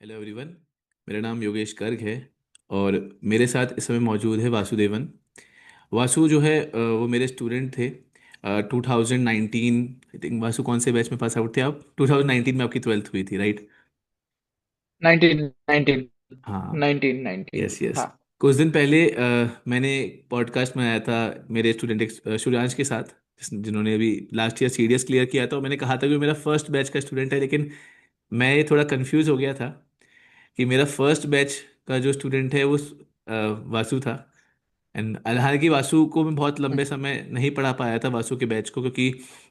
Hello everyone. मेरा नाम योगेश गर्ग है और मेरे साथ इस समय मौजूद है वासुदेवन। वासु जो है वो मेरे स्टूडेंट थे। 2019 आई थिंक। वासु कौन से बैच में पास आउट थे आप? 2019 में आपकी ट्वेल्थ हुई थी, राइट? 19 19 हाँ। 19 19। Yes yes. हाँ। कुछ दिन पहले मैंने पॉडकास्ट में आया था मेरे स्टूडेंट सूर्यांश के साथ, जिन्होंने अभी लास्ट ईयर सीडीएस क्लियर किया था। और मैंने कहा था कि वो मेरा फर्स्ट बैच का स्टूडेंट है, लेकिन मैं ये थोड़ा कंफ्यूज हो गया था कि मेरा फर्स्ट बैच का जो स्टूडेंट है वो वासु था। एंड हालांकि वासु को मैं बहुत लंबे समय नहीं पढ़ा पाया था, वासु के बैच को, क्योंकि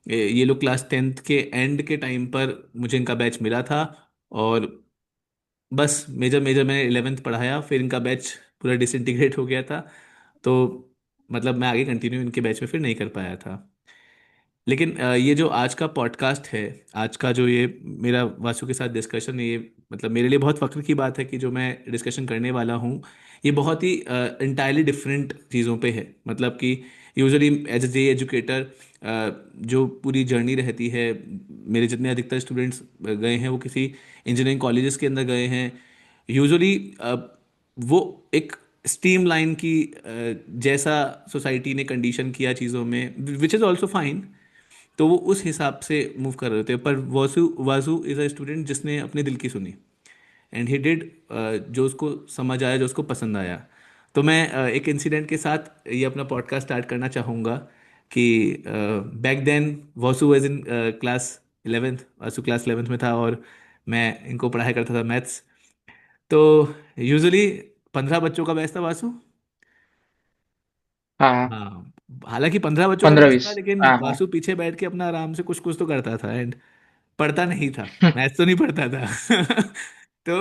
ये लोग क्लास 10th के एंड के टाइम पर मुझे इनका बैच मिला था। और बस मेजर मेजर मैंने 11th पढ़ाया, फिर इनका बैच पूरा डिसइंटीग्रेट हो गया था। तो मतलब मैं आगे कंटिन्यू इनके बैच में फिर नहीं कर पाया था। लेकिन ये जो आज का पॉडकास्ट है, आज का जो ये मेरा वासु के साथ डिस्कशन है, ये मतलब मेरे लिए बहुत फख्र की बात है कि जो मैं डिस्कशन करने वाला हूँ ये बहुत ही इंटायरली डिफरेंट चीज़ों पे है। मतलब कि यूजुअली एज ए जे एजुकेटर जो पूरी जर्नी रहती है, मेरे जितने अधिकतर स्टूडेंट्स गए हैं वो किसी इंजीनियरिंग कॉलेजेस के अंदर गए हैं। यूजुअली वो एक स्ट्रीम लाइन की जैसा सोसाइटी ने कंडीशन किया चीज़ों में, विच इज़ ऑल्सो फाइन, तो वो उस हिसाब से मूव कर रहे थे। पर Vasu Vasu is a student जिसने अपने दिल की सुनी एंड ही डिड जो उसको समझ आया, जो उसको पसंद आया। तो मैं एक इंसिडेंट के साथ ये अपना पॉडकास्ट स्टार्ट करना चाहूँगा कि back then Vasu was in class 11th। Vasu class 11th में था और मैं इनको पढ़ाया करता था मैथ्स। तो यूजुअली 15 बच्चों का बैच था वासु। हाँ। हाँ। हालांकि 15 बच्चों का पंद्रह बैच था, बीस लेकिन हाँ हाँ। वासु पीछे बैठ के अपना आराम से कुछ कुछ तो करता था एंड पढ़ता नहीं था। मैथ्स तो नहीं पढ़ता था। तो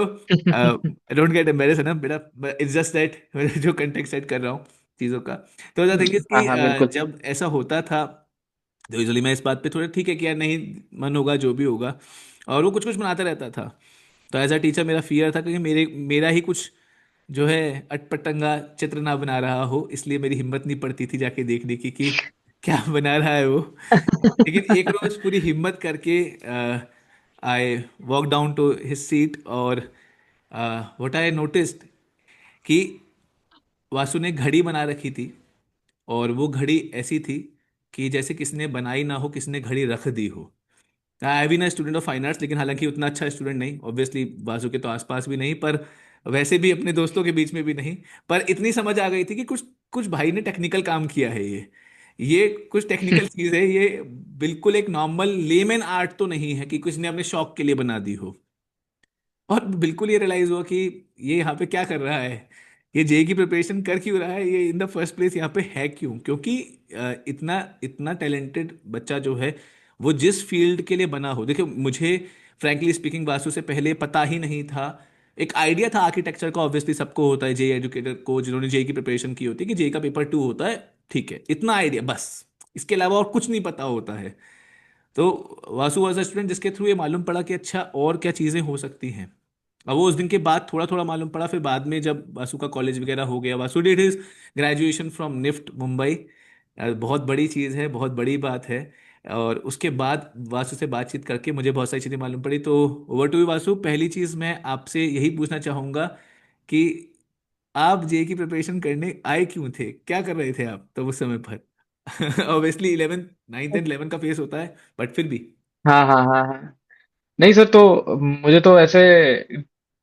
डोंट गेट एम्बेरस है ना बेटा। इट्स जस्ट दैट जो कंटेक्स्ट सेट कर रहा हूँ चीज़ों का। तो द थिंग इज हाँ कि हाँ, बिल्कुल। जब ऐसा होता था तो यूजुअली मैं इस बात पे थोड़ा ठीक है कि यार नहीं, मन होगा जो भी होगा। और वो कुछ कुछ बनाता रहता था। तो एज अ टीचर मेरा फियर था कि मेरा ही कुछ जो है अटपटंगा चित्र ना बना रहा हो, इसलिए मेरी हिम्मत नहीं पड़ती थी जाके देखने की कि क्या बना रहा है वो। लेकिन एक रोज पूरी हिम्मत करके I walk down to his seat और व्हाट आई नोटिस्ड कि वासु ने घड़ी बना रखी थी। और वो घड़ी ऐसी थी कि जैसे किसी ने बनाई ना हो, किसी ने घड़ी रख दी हो। I been a student of fine arts, लेकिन हालांकि उतना अच्छा स्टूडेंट नहीं, ऑब्वियसली बाजू के तो आसपास भी नहीं, पर वैसे भी अपने दोस्तों के बीच में भी नहीं। पर इतनी समझ आ गई थी कि कुछ कुछ भाई ने टेक्निकल काम किया है ये कुछ टेक्निकल चीज है ये। बिल्कुल एक नॉर्मल लेमैन आर्ट तो नहीं है कि किसी ने अपने शौक के लिए बना दी हो। और बिल्कुल ये रियलाइज हुआ कि ये यहाँ पे क्या कर रहा है, ये जे की प्रिपरेशन कर क्यों रहा है, ये इन द फर्स्ट प्लेस यहाँ पे है क्यों? क्योंकि इतना इतना टैलेंटेड बच्चा जो है वो जिस फील्ड के लिए बना हो। देखिए मुझे फ्रैंकली स्पीकिंग वासु से पहले पता ही नहीं था। एक आइडिया था आर्किटेक्चर का, ऑब्वियसली सबको होता है जे एजुकेटर को, जिन्होंने जे की प्रिपरेशन की होती है, कि जे का पेपर 2 होता है। ठीक है, इतना आइडिया बस। इसके अलावा और कुछ नहीं पता होता है। तो वासु वॉज अ स्टूडेंट जिसके थ्रू ये मालूम पड़ा कि अच्छा और क्या चीज़ें हो सकती हैं। अब वो उस दिन के बाद थोड़ा थोड़ा मालूम पड़ा। फिर बाद में जब वासु का कॉलेज वगैरह हो गया, Vasu did his graduation from NIFT Mumbai. बहुत बड़ी चीज़ है, बहुत बड़ी बात है। और उसके बाद वासु से बातचीत करके मुझे बहुत सारी चीज़ें मालूम पड़ी। तो ओवर टू यू वासु। पहली चीज़ मैं आपसे यही पूछना चाहूँगा कि आप जे की प्रिपरेशन करने आए क्यों थे, क्या कर रहे थे आप तब उस समय पर? Obviously 11th 9th and 11th का फेस होता है, बट फिर भी। हाँ हाँ हाँ हाँ। नहीं सर, तो मुझे तो ऐसे,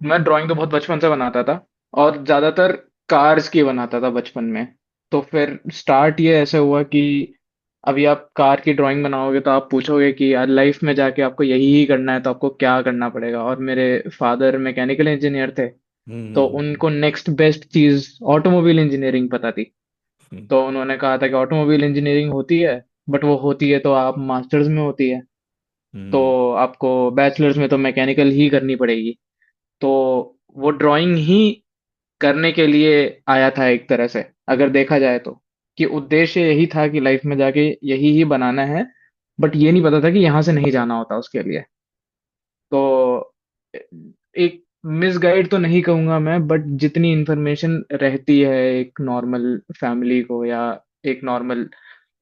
मैं ड्राइंग तो बहुत बचपन से बनाता था, और ज्यादातर कार्स की बनाता था बचपन में। तो फिर स्टार्ट ये ऐसे हुआ कि अभी आप कार की ड्राइंग बनाओगे तो आप पूछोगे कि यार लाइफ में जाके आपको यही ही करना है तो आपको क्या करना पड़ेगा। और मेरे फादर मैकेनिकल इंजीनियर थे, तो हम्म उनको नेक्स्ट बेस्ट चीज ऑटोमोबाइल इंजीनियरिंग पता थी। हम्म तो उन्होंने कहा था कि ऑटोमोबाइल इंजीनियरिंग होती है, बट वो होती है तो आप मास्टर्स में होती है, तो हम्म आपको बैचलर्स में तो मैकेनिकल ही करनी पड़ेगी। तो वो ड्राइंग ही करने के लिए आया था एक तरह से, अगर देखा जाए तो, कि उद्देश्य यही था कि लाइफ में जाके यही ही बनाना है। बट ये नहीं पता था कि यहाँ से नहीं जाना होता उसके लिए। तो एक मिसगाइड तो नहीं कहूंगा मैं, बट जितनी इंफॉर्मेशन रहती है एक नॉर्मल फैमिली को या एक नॉर्मल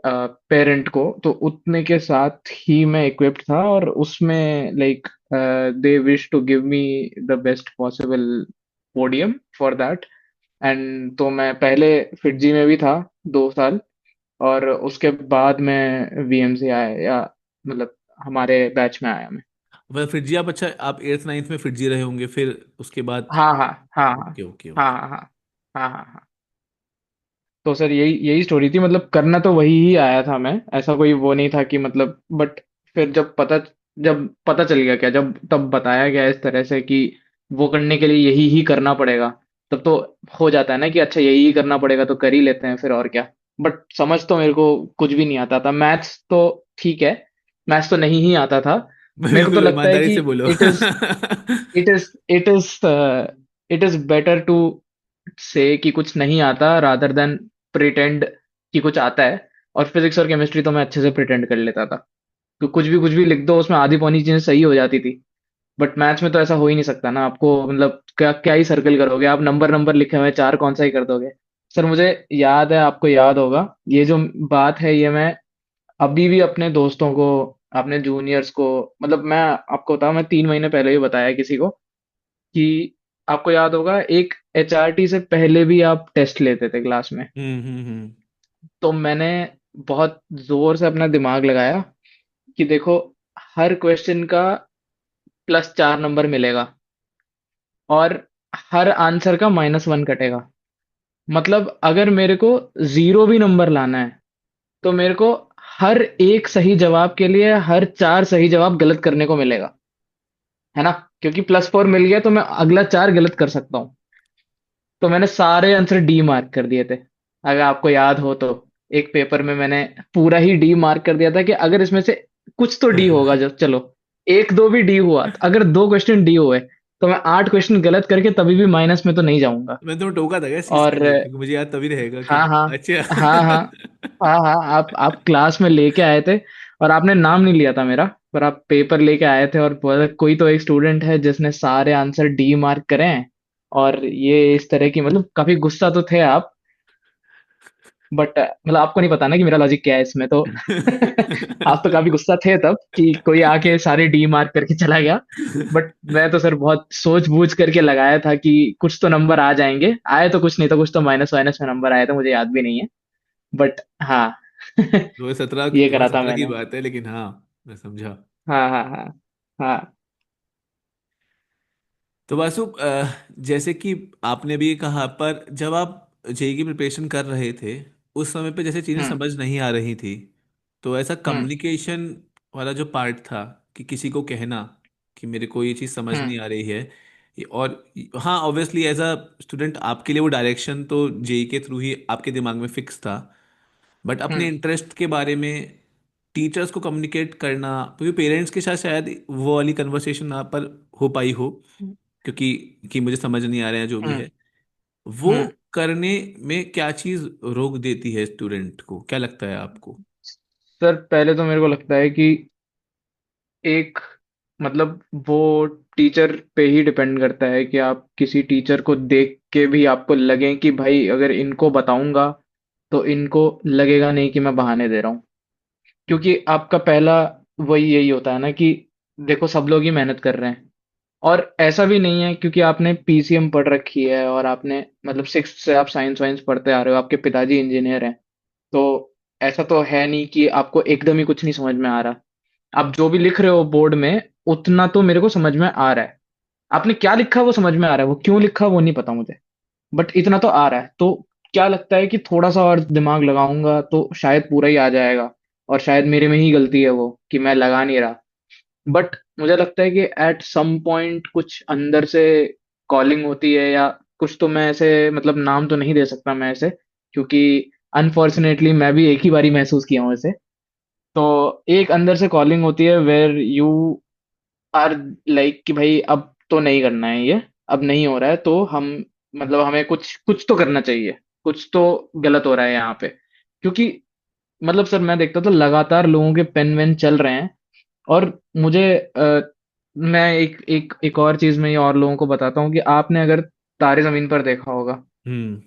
पेरेंट को, तो उतने के साथ ही मैं इक्विप्ड था, और उसमें like they wish to give me the best possible podium for that. And तो मैं पहले फिटजी में भी था 2 साल, और उसके बाद मैं वीएमसी आया, या मतलब हमारे बैच में आया मैं। वह फिर जी आप, अच्छा आप एट्थ नाइन्थ में फिर जी रहे होंगे, फिर उसके बाद। हाँ हाँ हाँ हाँ ओके ओके हाँ ओके। हाँ हाँ हाँ हाँ हाँ। तो सर यही यही स्टोरी थी, मतलब करना तो वही ही आया था मैं, ऐसा कोई वो नहीं था कि मतलब, बट फिर जब पता चल गया, क्या जब तब बताया गया इस तरह से कि वो करने के लिए यही ही करना पड़ेगा, तब तो हो जाता है ना कि अच्छा यही ही करना पड़ेगा तो कर ही लेते हैं फिर, और क्या। बट समझ तो मेरे को कुछ भी नहीं आता था। मैथ्स तो ठीक है, मैथ्स तो नहीं ही आता था। मेरे को तो बिल्कुल लगता है ईमानदारी कि से बोलो। It is it is it is it is better to say कि कुछ नहीं आता, रादर देन प्रिटेंड कि कुछ आता है। और फिजिक्स और केमिस्ट्री तो मैं अच्छे से प्रिटेंड कर लेता था, तो कुछ भी लिख दो उसमें आधी पौनी चीजें सही हो जाती थी। बट मैथ्स में तो ऐसा हो ही नहीं सकता ना, आपको मतलब क्या क्या ही सर्कल करोगे आप, नंबर नंबर लिखे हुए हैं, चार कौन सा ही कर दोगे। सर मुझे याद है, आपको याद होगा ये जो बात है, ये मैं अभी भी अपने दोस्तों को, अपने जूनियर्स को, मतलब मैं आपको बताऊं, मैं 3 महीने पहले ही बताया किसी को कि आपको याद होगा एक एचआरटी से पहले भी आप टेस्ट लेते थे क्लास में। हम्म। तो मैंने बहुत जोर से अपना दिमाग लगाया कि देखो, हर क्वेश्चन का +4 नंबर मिलेगा, और हर आंसर का -1 कटेगा। मतलब अगर मेरे को 0 भी नंबर लाना है, तो मेरे को हर एक सही जवाब के लिए हर 4 सही जवाब गलत करने को मिलेगा, है ना? क्योंकि +4 मिल गया तो मैं अगला 4 गलत कर सकता हूँ। तो मैंने सारे आंसर डी मार्क कर दिए थे, अगर आपको याद हो तो। एक पेपर में मैंने पूरा ही डी मार्क कर दिया था कि अगर इसमें से कुछ तो डी होगा, जो चलो एक दो भी डी हुआ, तो अगर 2 क्वेश्चन डी हुए तो मैं 8 क्वेश्चन गलत करके तभी भी माइनस में तो नहीं जाऊंगा। मैं तुम्हें टोका था क्या इस चीज और के लिए, क्योंकि मुझे याद तभी रहेगा कि हाँ हाँ अच्छा। हाँ हाँ हाँ हाँ, आप क्लास में लेके आए थे, और आपने नाम नहीं लिया था मेरा, पर आप पेपर लेके आए थे और बोला कोई तो एक स्टूडेंट है जिसने सारे आंसर डी मार्क करे हैं, और ये इस तरह की, मतलब काफी गुस्सा तो थे आप। बट मतलब आपको नहीं पता ना कि मेरा लॉजिक क्या है इसमें, तो आप तो काफी गुस्सा थे तब कि कोई आके सारे डी मार्क करके चला गया। बट मैं तो सर बहुत सोच बूझ करके लगाया था कि कुछ तो नंबर आ जाएंगे, आए तो कुछ नहीं तो कुछ तो माइनस वाइनस में नंबर आए थे, मुझे याद भी नहीं है। बट हाँ, 2017, ये दो हजार करा था सत्रह की मैंने। बात है, लेकिन हाँ मैं समझा। हाँ हाँ हाँ हाँ। तो वासु, जैसे कि आपने भी कहा, पर जब आप जेई की प्रिपरेशन कर रहे थे, उस समय पे जैसे चीज़ें हम्म समझ नहीं आ रही थी, तो ऐसा हम्म कम्युनिकेशन वाला जो पार्ट था, कि किसी को कहना कि मेरे को ये चीज़ समझ हम्म नहीं आ रही है, और हाँ ऑब्वियसली एज अ स्टूडेंट आपके लिए वो डायरेक्शन तो जेई के थ्रू ही आपके दिमाग में फिक्स था, बट अपने हम्म इंटरेस्ट के बारे में टीचर्स को कम्युनिकेट करना, क्योंकि पेरेंट्स के साथ शायद वो वाली कन्वर्सेशन ना पर हो पाई हो, क्योंकि कि मुझे समझ नहीं आ रहा है जो भी हम्म है, वो हम्म। करने में क्या चीज रोक देती है स्टूडेंट को, क्या लगता है आपको? सर पहले तो मेरे को लगता है कि एक, मतलब वो टीचर पे ही डिपेंड करता है कि आप किसी टीचर को देख के भी आपको लगे कि भाई अगर इनको बताऊंगा तो इनको लगेगा नहीं कि मैं बहाने दे रहा हूँ। क्योंकि आपका पहला वही यही होता है ना कि देखो सब लोग ही मेहनत कर रहे हैं, और ऐसा भी नहीं है क्योंकि आपने पीसीएम पढ़ रखी है और आपने मतलब 6th से आप साइंस वाइंस पढ़ते आ रहे हो, आपके पिताजी इंजीनियर हैं, तो ऐसा तो है नहीं कि आपको एकदम ही कुछ नहीं समझ में आ रहा। आप जो भी लिख रहे हो बोर्ड में, उतना तो मेरे को समझ में आ रहा है। आपने क्या लिखा वो समझ में आ रहा है, वो क्यों लिखा वो नहीं पता मुझे, बट इतना तो आ रहा है। तो क्या लगता है कि थोड़ा सा और दिमाग लगाऊंगा तो शायद पूरा ही आ जाएगा, और शायद मेरे में ही गलती है वो कि मैं लगा नहीं रहा। बट मुझे लगता है कि एट सम पॉइंट कुछ अंदर से कॉलिंग होती है, या कुछ तो मैं ऐसे, मतलब नाम तो नहीं दे सकता मैं ऐसे, क्योंकि अनफॉर्चुनेटली मैं भी एक ही बारी महसूस किया हूँ इसे। तो एक अंदर से कॉलिंग होती है वेर यू आर लाइक कि भाई अब तो नहीं करना है ये, अब नहीं हो रहा है, तो हम, मतलब हमें कुछ कुछ तो करना चाहिए, कुछ तो गलत हो रहा है यहाँ पे। क्योंकि मतलब सर मैं देखता तो लगातार लोगों के पेन वेन चल रहे हैं, और मुझे मैं एक और चीज में ये और लोगों को बताता हूँ कि आपने अगर तारे जमीन पर देखा होगा, हम्म।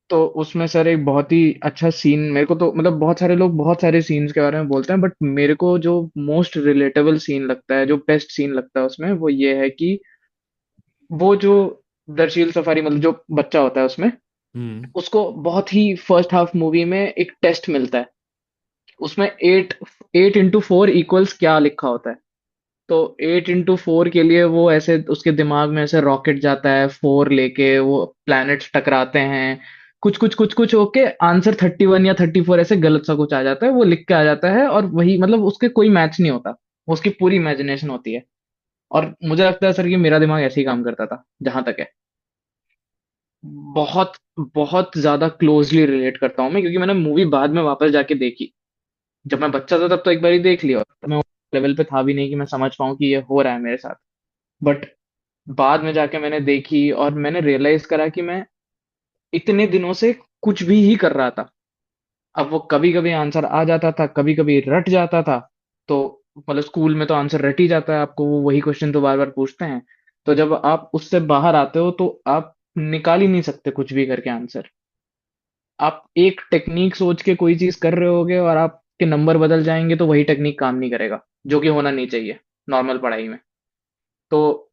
तो उसमें सर एक बहुत ही अच्छा सीन मेरे को, तो मतलब बहुत सारे लोग बहुत सारे सीन्स के बारे में बोलते हैं, बट मेरे को जो मोस्ट रिलेटेबल सीन लगता है, जो बेस्ट सीन लगता है उसमें, वो ये है कि वो जो दरशील सफारी, मतलब जो बच्चा होता है उसमें, हम्म। उसको बहुत ही फर्स्ट हाफ मूवी में एक टेस्ट मिलता है। उसमें 8 8 into 4 इक्वल्स क्या लिखा होता है। तो 8 into 4 के लिए वो ऐसे उसके दिमाग में ऐसे रॉकेट जाता है, 4 लेके वो प्लैनेट्स टकराते हैं, कुछ कुछ कुछ कुछ होके आंसर 31 या 34 ऐसे गलत सा कुछ आ जाता है, वो लिख के आ जाता है, और वही मतलब उसके कोई मैच नहीं होता, वो उसकी पूरी इमेजिनेशन होती है। और मुझे लगता है सर कि मेरा दिमाग ऐसे ही काम करता था, जहां तक है। बहुत बहुत ज्यादा क्लोजली रिलेट करता हूँ मैं, क्योंकि मैंने मूवी बाद में वापस जाके देखी। जब मैं बच्चा था तब तो एक बार ही देख लिया, तब मैं लेवल पे था भी नहीं कि मैं समझ पाऊँ कि ये हो रहा है मेरे साथ। बट बाद में जाके मैंने देखी और मैंने रियलाइज करा कि मैं इतने दिनों से कुछ भी ही कर रहा था। अब वो कभी कभी आंसर आ जाता था, कभी कभी रट जाता था। तो मतलब स्कूल में तो आंसर रट ही जाता है, आपको वो वही क्वेश्चन तो बार बार पूछते हैं। तो जब आप उससे बाहर आते हो तो आप निकाल ही नहीं सकते कुछ भी करके आंसर। आप एक टेक्निक सोच के कोई चीज कर रहे होगे और आपके नंबर बदल जाएंगे, तो वही टेक्निक काम नहीं करेगा, जो कि होना नहीं चाहिए नॉर्मल पढ़ाई में। तो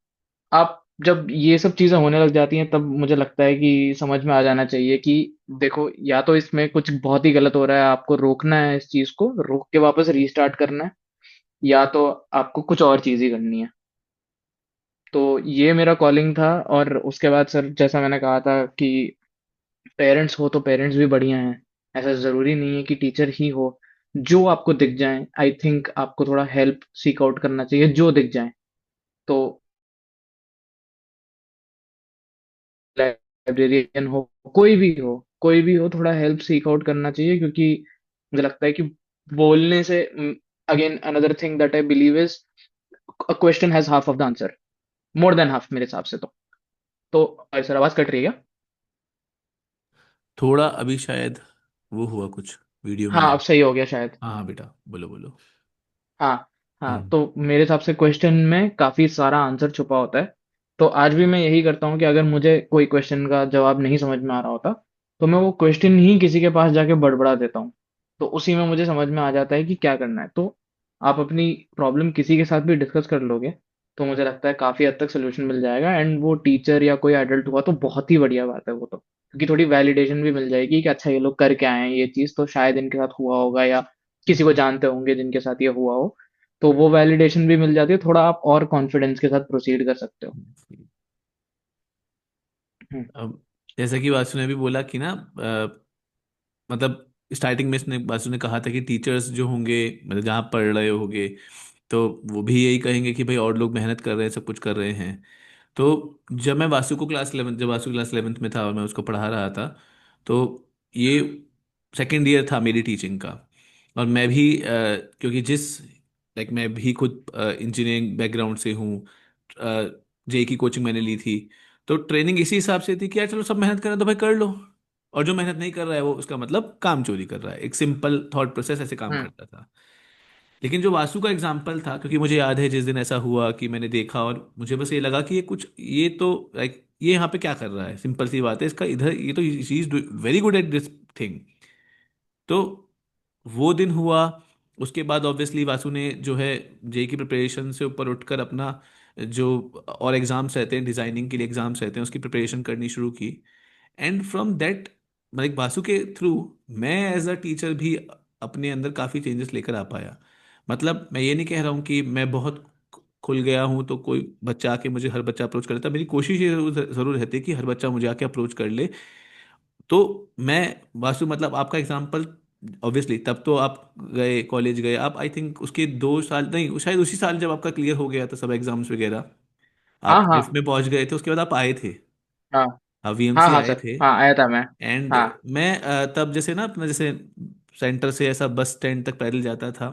आप जब ये सब चीजें होने लग जाती हैं, तब मुझे लगता है कि समझ में आ जाना चाहिए कि देखो, या तो इसमें कुछ बहुत ही गलत हो रहा है, आपको रोकना है, इस चीज को रोक के वापस रीस्टार्ट करना है, या तो आपको कुछ और चीज ही करनी है। तो ये मेरा कॉलिंग था। और उसके बाद सर, जैसा मैंने कहा था कि पेरेंट्स हो तो पेरेंट्स भी बढ़िया हैं। ऐसा जरूरी नहीं है कि टीचर ही हो। जो आपको दिख जाए, आई थिंक आपको थोड़ा हेल्प सीक आउट करना चाहिए, जो दिख जाए। तो लाइब्रेरियन हो, कोई भी हो, कोई भी हो, थोड़ा हेल्प सीक आउट करना चाहिए, क्योंकि मुझे लगता है कि बोलने से, again another thing that I believe is, a question has half of the answer, more than half मेरे हिसाब से। तो सर, आवाज कट रही है क्या? थोड़ा अभी शायद वो हुआ कुछ वीडियो में हाँ, अब लैग। सही हो गया शायद। हाँ हाँ बेटा, बोलो बोलो। हाँ। हाँ, हम्म। तो मेरे हिसाब से क्वेश्चन में काफी सारा आंसर छुपा होता है। तो आज भी मैं यही करता हूँ कि अगर मुझे कोई क्वेश्चन का जवाब नहीं समझ में आ रहा होता, तो मैं वो क्वेश्चन ही किसी के पास जाके बड़बड़ा देता हूँ। तो उसी में मुझे समझ में आ जाता है कि क्या करना है। तो आप अपनी प्रॉब्लम किसी के साथ भी डिस्कस कर लोगे, तो मुझे लगता है काफी हद तक सोल्यूशन मिल जाएगा। एंड वो टीचर या कोई एडल्ट हुआ तो बहुत ही बढ़िया बात है वो तो, क्योंकि थोड़ी वैलिडेशन भी मिल जाएगी कि अच्छा, ये लोग करके आए हैं ये चीज, तो शायद इनके साथ हुआ होगा, या किसी को जानते होंगे जिनके साथ ये हुआ हो। तो वो वैलिडेशन भी मिल जाती है, थोड़ा आप और कॉन्फिडेंस के साथ प्रोसीड कर सकते हो। हम्म। अब जैसा कि वासु ने भी बोला कि ना, मतलब स्टार्टिंग में इसने वासु ने कहा था कि टीचर्स जो होंगे, मतलब जहाँ पढ़ रहे होंगे, तो वो भी यही कहेंगे कि भाई और लोग मेहनत कर रहे हैं, सब कुछ कर रहे हैं। तो जब मैं वासु को जब वासु क्लास 11th में था और मैं उसको पढ़ा रहा था, तो ये सेकेंड ईयर था मेरी टीचिंग का। और मैं भी क्योंकि मैं भी खुद इंजीनियरिंग बैकग्राउंड से हूँ, जेई की कोचिंग मैंने ली थी। तो ट्रेनिंग इसी हिसाब से थी कि यार चलो सब मेहनत कर रहे हैं तो भाई कर लो, और जो मेहनत नहीं कर रहा है वो उसका मतलब काम चोरी कर रहा है। एक सिंपल थॉट प्रोसेस ऐसे काम हम्म। करता था। लेकिन जो वासु का एग्जाम्पल था, क्योंकि मुझे याद है जिस दिन ऐसा हुआ कि मैंने देखा और मुझे बस ये लगा कि ये तो लाइक ये यहाँ पे क्या कर रहा है, सिंपल सी बात है, इसका इधर ये तो she is very good at this thing. तो वो दिन हुआ। उसके बाद ऑब्वियसली वासु ने जो है जेई की प्रिपरेशन से ऊपर उठकर अपना जो और एग्जाम्स रहते हैं, डिजाइनिंग के लिए एग्जाम्स रहते हैं, उसकी प्रिपरेशन करनी शुरू की। एंड फ्रॉम दैट, मतलब वासु के थ्रू मैं एज अ टीचर भी अपने अंदर काफ़ी चेंजेस लेकर आ पाया। मतलब मैं ये नहीं कह रहा हूँ कि मैं बहुत खुल गया हूँ तो कोई बच्चा आके मुझे, हर बच्चा अप्रोच करता, मेरी कोशिश ये जरूर रहती है कि हर बच्चा मुझे आके अप्रोच कर ले। तो मैं वासु, मतलब आपका एग्जाम्पल, ऑब्वियसली तब तो आप गए कॉलेज गए, आप आई थिंक उसके 2 साल नहीं, शायद उसी साल जब आपका क्लियर हो गया था सब एग्जाम्स वगैरह, हाँ, आप हाँ, लिफ्ट में पहुंच गए थे, उसके बाद आप आए थे, हाँ, आप हाँ, वीएमसी हाँ आए सर, थे। हाँ, आया था मैं। एंड हाँ। मैं तब जैसे ना अपना जैसे सेंटर से ऐसा बस स्टैंड तक पैदल जाता था।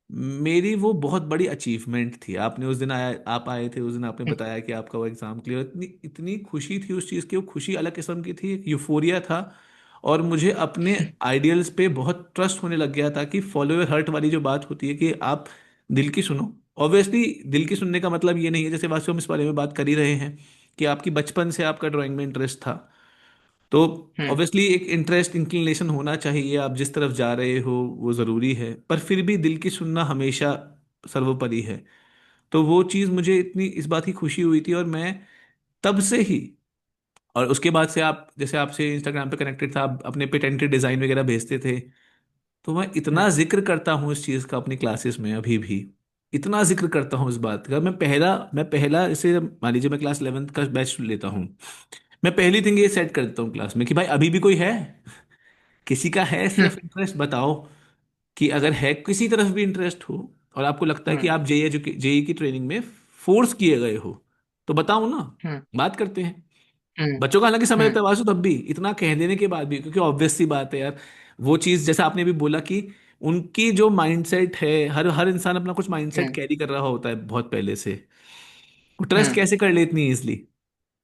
मेरी वो बहुत बड़ी अचीवमेंट थी। आपने उस दिन आया, आप आए थे उस दिन, आपने बताया कि आपका वो एग्जाम क्लियर, इतनी इतनी खुशी थी उस चीज़ की, वो खुशी अलग किस्म की थी, एक यूफोरिया था। और मुझे अपने आइडियल्स पे बहुत ट्रस्ट होने लग गया था कि फॉलो योर हर्ट वाली जो बात होती है कि आप दिल की सुनो। ऑब्वियसली दिल की सुनने का मतलब ये नहीं है, जैसे वास्तव में इस बारे में बात कर ही रहे हैं, कि आपकी बचपन से आपका ड्राइंग में इंटरेस्ट था, तो हम्म। ऑब्वियसली एक इंटरेस्ट इंक्लिनेशन होना चाहिए, आप जिस तरफ जा रहे हो वो ज़रूरी है, पर फिर भी दिल की सुनना हमेशा सर्वोपरि है। तो वो चीज़ मुझे इतनी इस बात की खुशी हुई थी, और मैं तब से ही, और उसके बाद से आप जैसे आपसे इंस्टाग्राम पे कनेक्टेड था, आप अपने पेटेंटेड डिज़ाइन वगैरह भेजते थे, तो मैं इतना हम्म। जिक्र करता हूँ इस चीज़ का अपनी क्लासेस में अभी भी। इतना जिक्र करता हूँ इस बात का। मैं पहला इसे मान लीजिए मैं क्लास 11th का बैच लेता हूँ, मैं पहली थिंग ये सेट कर देता हूँ क्लास में कि भाई अभी भी कोई है, किसी का है इस हम्म। तरफ इंटरेस्ट, बताओ। कि अगर है किसी तरफ भी इंटरेस्ट हो, और आपको लगता है कि हम्म। आप जेई की ट्रेनिंग में फोर्स किए गए हो, तो बताओ ना, हम्म। बात करते हैं। हम्म। बच्चों का हालांकि समय हम्म। लगता है वासु, तब भी इतना कह देने के बाद भी, क्योंकि ऑब्वियस सी बात है यार, वो चीज़ जैसा आपने भी बोला कि उनकी जो माइंडसेट है, हर हर इंसान अपना कुछ माइंडसेट हम्म। कैरी कर रहा होता है बहुत पहले से। वो ट्रस्ट हम्म। कैसे कर ले इतनी इजली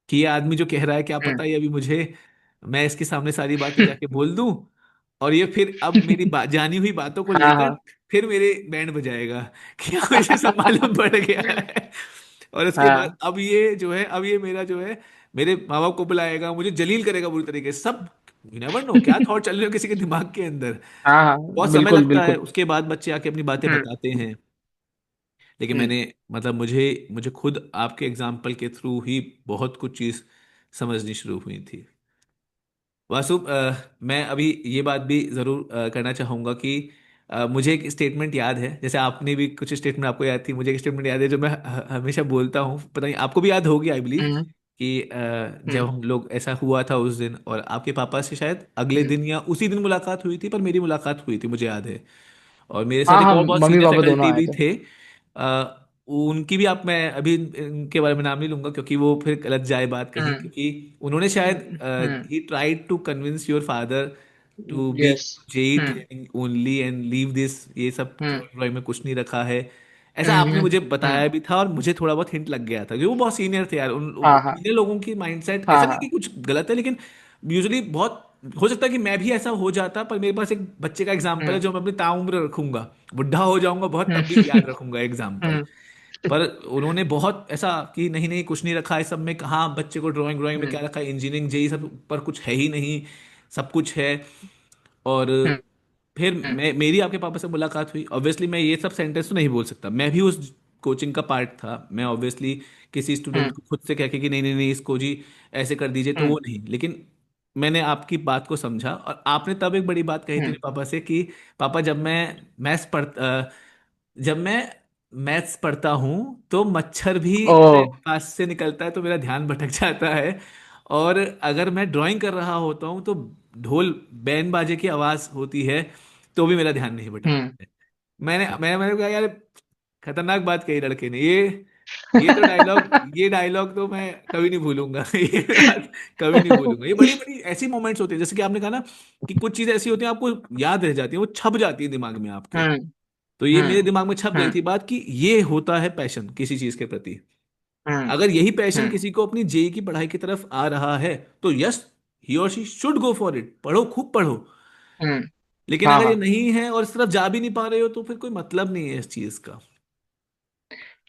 कि ये आदमी जो कह रहा है, क्या हम्म। पता ये अभी मुझे, मैं इसके सामने सारी बातें जाके बोल दूं, और ये फिर अब मेरी जानी हुई बातों को हाँ लेकर हाँ। फिर मेरे बैंड बजाएगा कि हाँ, मुझे सब मालूम पड़ गया है। और उसके बाद हाँ अब ये मेरा जो है, मेरे माँ बाप को बुलाएगा, मुझे जलील करेगा बुरी तरीके से सब। यू नेवर नो क्या थॉट चल रहे हो किसी के दिमाग के अंदर। हाँ हाँ। बहुत समय बिल्कुल लगता है, बिल्कुल। उसके बाद बच्चे आके अपनी बातें हम्म। बताते हैं। लेकिन हम्म। मैंने, मतलब मुझे मुझे खुद आपके एग्जाम्पल के थ्रू ही बहुत कुछ चीज़ समझनी शुरू हुई थी। वासु, मैं अभी ये बात भी ज़रूर करना चाहूँगा कि मुझे एक स्टेटमेंट याद है, जैसे आपने भी कुछ स्टेटमेंट आपको याद थी, मुझे एक स्टेटमेंट याद है जो मैं हमेशा बोलता हूँ, पता नहीं आपको भी याद होगी आई बिलीव। हम्म। कि जब हम्म। हम लोग, ऐसा हुआ था उस दिन, और आपके पापा से शायद अगले हम्म। दिन या उसी दिन मुलाकात हुई थी, पर मेरी मुलाकात हुई थी मुझे याद है। और मेरे साथ हाँ एक हाँ, और बहुत मम्मी सीनियर पापा दोनों फैकल्टी आए भी थे। थे। उनकी भी, आप, मैं अभी इनके बारे में नाम नहीं लूंगा क्योंकि वो फिर गलत जाए बात कहीं, हम्म। क्योंकि उन्होंने शायद, hmm. He tried to convince your father to be yes. JEE hmm. Training only and leave this, ये सब हम्म। ड्राइंग में कुछ नहीं रखा है, ऐसा आपने हम्म। मुझे बताया हम्म। भी था, और मुझे थोड़ा बहुत हिंट लग गया था, क्योंकि वो बहुत सीनियर थे यार। उन हाँ हाँ। सीनियर लोगों की माइंडसेट, हाँ ऐसा नहीं कि हाँ। कुछ गलत है, लेकिन यूजुअली बहुत हो सकता है कि मैं भी ऐसा हो जाता, पर मेरे पास एक बच्चे का एग्जाम्पल है हम्म। जो मैं अपनी ताउम्र रखूंगा, बुढ़ा हो जाऊंगा बहुत हम्म। तब भी याद रखूंगा एग्जाम्पल। हम्म। पर उन्होंने बहुत ऐसा कि नहीं नहीं कुछ नहीं रखा है सब में, कहाँ बच्चे को ड्राइंग ड्राइंग में हम्म। क्या रखा है, इंजीनियरिंग जेई सब पर कुछ है ही नहीं, सब कुछ है। और हम्म। फिर हम्म। मेरी आपके पापा से मुलाकात हुई, ऑब्वियसली मैं ये सब सेंटेंस तो नहीं बोल सकता, मैं भी उस कोचिंग का पार्ट था, मैं ऑब्वियसली किसी स्टूडेंट हम्म। को खुद से कह के कि नहीं नहीं नहीं इसको जी ऐसे कर दीजिए, तो हम्म। वो नहीं, लेकिन मैंने आपकी बात को समझा, और आपने तब एक बड़ी बात कही थी हम्म। मेरे पापा से कि पापा, मैथ्स पढ़ जब मैं मैथ्स पढ़ता हूँ तो मच्छर भी ओ। मेरे पास से निकलता है, तो मेरा ध्यान भटक जाता है। और अगर मैं ड्राइंग कर रहा होता हूँ तो ढोल बैंड बाजे की आवाज होती है, तो भी मेरा ध्यान नहीं भटकता हम्म। है। मैंने कहा यार, खतरनाक बात कही लड़के ने, ये डायलॉग तो मैं कभी नहीं भूलूंगा। ये बात कभी नहीं भूलूंगा। ये बड़ी बड़ी ऐसी मोमेंट्स होती है, जैसे कि आपने कहा ना कि कुछ चीजें ऐसी होती हैं आपको याद रह जाती है, वो छप जाती है दिमाग में आपके। हम्म। तो ये मेरे हम्म। दिमाग में छप गई हम्म। थी बात कि ये होता है पैशन किसी चीज के प्रति। हम्म। अगर यही पैशन हम्म। किसी को अपनी जेई की पढ़ाई की तरफ आ रहा है, तो यस, ही और she should go for it, पढ़ो खूब पढ़ो। हम्म। लेकिन हाँ अगर ये हाँ। नहीं है और इस तरफ जा भी नहीं पा रहे हो, तो फिर कोई मतलब नहीं है इस चीज का।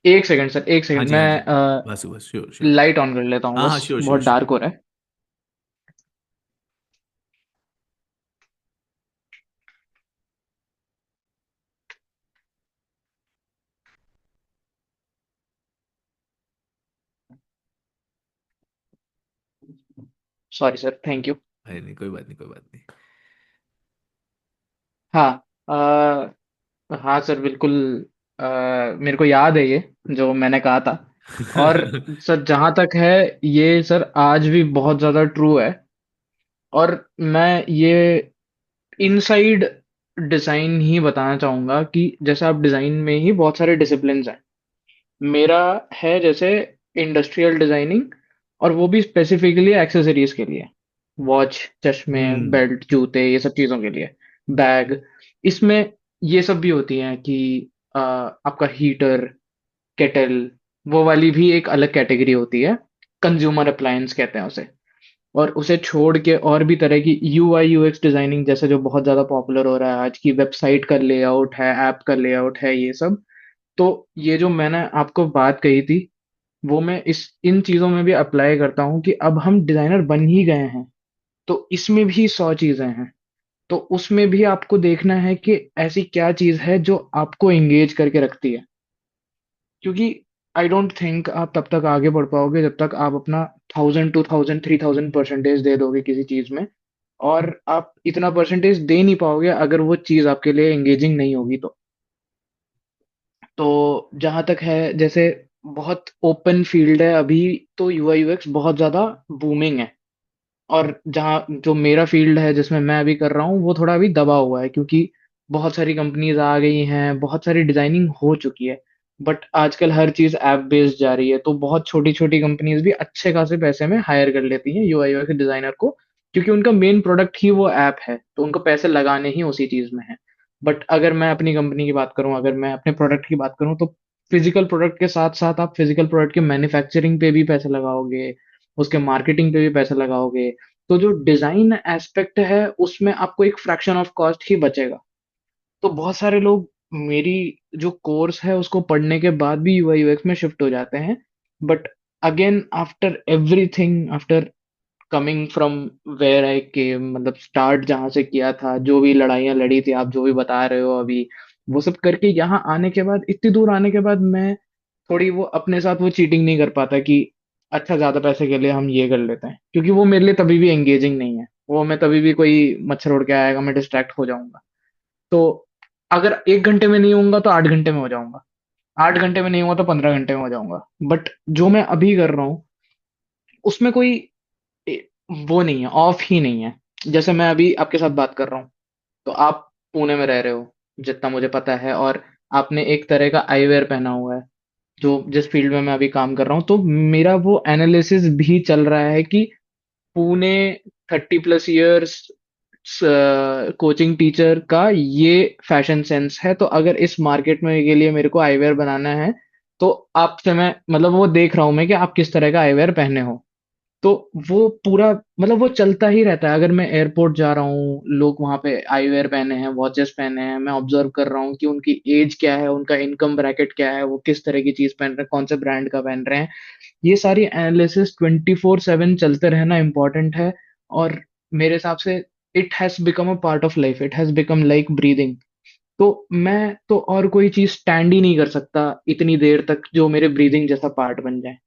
एक सेकंड सर, एक हाँ सेकंड, जी, हाँ जी, मैं बस बस, श्योर श्योर। लाइट ऑन कर लेता हूँ, हाँ हाँ, बस श्योर श्योर बहुत श्योर। डार्क हो रहा है। Sorry sir, thank you. अरे नहीं, कोई बात नहीं, कोई बात नहीं। हाँ। हाँ सर, बिल्कुल। मेरे को याद है ये जो मैंने कहा था। और सर, जहां तक है, ये सर आज भी बहुत ज्यादा ट्रू है। और मैं ये इनसाइड डिजाइन ही बताना चाहूंगा कि जैसे आप डिजाइन में ही बहुत सारे डिसिप्लिन्स हैं। मेरा है जैसे इंडस्ट्रियल डिजाइनिंग, और वो भी स्पेसिफिकली एक्सेसरीज के लिए, वॉच, चश्मे, हम्म। बेल्ट, जूते, ये सब चीजों के लिए, बैग। इसमें ये सब भी होती हैं कि आपका हीटर, केटल, वो वाली भी एक अलग कैटेगरी होती है। कंज्यूमर अप्लायंस कहते हैं उसे। और उसे छोड़ के और भी तरह की यूआई यूएक्स डिजाइनिंग, जैसे जो बहुत ज्यादा पॉपुलर हो रहा है आज की, वेबसाइट का लेआउट है, ऐप का लेआउट है, ये सब। तो ये जो मैंने आपको बात कही थी, वो मैं इस इन चीजों में भी अप्लाई करता हूँ कि अब हम डिजाइनर बन ही गए हैं। तो इसमें भी 100 चीजें हैं। तो उसमें भी आपको देखना है कि ऐसी क्या चीज है जो आपको एंगेज करके रखती है। क्योंकि आई डोंट थिंक आप तब तक आगे बढ़ पाओगे जब तक आप अपना 1000 2000 3000 परसेंटेज दे दोगे किसी चीज में। और आप इतना परसेंटेज दे नहीं पाओगे अगर वो चीज आपके लिए एंगेजिंग नहीं होगी तो जहां तक है जैसे बहुत ओपन फील्ड है अभी, तो यूआई यूएक्स बहुत ज्यादा बूमिंग है। और जहाँ जो मेरा फील्ड है जिसमें मैं अभी कर रहा हूँ वो थोड़ा अभी दबा हुआ है, क्योंकि बहुत सारी कंपनीज आ गई हैं, बहुत सारी डिजाइनिंग हो चुकी है। बट आजकल हर चीज ऐप बेस्ड जा रही है, तो बहुत छोटी छोटी कंपनीज भी अच्छे खासे पैसे में हायर कर लेती हैं यूआई यूएक्स डिजाइनर को, क्योंकि उनका मेन प्रोडक्ट ही वो ऐप है, तो उनको पैसे लगाने ही उसी चीज में है। बट अगर मैं अपनी कंपनी की बात करूं, अगर मैं अपने प्रोडक्ट की बात करूं, तो फिजिकल प्रोडक्ट के साथ साथ आप फिजिकल प्रोडक्ट के मैन्युफैक्चरिंग पे भी पैसे लगाओगे, उसके मार्केटिंग पे भी पैसे लगाओगे, तो जो डिजाइन एस्पेक्ट है उसमें आपको एक फ्रैक्शन ऑफ कॉस्ट ही बचेगा। तो बहुत सारे लोग मेरी जो कोर्स है उसको पढ़ने के बाद भी यूआई यूएक्स में शिफ्ट हो जाते हैं। But again after everything, after coming from where I came, मतलब स्टार्ट जहां से किया था, जो भी लड़ाइयां लड़ी थी, आप जो भी बता रहे हो अभी, वो सब करके यहाँ आने के बाद, इतनी दूर आने के बाद, मैं थोड़ी वो अपने साथ वो चीटिंग नहीं कर पाता कि अच्छा ज्यादा पैसे के लिए हम ये कर लेते हैं, क्योंकि वो मेरे लिए तभी भी एंगेजिंग नहीं है। वो मैं तभी भी कोई मच्छर उड़ के आएगा, मैं डिस्ट्रैक्ट हो जाऊंगा। तो अगर 1 घंटे में नहीं होऊंगा तो 8 घंटे में हो जाऊंगा, 8 घंटे में नहीं हुआ तो 15 घंटे में हो जाऊंगा। बट जो मैं अभी कर रहा हूँ उसमें कोई ए- वो नहीं है, ऑफ ही नहीं है। जैसे मैं अभी आपके साथ बात कर रहा हूँ, तो आप पुणे में रह रहे हो जितना मुझे पता है, और आपने एक तरह का आईवेयर पहना हुआ है जो जिस फील्ड में मैं अभी काम कर रहा हूँ, तो मेरा वो एनालिसिस भी चल रहा है कि पुणे 30+ इयर्स कोचिंग टीचर का ये फैशन सेंस है, तो अगर इस मार्केट में के लिए मेरे को आईवेयर बनाना है, तो आपसे मैं मतलब वो देख रहा हूँ मैं कि आप किस तरह का आईवेयर पहने हो। तो वो पूरा मतलब वो चलता ही रहता है। अगर मैं एयरपोर्ट जा रहा हूँ, लोग वहां पे आईवेयर पहने हैं, वॉचेस पहने हैं, मैं ऑब्जर्व कर रहा हूँ कि उनकी एज क्या है, उनका इनकम ब्रैकेट क्या है, वो किस तरह की चीज पहन रहे हैं, कौन से ब्रांड का पहन रहे हैं। ये सारी एनालिसिस 24/7 चलते रहना इंपॉर्टेंट है। और मेरे हिसाब से it has become a part of life, it has become like breathing. तो मैं तो और कोई चीज स्टैंड ही नहीं कर सकता इतनी देर तक जो मेरे ब्रीदिंग जैसा पार्ट बन जाए।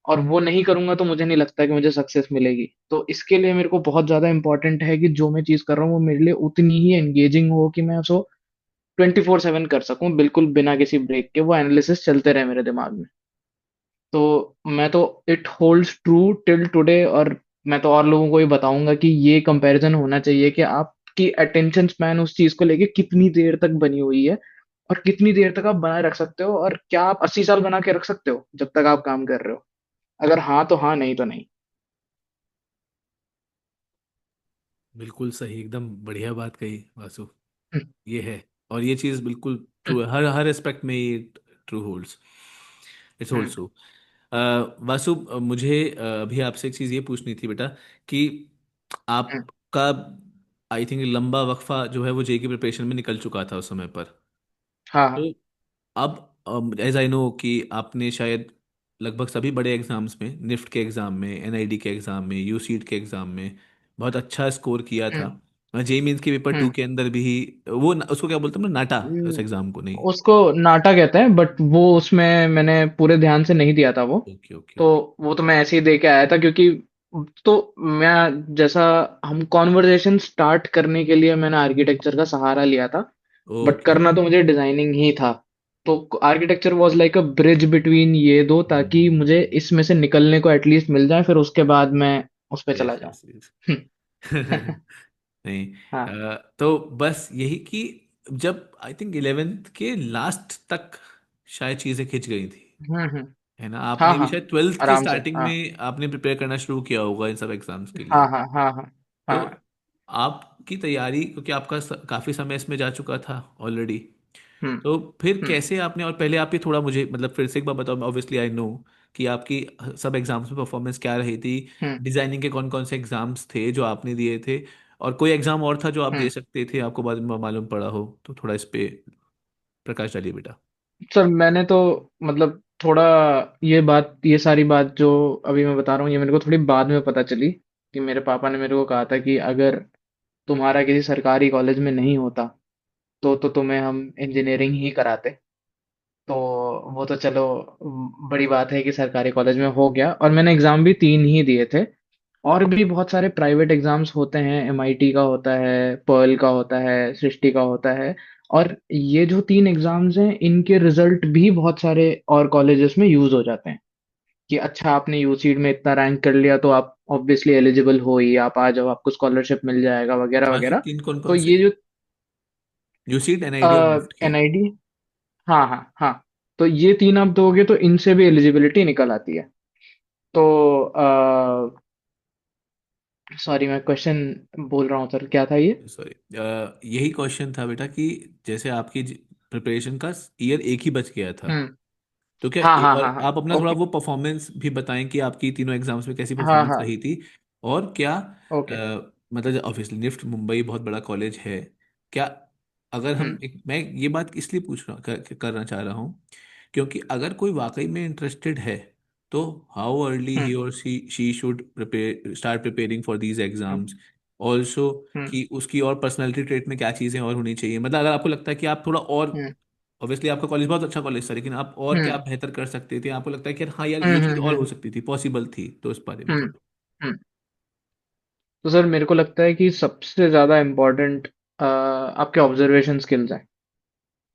और वो नहीं करूंगा तो मुझे नहीं लगता कि मुझे सक्सेस मिलेगी। तो इसके लिए मेरे को बहुत ज्यादा इंपॉर्टेंट है कि जो मैं चीज कर रहा हूँ वो मेरे लिए उतनी ही एंगेजिंग हो कि मैं उसको 24/7 कर सकूं, बिल्कुल बिना किसी ब्रेक के वो एनालिसिस चलते रहे मेरे दिमाग में। तो मैं तो it holds true till today. और मैं तो और लोगों को भी बताऊंगा कि ये कंपैरिजन होना चाहिए कि आपकी अटेंशन स्पैन उस चीज को लेके कितनी देर तक बनी हुई है, और कितनी देर तक आप बनाए रख सकते हो, और क्या आप 80 साल बना के रख सकते हो जब तक आप काम कर रहे हो। अगर हाँ तो हाँ, नहीं तो नहीं। बिल्कुल सही, एकदम बढ़िया बात कही वासु। हम्म, ये है, और ये चीज़ बिल्कुल ट्रू है, हर हर एस्पेक्ट में ये true holds, it's holds hmm, true. Vasu, मुझे अभी आपसे एक चीज़ ये पूछनी थी बेटा, कि हम्म, आपका आई थिंक लंबा वक्फा जो है वो जे की प्रिपरेशन में निकल चुका था उस समय पर। हाँ, तो हाँ, अब एज आई नो कि आपने शायद लगभग सभी बड़े एग्जाम्स में, निफ्ट के एग्ज़ाम में, एनआईडी के एग्ज़ाम में, यूसीट के एग्ज़ाम में बहुत अच्छा स्कोर किया था। हम्म, जे मीन्स के पेपर 2 हम्म, के अंदर भी वो उसको क्या बोलते हैं ना, नाटा, उस हम्म। एग्ज़ाम को नहीं। उसको नाटा कहते हैं, बट वो उसमें मैंने पूरे ध्यान से नहीं दिया था वो। ओके ओके तो ओके। वो तो मैं ऐसे ही दे के आया था, क्योंकि तो मैं जैसा हम कॉन्वर्जेशन स्टार्ट करने के लिए मैंने आर्किटेक्चर का सहारा लिया था। बट ओके करना ओके। तो मुझे डिजाइनिंग ही था। तो architecture was like a bridge between ये दो, ताकि मुझे इसमें से निकलने को एटलीस्ट मिल जाए, फिर उसके बाद मैं उस पे चला यस जाऊं। Yes yes. हम्म, नहीं, हाँ, तो बस यही कि जब आई थिंक 11th के लास्ट तक शायद चीज़ें खिंच गई थी, हम्म, है ना? हाँ, आपने भी हाँ, शायद 12th के आराम से, स्टार्टिंग हाँ, में आपने प्रिपेयर करना शुरू किया होगा इन सब एग्जाम्स के हाँ, लिए। हाँ, हाँ, हाँ, तो हाँ, आपकी तैयारी, क्योंकि आपका काफ़ी समय इसमें जा चुका था ऑलरेडी, हम्म, तो फिर हम्म, कैसे आपने, और पहले आप ये थोड़ा मुझे मतलब फिर से एक बार बताओ, ऑब्वियसली आई नो कि आपकी सब एग्जाम्स में परफॉर्मेंस क्या रही थी, हम्म, डिजाइनिंग के कौन कौन से एग्जाम्स थे जो आपने दिए थे, और कोई एग्जाम और था जो आप दे हम्म। सकते थे, आपको बाद में मालूम पड़ा हो, तो थोड़ा इस पे प्रकाश डालिए बेटा। सर मैंने तो मतलब थोड़ा ये सारी बात जो अभी मैं बता रहा हूँ, ये मेरे को थोड़ी बाद में पता चली। कि मेरे पापा ने मेरे को कहा था कि अगर तुम्हारा किसी सरकारी कॉलेज में नहीं होता तो तुम्हें हम इंजीनियरिंग ही कराते। तो वो तो चलो बड़ी बात है कि सरकारी कॉलेज में हो गया, और मैंने एग्जाम भी 3 ही दिए थे। और भी बहुत सारे प्राइवेट एग्जाम्स होते हैं, एमआईटी का होता है, पर्ल का होता है, सृष्टि का होता है। और ये जो 3 एग्जाम्स हैं, इनके रिजल्ट भी बहुत सारे और कॉलेजेस में यूज हो जाते हैं कि अच्छा आपने यूसीड में इतना रैंक कर लिया तो आप ऑब्वियसली एलिजिबल हो ही, आप आ जाओ, आपको स्कॉलरशिप मिल जाएगा वगैरह बाकी वगैरह। 3 कौन कौन तो से? ये जो यूसीड, एनआईडी और निफ्ट की? एनआईडी, हाँ हाँ हाँ, तो ये 3 आप दोगे तो इनसे भी एलिजिबिलिटी निकल आती है। तो सॉरी मैं क्वेश्चन बोल रहा हूँ सर, क्या था ये? सॉरी, यही क्वेश्चन था बेटा कि जैसे आपकी प्रिपरेशन का ईयर एक ही बच गया था, हम्म। तो क्या हाँ हाँ हाँ और हाँ। आप अपना थोड़ा ओके। वो परफॉर्मेंस भी बताएं कि आपकी तीनों एग्जाम्स में कैसी हाँ परफॉर्मेंस हाँ। रही थी। और क्या ओके। मतलब ऑब्वियसली निफ्ट मुंबई बहुत बड़ा कॉलेज है, क्या अगर हम हम्म मैं ये बात इसलिए पूछ रहा करना चाह रहा हूँ क्योंकि अगर कोई वाकई में इंटरेस्टेड है तो हाउ अर्ली ही हम्म और she should prepare start preparing for these hmm exams also, hmm कि उसकी और पर्सनैलिटी ट्रेट में क्या चीज़ें और होनी चाहिए, मतलब अगर आपको लगता है कि आप थोड़ा और, हम्म ऑब्वियसली आपका कॉलेज बहुत अच्छा कॉलेज था लेकिन आप और क्या हम्म बेहतर कर सकते थे, आपको लगता है कि हाँ यार हम्म ये चीज़ हम्म और हो हम्म सकती थी, पॉसिबल थी, तो इस बारे में हम्म थोड़ा। हम्म। तो सर मेरे को लगता है कि सबसे ज्यादा इम्पोर्टेंट आपके ऑब्जर्वेशन स्किल्स हैं।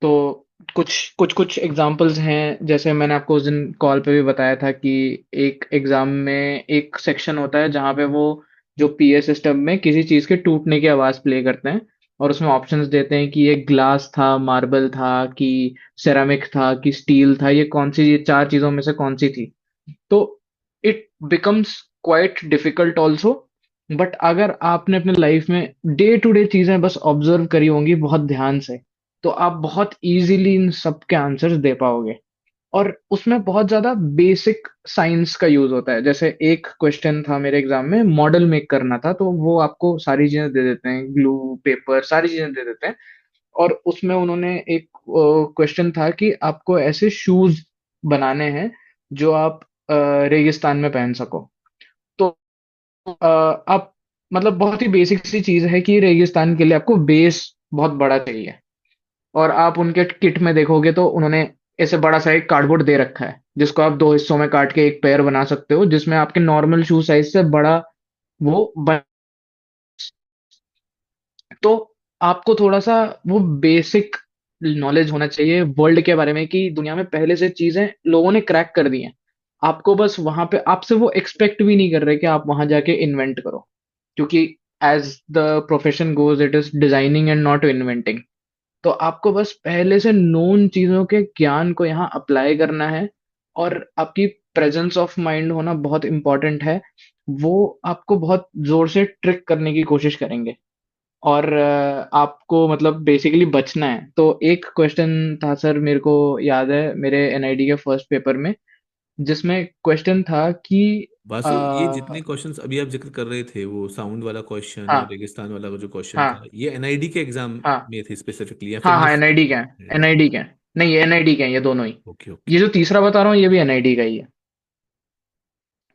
तो कुछ कुछ कुछ एग्जांपल्स हैं, जैसे मैंने आपको उस दिन कॉल पे भी बताया था कि एक एग्जाम में एक सेक्शन होता है जहाँ पे वो जो पीए सिस्टम में किसी चीज के टूटने की आवाज प्ले करते हैं, और उसमें ऑप्शंस देते हैं कि ये ग्लास था, मार्बल था, कि सेरामिक था, कि स्टील था, ये कौन सी, ये 4 चीजों में से कौन सी थी। तो it becomes quite difficult also. But अगर आपने अपने लाइफ में डे टू डे चीजें बस ऑब्जर्व करी होंगी बहुत ध्यान से, तो आप बहुत इजीली इन सब के आंसर्स दे पाओगे। और उसमें बहुत ज्यादा बेसिक साइंस का यूज होता है। जैसे एक क्वेश्चन था मेरे एग्जाम में, मॉडल मेक करना था, तो वो आपको सारी चीजें दे देते हैं, ग्लू, पेपर, सारी चीजें दे देते हैं। और उसमें उन्होंने एक क्वेश्चन था कि आपको ऐसे शूज बनाने हैं जो आप रेगिस्तान में पहन सको। तो आप, मतलब बहुत ही बेसिक सी चीज है कि रेगिस्तान के लिए आपको बेस बहुत बड़ा चाहिए। और आप उनके किट में देखोगे तो उन्होंने ऐसे बड़ा सा एक कार्डबोर्ड दे रखा है जिसको आप 2 हिस्सों में काट के एक पेयर बना सकते हो, जिसमें आपके नॉर्मल शू साइज से बड़ा वो बन। तो आपको थोड़ा सा वो बेसिक नॉलेज होना चाहिए वर्ल्ड के बारे में कि दुनिया में पहले से चीजें लोगों ने क्रैक कर दी हैं। आपको बस वहां पे आपसे वो एक्सपेक्ट भी नहीं कर रहे कि आप वहां जाके इन्वेंट करो, क्योंकि as the profession goes it is designing and not inventing. तो आपको बस पहले से नोन चीजों के ज्ञान को यहाँ अप्लाई करना है। और आपकी प्रेजेंस ऑफ माइंड होना बहुत इंपॉर्टेंट है। वो आपको बहुत जोर से ट्रिक करने की कोशिश करेंगे। और आपको मतलब बेसिकली बचना है। तो एक क्वेश्चन था सर, मेरे को याद है मेरे एनआईडी के फर्स्ट पेपर में, जिसमें क्वेश्चन था कि आ, वासु, ये जितने क्वेश्चंस अभी आप जिक्र कर रहे थे, वो साउंड वाला क्वेश्चन और हाँ रेगिस्तान वाला जो क्वेश्चन था, हाँ ये एनआईडी के एग्जाम हाँ में थे स्पेसिफिकली या फिर हाँ हाँ, निफ्ट? एनआईडी का है, एनआईडी का है। नहीं, ये एनआईडी का है, ये दोनों ही। ओके ये ओके। जो तीसरा बता रहा हूँ ये भी एनआईडी का ही है।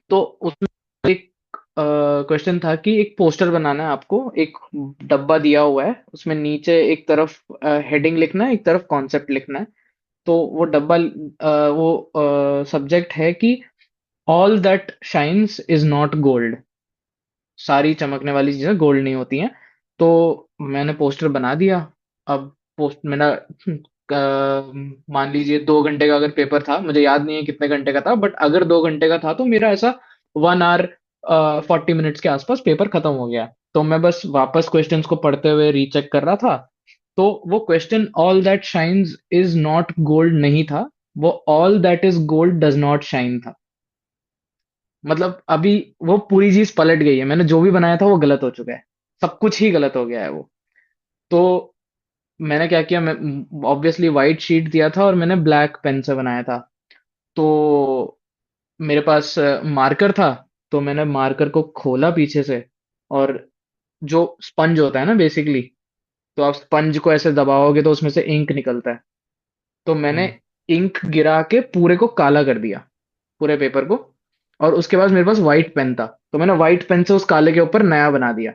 तो उसमें एक क्वेश्चन था कि एक पोस्टर बनाना है आपको, एक डब्बा दिया हुआ है, उसमें नीचे एक तरफ हेडिंग लिखना है, एक तरफ कॉन्सेप्ट लिखना है। तो वो डब्बा, वो सब्जेक्ट है कि all that shines is not gold. सारी चमकने वाली चीजें गोल्ड नहीं होती हैं। तो मैंने पोस्टर बना दिया। अब पोस्ट मेरा मान लीजिए 2 घंटे का अगर पेपर था, मुझे याद नहीं है कितने घंटे का था, बट अगर 2 घंटे का था तो मेरा ऐसा 1 आवर 40 मिनट्स के आसपास पेपर खत्म हो गया। तो मैं बस वापस क्वेश्चंस को पढ़ते हुए रीचेक कर रहा था। तो वो question all that shines is not gold नहीं था, वो all that is gold does not shine था। मतलब अभी वो पूरी चीज पलट गई है, मैंने जो भी बनाया था वो गलत हो चुका है, सब कुछ ही गलत हो गया है वो। तो मैंने क्या किया, मैं ऑब्वियसली वाइट शीट दिया था और मैंने ब्लैक पेन से बनाया था। तो मेरे पास मार्कर था। तो मैंने मार्कर को खोला पीछे से, और जो स्पंज होता है ना बेसिकली, तो आप स्पंज को ऐसे दबाओगे तो उसमें से इंक निकलता है। तो मैंने हम्म इंक गिरा के पूरे को काला कर दिया, पूरे पेपर को। और उसके बाद मेरे पास व्हाइट पेन था, तो मैंने व्हाइट पेन से उस काले के ऊपर नया बना दिया।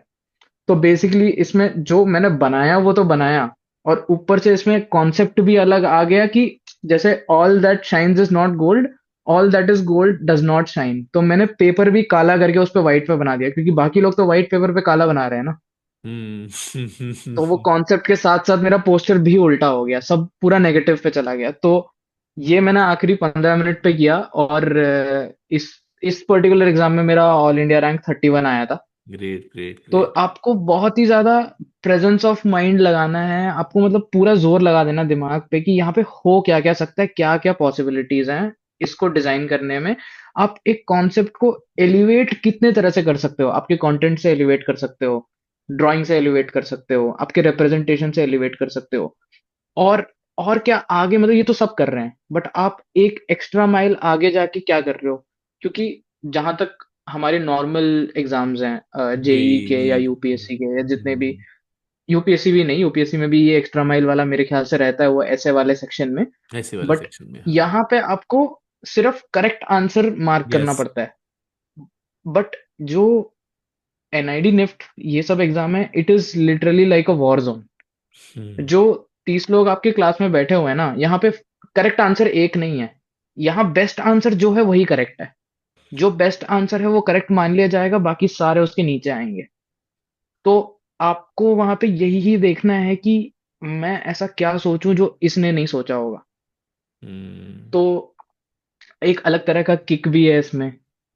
तो बेसिकली इसमें जो मैंने बनाया वो तो बनाया, और ऊपर से इसमें कॉन्सेप्ट भी अलग आ गया कि जैसे all that shines is not gold, all that is gold does not shine. तो मैंने पेपर भी काला करके उस पे व्हाइट पे बना दिया, क्योंकि बाकी लोग तो व्हाइट पेपर पे काला बना रहे हैं ना। तो वो हम्म। कॉन्सेप्ट के साथ साथ मेरा पोस्टर भी उल्टा हो गया, सब पूरा नेगेटिव पे चला गया। तो ये मैंने आखिरी 15 मिनट पे किया, और इस पर्टिकुलर एग्जाम में मेरा ऑल इंडिया रैंक 31 आया था। ग्रेट ग्रेट तो ग्रेट। आपको बहुत ही ज्यादा प्रेजेंस ऑफ माइंड लगाना है, आपको मतलब पूरा जोर लगा देना दिमाग पे कि यहाँ पे हो क्या क्या सकता है, क्या क्या पॉसिबिलिटीज हैं इसको डिजाइन करने में। आप एक कॉन्सेप्ट को एलिवेट कितने तरह से कर सकते हो, आपके कंटेंट से एलिवेट कर सकते हो, ड्राइंग से एलिवेट कर सकते हो, आपके रिप्रेजेंटेशन से एलिवेट कर सकते हो। और और क्या आगे, मतलब ये तो सब कर रहे हैं, बट आप एक एक्स्ट्रा माइल आगे जाके क्या कर रहे हो? क्योंकि जहां तक हमारे नॉर्मल एग्जाम्स हैं, जेई जेई के या नीट। यूपीएससी के या जितने भी, यूपीएससी भी नहीं, यूपीएससी में भी ये एक्स्ट्रा माइल वाला मेरे ख्याल से रहता है वो ऐसे वाले सेक्शन में। ऐसे वाले बट सेक्शन में, हाँ। यहाँ पे आपको सिर्फ करेक्ट आंसर मार्क करना यस। पड़ता है। बट जो एनआईडी निफ्ट ये सब एग्जाम है, it is literally like a war zone. Hmm. जो 30 लोग आपके क्लास में बैठे हुए हैं ना, यहाँ पे करेक्ट आंसर एक नहीं है। यहाँ बेस्ट आंसर जो है वही करेक्ट है। जो बेस्ट आंसर है वो करेक्ट मान लिया जाएगा, बाकी सारे उसके नीचे आएंगे। तो आपको वहां पे यही ही देखना है कि मैं ऐसा क्या सोचूं जो इसने नहीं सोचा होगा। हम्म। तो एक अलग तरह का किक भी है इसमें,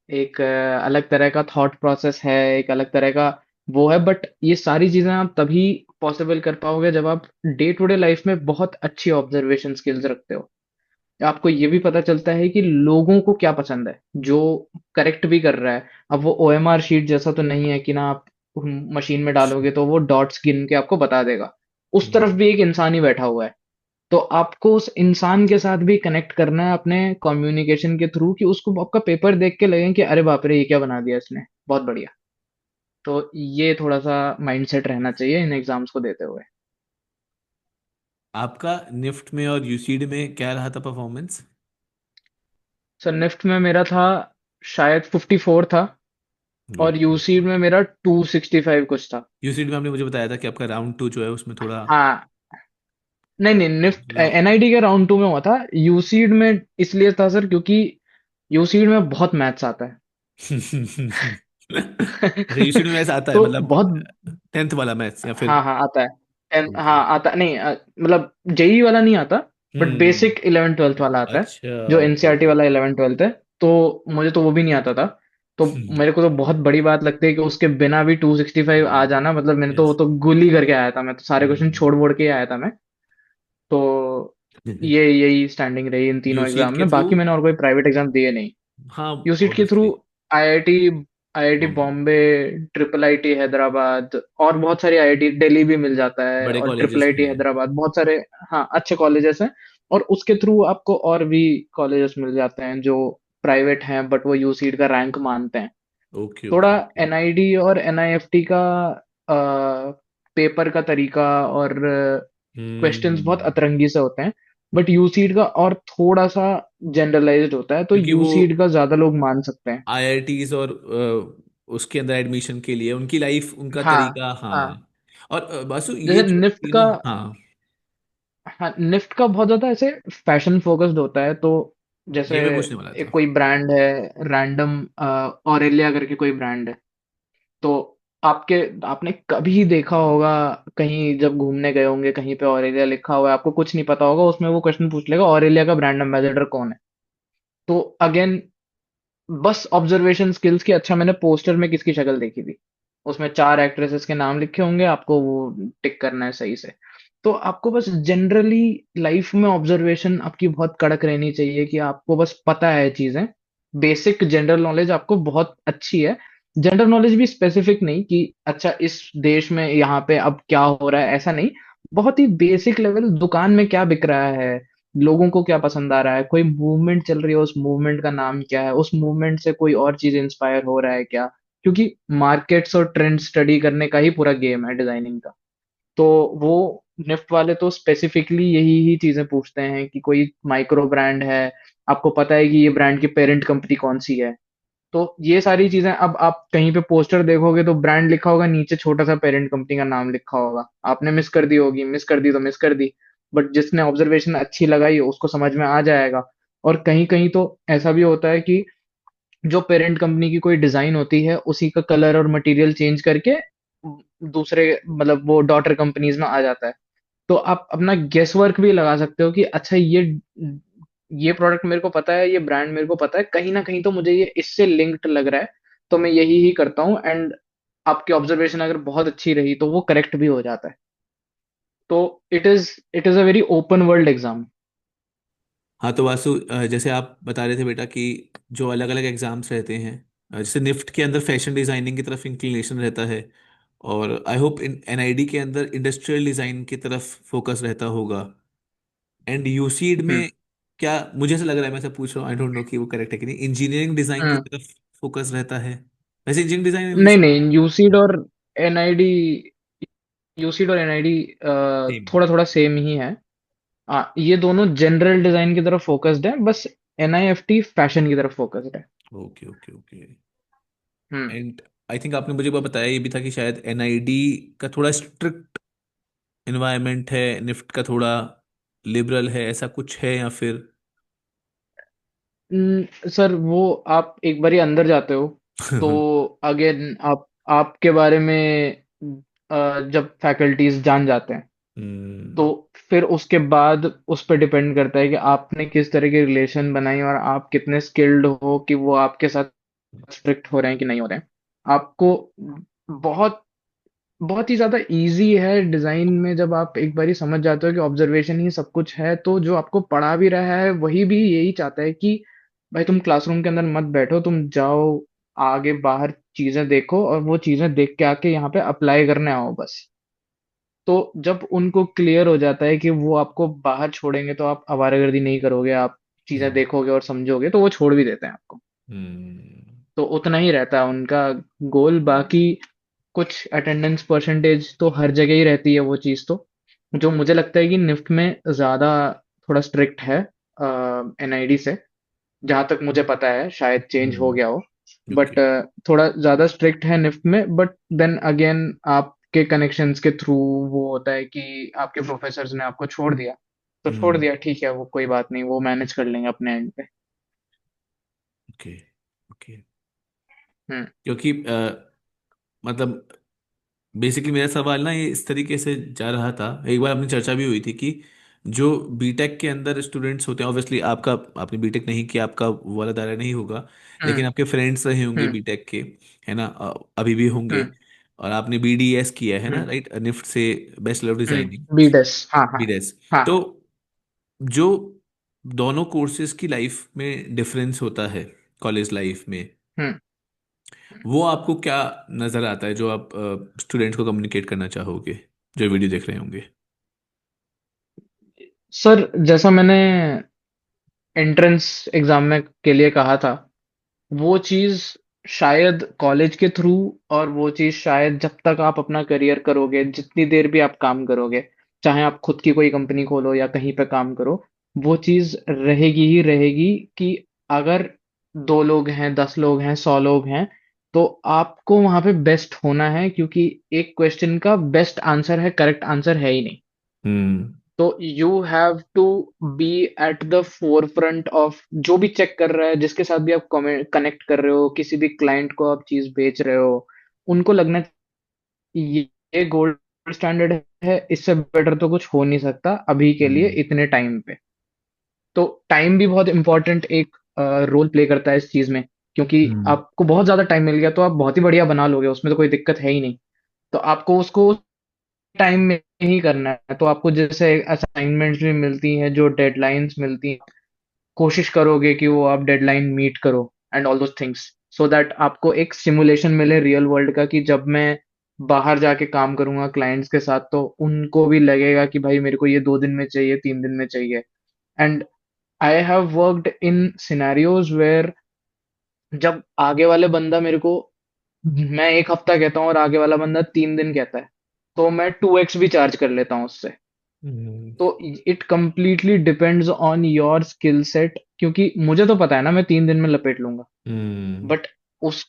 एक अलग तरह का थॉट प्रोसेस है, एक अलग तरह का वो है। बट ये सारी चीजें आप तभी पॉसिबल कर पाओगे जब आप डे टू डे लाइफ में बहुत अच्छी ऑब्जर्वेशन स्किल्स रखते हो। आपको ये भी पता चलता है कि लोगों को क्या पसंद है, जो करेक्ट भी कर रहा है। अब वो ओएमआर शीट जैसा तो नहीं है कि ना आप मशीन में डालोगे तो वो डॉट्स गिन के आपको बता देगा। उस तरफ हम्म। भी एक इंसान ही बैठा हुआ है। तो आपको उस इंसान के साथ भी कनेक्ट करना है अपने कम्युनिकेशन के थ्रू, कि उसको आपका पेपर देख के लगे कि अरे बाप रे ये क्या बना दिया इसने, बहुत बढ़िया। तो ये थोड़ा सा माइंडसेट रहना चाहिए इन एग्जाम्स को देते हुए। आपका निफ्ट में और यूसीड में क्या रहा था परफॉर्मेंस? सर निफ्ट में मेरा था शायद 54 था, और गुड गुड यूसी गुड। में मेरा 265 कुछ था। यूसीड में आपने मुझे बताया था कि आपका राउंड टू जो है उसमें थोड़ा हाँ, नहीं नहीं, निफ्ट लॉ। एनआईडी के राउंड 2 में हुआ था। यूसीड में इसलिए था सर क्योंकि यूसीड में बहुत मैथ्स आता है। अच्छा, यूसीड में मैथ्स आता है तो मतलब बहुत, 10th वाला मैथ्स या फिर? हाँ हाँ आता है। ओके। हाँ आता नहीं, मतलब जेई वाला नहीं आता, बट हम्म। बेसिक 11 12 वाला आता है, अच्छा। जो ओके एनसीईआरटी ओके। वाला 11 12 है। तो मुझे तो वो भी नहीं आता था। तो मेरे को तो बहुत बड़ी बात लगती है कि उसके बिना भी 265 आ जाना, मतलब मैंने तो वो यस। तो गुली करके आया था, मैं तो सारे क्वेश्चन हम्म। छोड़ वोड़ के ही आया था मैं। तो ये यही स्टैंडिंग रही इन तीनों यूसीड एग्जाम के में। थ्रू। बाकी मैंने और कोई प्राइवेट एग्जाम दिए नहीं। हाँ। यूसीट के through obviously. IIT IIT Bombay. Bombay, triple IT Hyderabad, और बहुत सारी आईआईटी दिल्ली भी मिल जाता है, बड़े और ट्रिपल कॉलेजेस आईटी हैं। हैदराबाद, बहुत सारे हाँ अच्छे कॉलेजेस हैं। और उसके थ्रू आपको और भी कॉलेजेस मिल जाते हैं जो प्राइवेट हैं, बट वो यूसीट का रैंक मानते हैं। ओके थोड़ा ओके ओके। एनआईडी और एनआईएफटी का पेपर का तरीका और क्वेश्चंस बहुत हम्म। अतरंगी से होते हैं। बट यूसीड का और थोड़ा सा जनरलाइज्ड होता है, तो क्योंकि वो यूसीड का ज्यादा लोग मान सकते हैं। आईआईटीज और उसके अंदर एडमिशन के लिए उनकी लाइफ उनका हाँ तरीका, हाँ। हाँ। और बासु ये जैसे जो निफ्ट का, तीनों, हाँ। हाँ निफ्ट का बहुत ज्यादा ऐसे फैशन फोकस्ड होता है। तो जैसे ये मैं पूछने वाला था। एक कोई ब्रांड है, रैंडम ऑरेलिया करके कोई ब्रांड है। तो आपके आपने कभी देखा होगा, कहीं जब घूमने गए होंगे कहीं पे ऑरेलिया लिखा हुआ है, आपको कुछ नहीं पता होगा, उसमें वो क्वेश्चन पूछ लेगा ऑरेलिया का ब्रांड एम्बेसडर कौन है। तो अगेन बस ऑब्जर्वेशन स्किल्स की, अच्छा मैंने पोस्टर में किसकी शक्ल देखी थी, उसमें 4 एक्ट्रेसेस के नाम लिखे होंगे, आपको वो टिक करना है सही से। तो आपको बस जनरली लाइफ में ऑब्जर्वेशन आपकी बहुत कड़क रहनी चाहिए, कि आपको बस पता है चीजें। बेसिक जनरल नॉलेज आपको बहुत अच्छी है। जनरल नॉलेज भी स्पेसिफिक नहीं कि अच्छा इस देश में यहाँ पे अब क्या हो रहा है, ऐसा नहीं। बहुत ही बेसिक लेवल, दुकान में क्या बिक रहा है, लोगों को क्या पसंद आ रहा है, कोई मूवमेंट चल रही है उस मूवमेंट का नाम क्या है, उस मूवमेंट से कोई और चीज इंस्पायर हो रहा है क्या। क्योंकि मार्केट्स और ट्रेंड स्टडी करने का ही पूरा गेम है डिजाइनिंग का। तो वो निफ्ट वाले तो स्पेसिफिकली यही ही चीजें पूछते हैं कि कोई माइक्रो ब्रांड है, आपको पता है कि ये ब्रांड की पेरेंट कंपनी कौन सी है। तो ये सारी चीजें, अब आप कहीं पे पोस्टर देखोगे तो ब्रांड लिखा होगा, नीचे छोटा सा पेरेंट कंपनी का नाम लिखा होगा, आपने मिस कर दी होगी, मिस कर दी तो मिस कर दी, बट जिसने ऑब्जर्वेशन अच्छी लगाई उसको समझ में आ जाएगा। और कहीं कहीं तो ऐसा भी होता है कि जो पेरेंट कंपनी की कोई डिजाइन होती है उसी का कलर और मटेरियल चेंज करके दूसरे, मतलब वो डॉटर कंपनीज में आ जाता है। तो आप अपना गेस वर्क भी लगा सकते हो कि अच्छा ये प्रोडक्ट मेरे को पता है, ये ब्रांड मेरे को पता है, कहीं ना कहीं तो मुझे ये इससे लिंक्ड लग रहा है, तो मैं यही ही करता हूँ। एंड आपकी ऑब्जर्वेशन अगर बहुत अच्छी रही तो वो करेक्ट भी हो जाता है। तो it is a very open world exam. हाँ तो वासु, जैसे आप बता रहे थे बेटा कि जो अलग अलग एग्जाम्स रहते हैं, जैसे निफ्ट के अंदर फैशन डिजाइनिंग की तरफ इंक्लिनेशन रहता है, और आई होप इन एनआईडी के अंदर इंडस्ट्रियल डिजाइन की तरफ फोकस रहता होगा, एंड यूसीड हम्म। में क्या, मुझे ऐसा लग रहा है, मैं ऐसा पूछ रहा हूँ, आई डोंट नो कि वो करेक्ट है कि नहीं, इंजीनियरिंग डिजाइन की हम्म। तरफ फोकस रहता है। वैसे इंजीनियरिंग डिजाइन नहीं इंग्लिश नहीं, यूसीड और एनआईडी, यूसीड और एनआईडी सेम। थोड़ा थोड़ा सेम ही है। ये दोनों जनरल डिजाइन की तरफ फोकस्ड है, बस एनआईएफटी फैशन की तरफ फोकस्ड है। Okay okay okay. Hmm. And I think आपने मुझे वो बताया ये भी था कि शायद एनआईडी का थोड़ा स्ट्रिक्ट इन्वायरमेंट है, निफ्ट का थोड़ा लिबरल है, ऐसा कुछ है या फिर? सर वो आप एक बार ही अंदर जाते हो तो अगेन आपके बारे में जब फैकल्टीज जान जाते हैं, तो हम्म। फिर उसके बाद उस पर डिपेंड करता है कि आपने किस तरह की रिलेशन बनाई और आप कितने स्किल्ड हो कि वो आपके साथ स्ट्रिक्ट हो रहे हैं कि नहीं हो रहे हैं। आपको बहुत बहुत ही ज्यादा इजी है डिजाइन में, जब आप एक बार ही समझ जाते हो कि ऑब्जर्वेशन ही सब कुछ है, तो जो आपको पढ़ा भी रहा है वही भी यही चाहता है कि भाई तुम क्लासरूम के अंदर मत बैठो, तुम जाओ आगे बाहर चीजें देखो और वो चीजें देख के आके यहाँ पे अप्लाई करने आओ बस। तो जब उनको क्लियर हो जाता है कि वो आपको बाहर छोड़ेंगे तो आप आवारागर्दी नहीं करोगे, आप चीजें हम्म। देखोगे और समझोगे, तो वो छोड़ भी देते हैं आपको। हम्म। तो उतना ही रहता है उनका गोल। बाकी कुछ अटेंडेंस परसेंटेज तो हर जगह ही रहती है वो चीज़ तो, जो मुझे लगता है कि निफ्ट में ज़्यादा थोड़ा स्ट्रिक्ट है एनआईडी से, जहाँ तक मुझे पता है, शायद चेंज हो गया हो। But okay. थोड़ा ज़्यादा स्ट्रिक्ट है निफ्ट में। बट देन अगेन आपके कनेक्शंस के थ्रू वो होता है कि आपके प्रोफेसर्स ने आपको छोड़ दिया तो छोड़ हम्म। दिया, ठीक है, वो कोई बात नहीं, वो मैनेज कर लेंगे अपने एंड पे। Okay okay. हम्म। क्योंकि मतलब बेसिकली मेरा सवाल ना ये इस तरीके से जा रहा था, एक बार अपनी चर्चा भी हुई थी कि जो बीटेक के अंदर स्टूडेंट्स होते हैं, ऑब्वियसली आपका, आपने बीटेक नहीं किया, आपका वो वाला दायरा नहीं होगा, लेकिन हम्म। आपके फ्रेंड्स रहे होंगे हम्म। बीटेक के, है ना, अभी भी होंगे, हम्म। और आपने बीडीएस किया है ना, हम्म। राइट, निफ्ट से, बैचलर ऑफ डिजाइनिंग, बीडस, हाँ हाँ। बीडेस। हाँ। तो जो दोनों कोर्सेज की लाइफ में डिफरेंस होता है, कॉलेज लाइफ में, हम्म। वो आपको क्या नजर आता है जो आप स्टूडेंट्स को कम्युनिकेट करना चाहोगे जो वीडियो देख रहे होंगे? सर जैसा मैंने एंट्रेंस एग्जाम में के लिए कहा था, वो चीज शायद कॉलेज के थ्रू, और वो चीज शायद जब तक आप अपना करियर करोगे, जितनी देर भी आप काम करोगे, चाहे आप खुद की कोई कंपनी खोलो या कहीं पे काम करो, वो चीज रहेगी ही रहेगी कि अगर 2 लोग हैं, 10 लोग हैं, 100 लोग हैं, तो आपको वहां पे बेस्ट होना है, क्योंकि एक क्वेश्चन का बेस्ट आंसर है, करेक्ट आंसर है ही नहीं। हम्म। तो you have to be at the forefront of जो भी चेक कर रहा है, जिसके साथ भी आप कनेक्ट कर रहे हो, किसी भी क्लाइंट को आप चीज बेच रहे हो, उनको लगना ये गोल्ड स्टैंडर्ड है, इससे बेटर तो कुछ हो नहीं सकता अभी के लिए हम्म। इतने टाइम पे। तो टाइम भी बहुत इंपॉर्टेंट एक रोल प्ले करता है इस चीज में, क्योंकि हम्म। आपको बहुत ज्यादा टाइम मिल गया तो आप बहुत ही बढ़िया बना लोगे, उसमें तो कोई दिक्कत है ही नहीं। तो आपको उसको टाइम में ही करना है। तो आपको जैसे असाइनमेंट्स भी मिलती हैं, जो डेडलाइंस मिलती हैं, कोशिश करोगे कि वो आप डेडलाइन मीट करो and all those things, so that आपको एक सिमुलेशन मिले रियल वर्ल्ड का, कि जब मैं बाहर जाके काम करूंगा क्लाइंट्स के साथ तो उनको भी लगेगा कि भाई मेरे को ये 2 दिन में चाहिए, 3 दिन में चाहिए। And I have worked in scenarios where जब आगे वाले बंदा मेरे को, मैं 1 हफ्ता कहता हूँ और आगे वाला बंदा 3 दिन कहता है, तो मैं 2x भी चार्ज कर लेता हूँ उससे। हम्म। तो it completely depends on your skill set, क्योंकि मुझे तो पता है ना मैं 3 दिन में लपेट लूंगा, हम्म। बट उस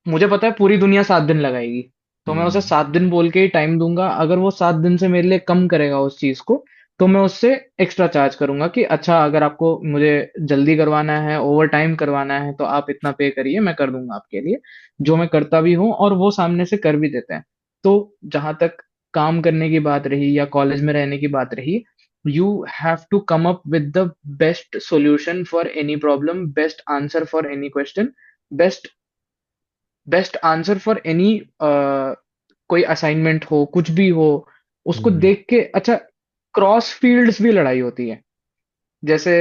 मुझे पता है पूरी दुनिया 7 दिन लगाएगी, तो मैं उसे हम्म। 7 दिन बोल के ही टाइम दूंगा। अगर वो 7 दिन से मेरे लिए कम करेगा उस चीज को, तो मैं उससे एक्स्ट्रा चार्ज करूंगा कि अच्छा, अगर आपको मुझे जल्दी करवाना है, ओवर टाइम करवाना है, तो आप इतना पे करिए, मैं कर दूंगा आपके लिए। जो मैं करता भी हूँ और वो सामने से कर भी देते हैं। तो जहां तक काम करने की बात रही या कॉलेज में रहने की बात रही, you have to come up with the best solution for any problem, best answer for any question, best best answer for any, कोई असाइनमेंट हो, कुछ भी हो, उसको हम्म। देख के अच्छा। क्रॉस फील्ड्स भी लड़ाई होती है। जैसे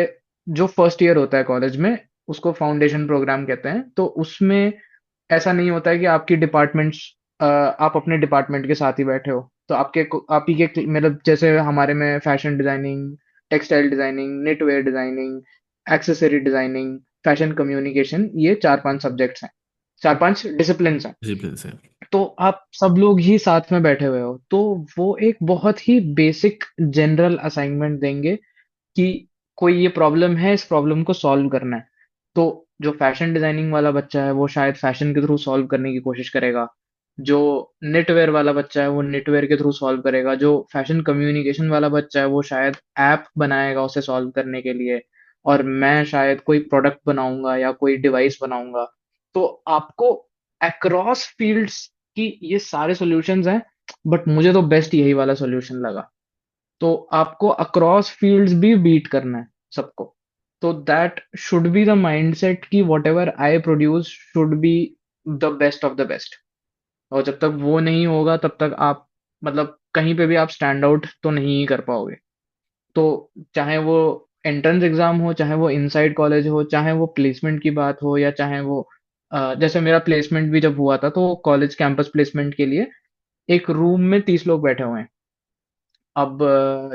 जो फर्स्ट ईयर होता है कॉलेज में, उसको फाउंडेशन प्रोग्राम कहते हैं। तो उसमें ऐसा नहीं होता है कि आपकी डिपार्टमेंट्स, आप अपने डिपार्टमेंट के साथ ही बैठे हो। तो आप ही के मतलब जैसे हमारे में fashion designing, textile designing, knitwear designing, accessory designing, fashion communication, ये 4-5 सब्जेक्ट्स हैं, 4-5 डिसिप्लिन हैं। डिसिप्लिन से। तो आप सब लोग ही साथ में बैठे हुए हो, तो वो एक बहुत ही बेसिक जनरल असाइनमेंट देंगे कि कोई ये प्रॉब्लम है, इस प्रॉब्लम को सॉल्व करना है। तो जो फैशन डिजाइनिंग वाला बच्चा है वो शायद फैशन के थ्रू सॉल्व करने की कोशिश करेगा। जो नेटवेयर वाला बच्चा है वो नेटवेयर के थ्रू सॉल्व करेगा। जो फैशन कम्युनिकेशन वाला बच्चा है वो शायद ऐप बनाएगा उसे सॉल्व करने के लिए। और मैं शायद कोई प्रोडक्ट बनाऊंगा या कोई डिवाइस बनाऊंगा। तो आपको अक्रॉस फील्ड्स की ये सारे सॉल्यूशंस हैं, बट मुझे तो बेस्ट यही वाला सॉल्यूशन लगा। तो आपको अक्रॉस फील्ड्स भी बीट करना है सबको। तो that should be the mindset कि whatever I produce should be the best of the best. और जब तक वो नहीं होगा तब तक आप, मतलब कहीं पे भी आप स्टैंड आउट तो नहीं ही कर पाओगे। तो चाहे वो एंट्रेंस एग्जाम हो, चाहे वो इनसाइड कॉलेज हो, चाहे वो प्लेसमेंट की बात हो, या चाहे वो जैसे मेरा प्लेसमेंट भी जब हुआ था, तो कॉलेज कैंपस प्लेसमेंट के लिए एक रूम में 30 लोग बैठे हुए हैं। अब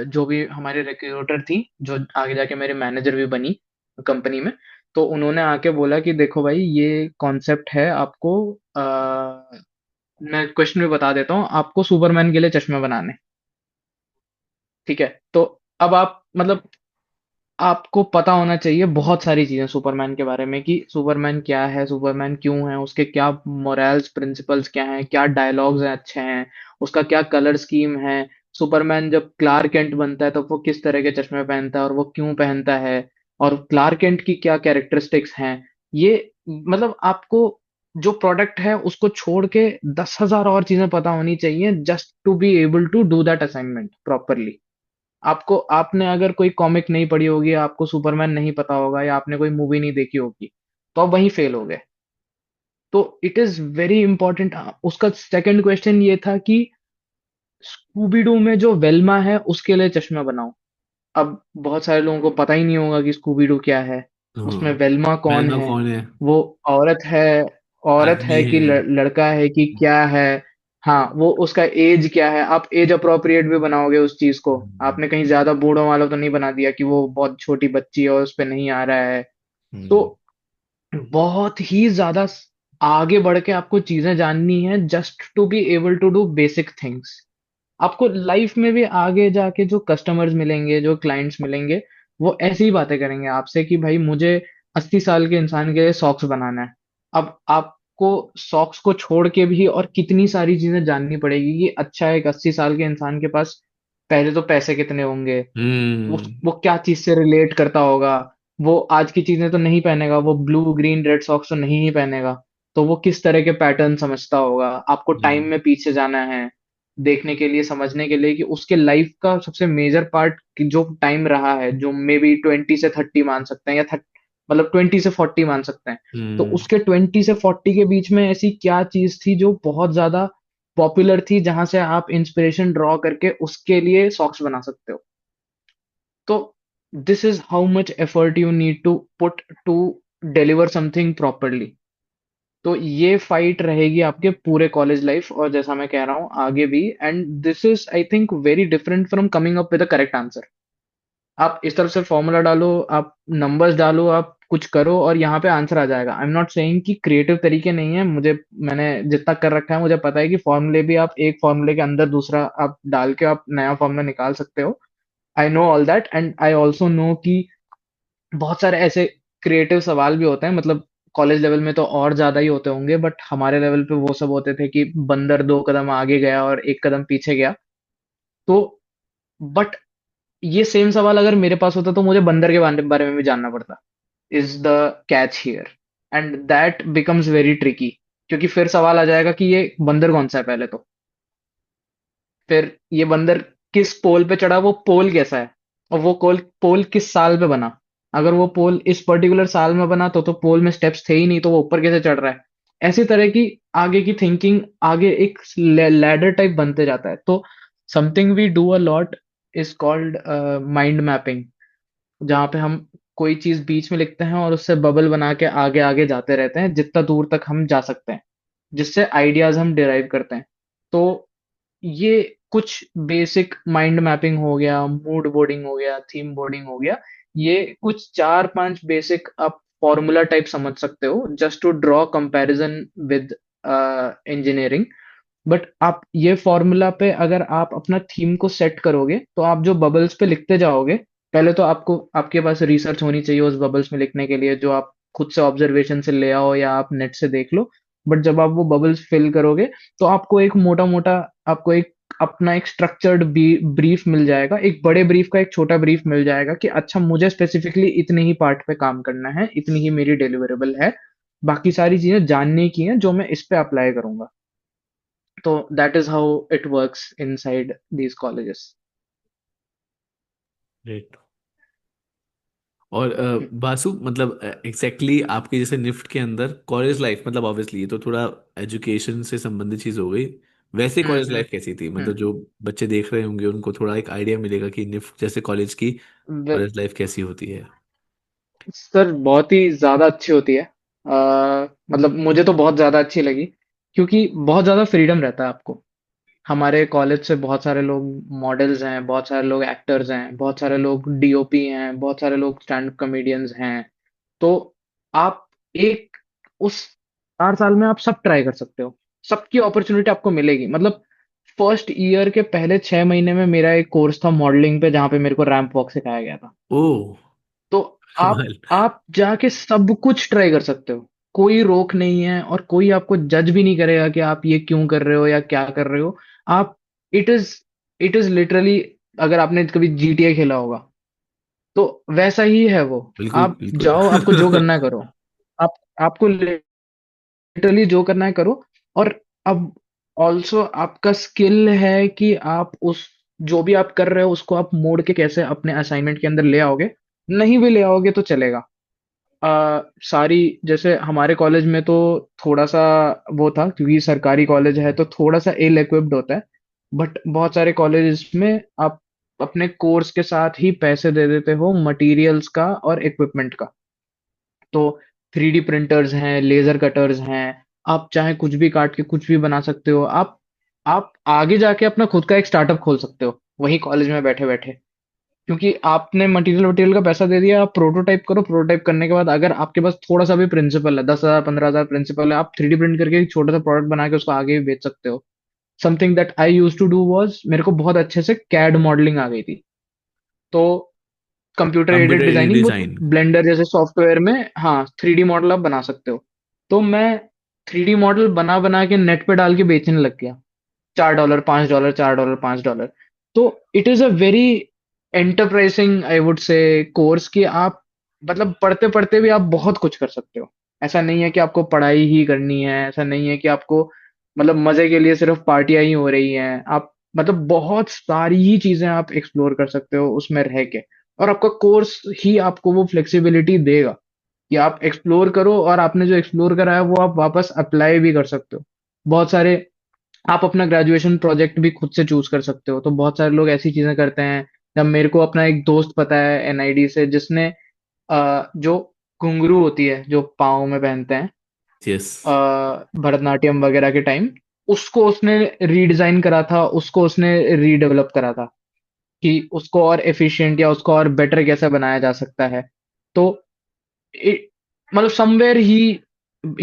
जो भी हमारी रिक्रूटर थी, जो आगे जाके मेरे मैनेजर भी बनी कंपनी में, तो उन्होंने आके बोला कि देखो भाई, ये कॉन्सेप्ट है आपको, मैं क्वेश्चन भी बता देता हूँ आपको, सुपरमैन के लिए चश्मे बनाने। ठीक है, तो अब आप मतलब आपको पता होना चाहिए बहुत सारी चीजें सुपरमैन के बारे में, कि सुपरमैन क्या है, सुपरमैन क्यों है, उसके क्या मोरल्स प्रिंसिपल्स क्या हैं, क्या डायलॉग्स हैं अच्छे हैं, उसका क्या कलर स्कीम है। सुपरमैन जब क्लार्क केंट बनता है तो वो किस तरह के चश्मे पहनता है और वो क्यों पहनता है, और क्लार्क केंट की क्या कैरेक्टरिस्टिक्स हैं। ये मतलब आपको जो प्रोडक्ट है उसको छोड़ के 10,000 और चीजें पता होनी चाहिए, just to be able to do that assignment properly. आपने अगर कोई कॉमिक नहीं पढ़ी होगी, आपको सुपरमैन नहीं पता होगा, या आपने कोई मूवी नहीं देखी होगी, तो आप वहीं फेल हो गए। तो इट इज वेरी इंपॉर्टेंट। उसका सेकंड क्वेश्चन ये था कि स्कूबी डू में जो वेल्मा है उसके लिए चश्मा बनाओ। अब बहुत सारे लोगों को पता ही नहीं होगा कि स्कूबी डू क्या है, उसमें हाँ। वेल्मा कौन वेलमा है। कौन है? वो औरत है, औरत आदमी है कि है? लड़का है कि क्या है। हाँ, वो उसका एज क्या है, आप एज अप्रोप्रिएट भी बनाओगे उस चीज को। हम्म। आपने कहीं ज्यादा बूढ़ों वाला तो नहीं बना दिया कि वो बहुत छोटी बच्ची है और उस पे नहीं आ रहा है। तो हम्म। बहुत ही ज्यादा आगे बढ़ के आपको चीजें जाननी है, just to be able to do basic things. आपको लाइफ में भी आगे जाके जो कस्टमर्स मिलेंगे, जो क्लाइंट्स मिलेंगे, वो ऐसी ही बातें करेंगे आपसे कि भाई मुझे 80 साल के इंसान के लिए सॉक्स बनाना है। अब आपको सॉक्स को छोड़ के भी और कितनी सारी चीजें जाननी पड़ेगी कि अच्छा, एक 80 साल के इंसान के पास पहले तो पैसे कितने होंगे, हम्म। वो क्या चीज से रिलेट करता होगा। वो आज की चीजें तो नहीं पहनेगा, वो ब्लू ग्रीन रेड सॉक्स तो नहीं ही पहनेगा। तो वो किस तरह के पैटर्न समझता होगा। आपको टाइम हम्म। में पीछे जाना है, देखने के लिए, समझने के लिए कि उसके लाइफ का सबसे मेजर पार्ट जो टाइम रहा है, जो मे बी 20 से 30 मान सकते हैं, या मतलब 20 से 40 मान सकते हैं। तो हम्म। उसके 20 से 40 के बीच में ऐसी क्या चीज थी जो बहुत ज्यादा पॉपुलर थी, जहां से आप इंस्पिरेशन ड्रॉ करके उसके लिए सॉक्स बना सकते हो। तो this is how much effort you need to put to deliver something properly. तो ये फाइट रहेगी आपके पूरे कॉलेज लाइफ, और जैसा मैं कह रहा हूँ आगे भी। And this is I think very different from coming up with the correct answer. आप इस तरफ से फॉर्मूला डालो, आप नंबर्स डालो, आप कुछ करो और यहाँ पे आंसर आ जाएगा। आई एम नॉट सेइंग कि क्रिएटिव तरीके नहीं है, मैंने जितना कर रखा है मुझे पता है कि फॉर्मूले भी आप एक फॉर्मूले के अंदर दूसरा आप डाल के आप नया फॉर्मूला निकाल सकते हो। I know all that, and I also know कि बहुत सारे ऐसे क्रिएटिव सवाल भी होते हैं, मतलब कॉलेज लेवल में तो और ज्यादा ही होते होंगे, बट हमारे लेवल पे वो सब होते थे कि बंदर 2 कदम आगे गया और 1 कदम पीछे गया। तो बट ये सेम सवाल अगर मेरे पास होता तो मुझे बंदर के बारे में भी जानना पड़ता, is the catch here. And that becomes very tricky, क्योंकि फिर सवाल आ जाएगा कि ये बंदर कौन सा है पहले तो, फिर ये बंदर किस पोल पे चढ़ा, वो पोल कैसा है, और वो पोल पोल किस साल पे बना। अगर वो पोल इस पर्टिकुलर साल में बना तो पोल में स्टेप्स थे ही नहीं, तो वो ऊपर कैसे चढ़ रहा है। ऐसी तरह की आगे की थिंकिंग, आगे एक लैडर टाइप बनते जाता है। तो something we do a lot is called mind mapping, जहाँ पे हम कोई चीज बीच में लिखते हैं और उससे बबल बना के आगे आगे जाते रहते हैं जितना दूर तक हम जा सकते हैं, जिससे आइडियाज हम डिराइव करते हैं। तो ये कुछ बेसिक माइंड मैपिंग हो गया, मूड बोर्डिंग हो गया, थीम बोर्डिंग हो गया। ये कुछ 4-5 बेसिक आप फॉर्मूला टाइप समझ सकते हो, just to draw comparison with engineering. But आप ये फॉर्मूला पे अगर आप अपना थीम को सेट करोगे, तो आप जो बबल्स पे लिखते जाओगे, पहले तो आपको आपके पास रिसर्च होनी चाहिए उस बबल्स में लिखने के लिए, जो आप खुद से ऑब्जर्वेशन से ले आओ या आप नेट से देख लो। बट जब आप वो बबल्स फिल करोगे, तो आपको एक मोटा मोटा, आपको एक अपना एक स्ट्रक्चर्ड ब्रीफ मिल जाएगा, एक बड़े ब्रीफ का एक छोटा ब्रीफ मिल जाएगा कि अच्छा मुझे स्पेसिफिकली इतने ही पार्ट पे काम करना है, इतनी ही मेरी डिलीवरेबल है, बाकी सारी चीजें जानने की हैं जो मैं इस पे अप्लाई करूंगा। तो that is how it works inside these colleges. Great. और बासु मतलब एग्जैक्टली exactly आपके जैसे निफ्ट के अंदर कॉलेज लाइफ, मतलब ऑब्वियसली ये तो थोड़ा एजुकेशन से संबंधित चीज़ हो गई, वैसे कॉलेज हम्म। लाइफ कैसी थी? मतलब हम्म। जो बच्चे देख रहे होंगे उनको थोड़ा एक आइडिया मिलेगा कि निफ्ट जैसे कॉलेज की वे- कॉलेज लाइफ कैसी होती है। सर बहुत ही ज्यादा अच्छी होती है। मतलब मुझे तो बहुत ज्यादा अच्छी लगी, क्योंकि बहुत ज्यादा फ्रीडम रहता है आपको। हमारे कॉलेज से बहुत सारे लोग मॉडल्स हैं, बहुत सारे लोग एक्टर्स हैं, बहुत सारे लोग डीओपी हैं, बहुत सारे लोग स्टैंड अप कॉमेडियंस हैं। तो आप एक उस 4 साल में आप सब ट्राई कर सकते हो, सबकी अपॉर्चुनिटी आपको मिलेगी। मतलब फर्स्ट ईयर के पहले 6 महीने में मेरा एक कोर्स था मॉडलिंग पे, जहाँ पे मेरे को रैंप वॉक सिखाया गया था। ओह। तो आप कमाल। आप जाके सब कुछ ट्राई कर सकते हो, कोई रोक नहीं है, और कोई आपको जज भी नहीं करेगा कि आप ये क्यों कर रहे हो या क्या कर रहे हो। आप it is it is literally, अगर आपने कभी जीटीए खेला होगा, तो वैसा ही है वो। बिल्कुल आप बिल्कुल। जाओ, आपको जो करना है करो। आप आपको लिटरली जो करना है करो। और अब ऑल्सो आपका स्किल है कि आप उस जो भी आप कर रहे हो उसको आप मोड़ के कैसे अपने असाइनमेंट के अंदर ले आओगे। नहीं भी ले आओगे तो चलेगा। सारी, जैसे हमारे कॉलेज में तो थोड़ा सा वो था, क्योंकि सरकारी कॉलेज है तो थोड़ा सा इल इक्विप्ड होता है। बट बहुत सारे कॉलेजेस में आप अपने कोर्स के साथ ही पैसे दे देते हो मटेरियल्स का और इक्विपमेंट का। तो 3D प्रिंटर्स हैं, लेजर कटर्स हैं, आप चाहे कुछ भी काट के कुछ भी बना सकते हो। आप आगे जाके अपना खुद का एक स्टार्टअप खोल सकते हो वही कॉलेज में बैठे बैठे, क्योंकि आपने मटेरियल मटेरियल का पैसा दे दिया। आप प्रोटोटाइप करो, प्रोटोटाइप करने के बाद अगर आपके पास थोड़ा सा भी प्रिंसिपल है, 10,000 15,000 प्रिंसिपल है, आप 3D प्रिंट करके एक छोटा सा प्रोडक्ट बना के उसको आगे भी बेच सकते हो। Something that I use to do was, मेरे को बहुत अच्छे से कैड मॉडलिंग आ गई थी। तो computer aided computer aided designing, वो डिजाइन। ब्लेंडर जैसे सॉफ्टवेयर में, हाँ, 3D मॉडल आप बना सकते हो। तो मैं 3D मॉडल बना बना के नेट पे डाल के बेचने लग गया। $4, $5, $4, $5। तो it is a very enterprising, I would से, कोर्स कि आप मतलब पढ़ते पढ़ते भी आप बहुत कुछ कर सकते हो। ऐसा नहीं है कि आपको पढ़ाई ही करनी है, ऐसा नहीं है कि आपको मतलब मजे के लिए सिर्फ पार्टियां ही हो रही हैं। आप मतलब बहुत सारी ही चीजें आप एक्सप्लोर कर सकते हो उसमें रह के। और आपका कोर्स ही आपको वो फ्लेक्सिबिलिटी देगा कि आप एक्सप्लोर करो, और आपने जो एक्सप्लोर करा है वो आप वापस अप्लाई भी कर सकते हो। बहुत सारे, आप अपना ग्रेजुएशन प्रोजेक्ट भी खुद से चूज कर सकते हो। तो बहुत सारे लोग ऐसी चीजें करते हैं। जब मेरे को अपना एक दोस्त पता है एनआईडी से, जिसने जो घुंघरू होती है जो पाँव में पहनते हैं यस। भरतनाट्यम वगैरह के टाइम, उसको उसने रीडिजाइन करा था, उसको उसने रीडेवलप करा था कि उसको और एफिशिएंट या उसको और बेटर कैसे बनाया जा सकता है। तो it, मतलब somewhere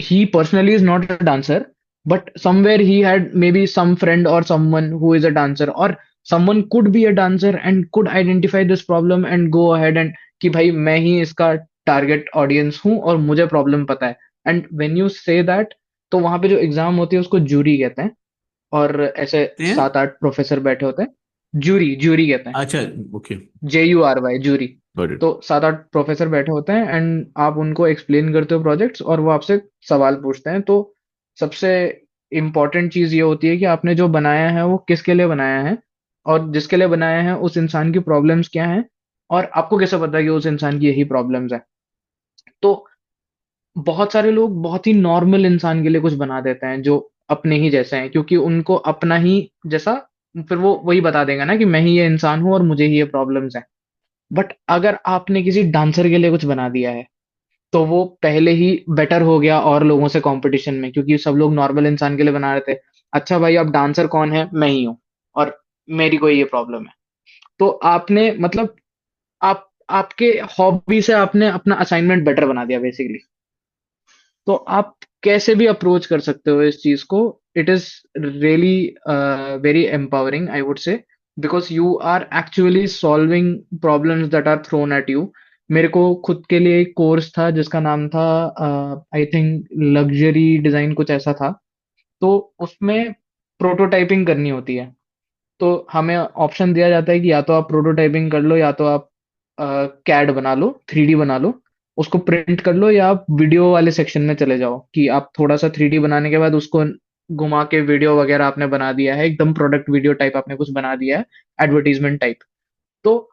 he personally is not a dancer, but somewhere he had maybe some friend or someone who is a dancer, or someone could be a dancer and could identify this problem and go ahead and कि भाई मैं ही इसका target audience हूँ और मुझे problem पता है। And when you say that, तो वहां पे जो एग्जाम होती है उसको जूरी कहते हैं। और ऐसे ते हैं? 7-8 प्रोफेसर बैठे होते हैं, जूरी जूरी कहते हैं, अच्छा। Okay. JURY jury. Got it. तो 7-8 प्रोफेसर बैठे होते हैं एंड आप उनको एक्सप्लेन करते हो प्रोजेक्ट्स, और वो आपसे सवाल पूछते हैं। तो सबसे इम्पोर्टेंट चीज ये होती है कि आपने जो बनाया है वो किसके लिए बनाया है, और जिसके लिए बनाया है उस इंसान की प्रॉब्लम्स क्या हैं, और आपको कैसे पता है कि उस इंसान की यही प्रॉब्लम्स है। तो बहुत सारे लोग बहुत ही नॉर्मल इंसान के लिए कुछ बना देते हैं जो अपने ही जैसे हैं, क्योंकि उनको अपना ही जैसा, फिर वो वही बता देगा ना कि मैं ही ये इंसान हूँ और मुझे ही ये प्रॉब्लम्स हैं। बट अगर आपने किसी डांसर के लिए कुछ बना दिया है, तो वो पहले ही बेटर हो गया और लोगों से कंपटीशन में, क्योंकि सब लोग नॉर्मल इंसान के लिए बना रहे थे। अच्छा भाई, अब डांसर कौन है? मैं ही हूँ, और मेरी कोई ये प्रॉब्लम है। तो आपने मतलब आप आपके हॉबी से आपने अपना असाइनमेंट बेटर बना दिया बेसिकली। तो आप कैसे भी अप्रोच कर सकते हो इस चीज को। It is really very empowering, I would say, because you are actually solving problems that are thrown at you. मेरे को खुद के लिए एक कोर्स था जिसका नाम था, आई थिंक, लग्जरी डिजाइन, कुछ ऐसा था। तो उसमें प्रोटोटाइपिंग करनी होती है। तो हमें ऑप्शन दिया जाता है कि या तो आप प्रोटोटाइपिंग कर लो, या तो आप कैड बना लो, 3D बना लो, उसको प्रिंट कर लो, या आप वीडियो वाले सेक्शन में चले जाओ कि आप थोड़ा सा 3D बनाने के बाद उसको घुमा के वीडियो वगैरह आपने बना दिया है, एकदम प्रोडक्ट वीडियो टाइप आपने कुछ बना दिया है, एडवर्टीजमेंट टाइप। तो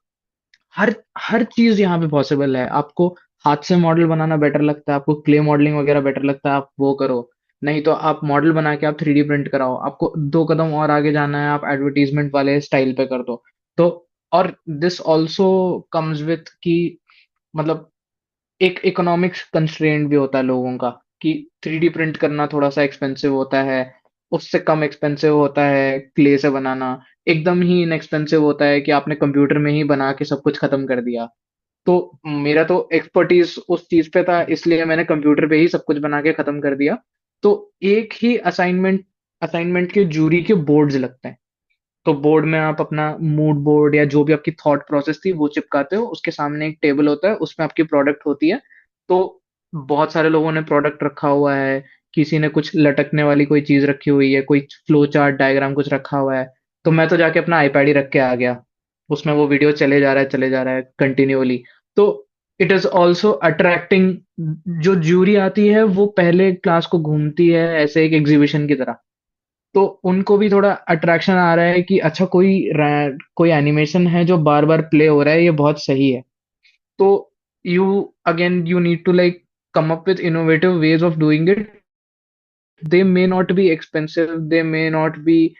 हर हर चीज यहाँ पे पॉसिबल है। आपको हाथ से मॉडल बनाना बेटर लगता है, आपको क्ले मॉडलिंग वगैरह बेटर लगता है, आप वो करो। नहीं तो आप मॉडल बना के आप 3D प्रिंट कराओ। आपको 2 कदम और आगे जाना है, आप एडवर्टीजमेंट वाले स्टाइल पे कर दो। तो और दिस ऑल्सो कम्स विथ कि मतलब एक इकोनॉमिक्स कंस्ट्रेंट भी होता है लोगों का, कि 3D प्रिंट करना थोड़ा सा एक्सपेंसिव होता है। उससे कम एक्सपेंसिव होता है क्ले से बनाना। एकदम ही इनएक्सपेंसिव होता है कि आपने कंप्यूटर में ही बना के सब कुछ खत्म कर दिया। तो मेरा तो एक्सपर्टीज उस चीज पे था, इसलिए मैंने कंप्यूटर पे ही सब कुछ बना के खत्म कर दिया। तो एक ही असाइनमेंट असाइनमेंट के जूरी के बोर्ड्स लगते हैं। तो बोर्ड में आप अपना मूड बोर्ड या जो भी आपकी थॉट प्रोसेस थी वो चिपकाते हो, उसके सामने एक टेबल होता है, उसमें आपकी प्रोडक्ट होती है। तो बहुत सारे लोगों ने प्रोडक्ट रखा हुआ है, किसी ने कुछ लटकने वाली कोई चीज रखी हुई है, कोई फ्लो चार्ट डायग्राम कुछ रखा हुआ है। तो मैं तो जाके अपना आईपैड ही रख के आ गया, उसमें वो वीडियो चले जा रहा है कंटिन्यूअली। तो इट इज ऑल्सो अट्रैक्टिंग। जो ज्यूरी आती है वो पहले क्लास को घूमती है ऐसे एक एग्जीबिशन की तरह। तो उनको भी थोड़ा अट्रैक्शन आ रहा है कि अच्छा, कोई एनिमेशन है जो बार बार प्ले हो रहा है, ये बहुत सही है। तो you again you need to like come up with innovative ways of doing it. They may not be expensive, they may not be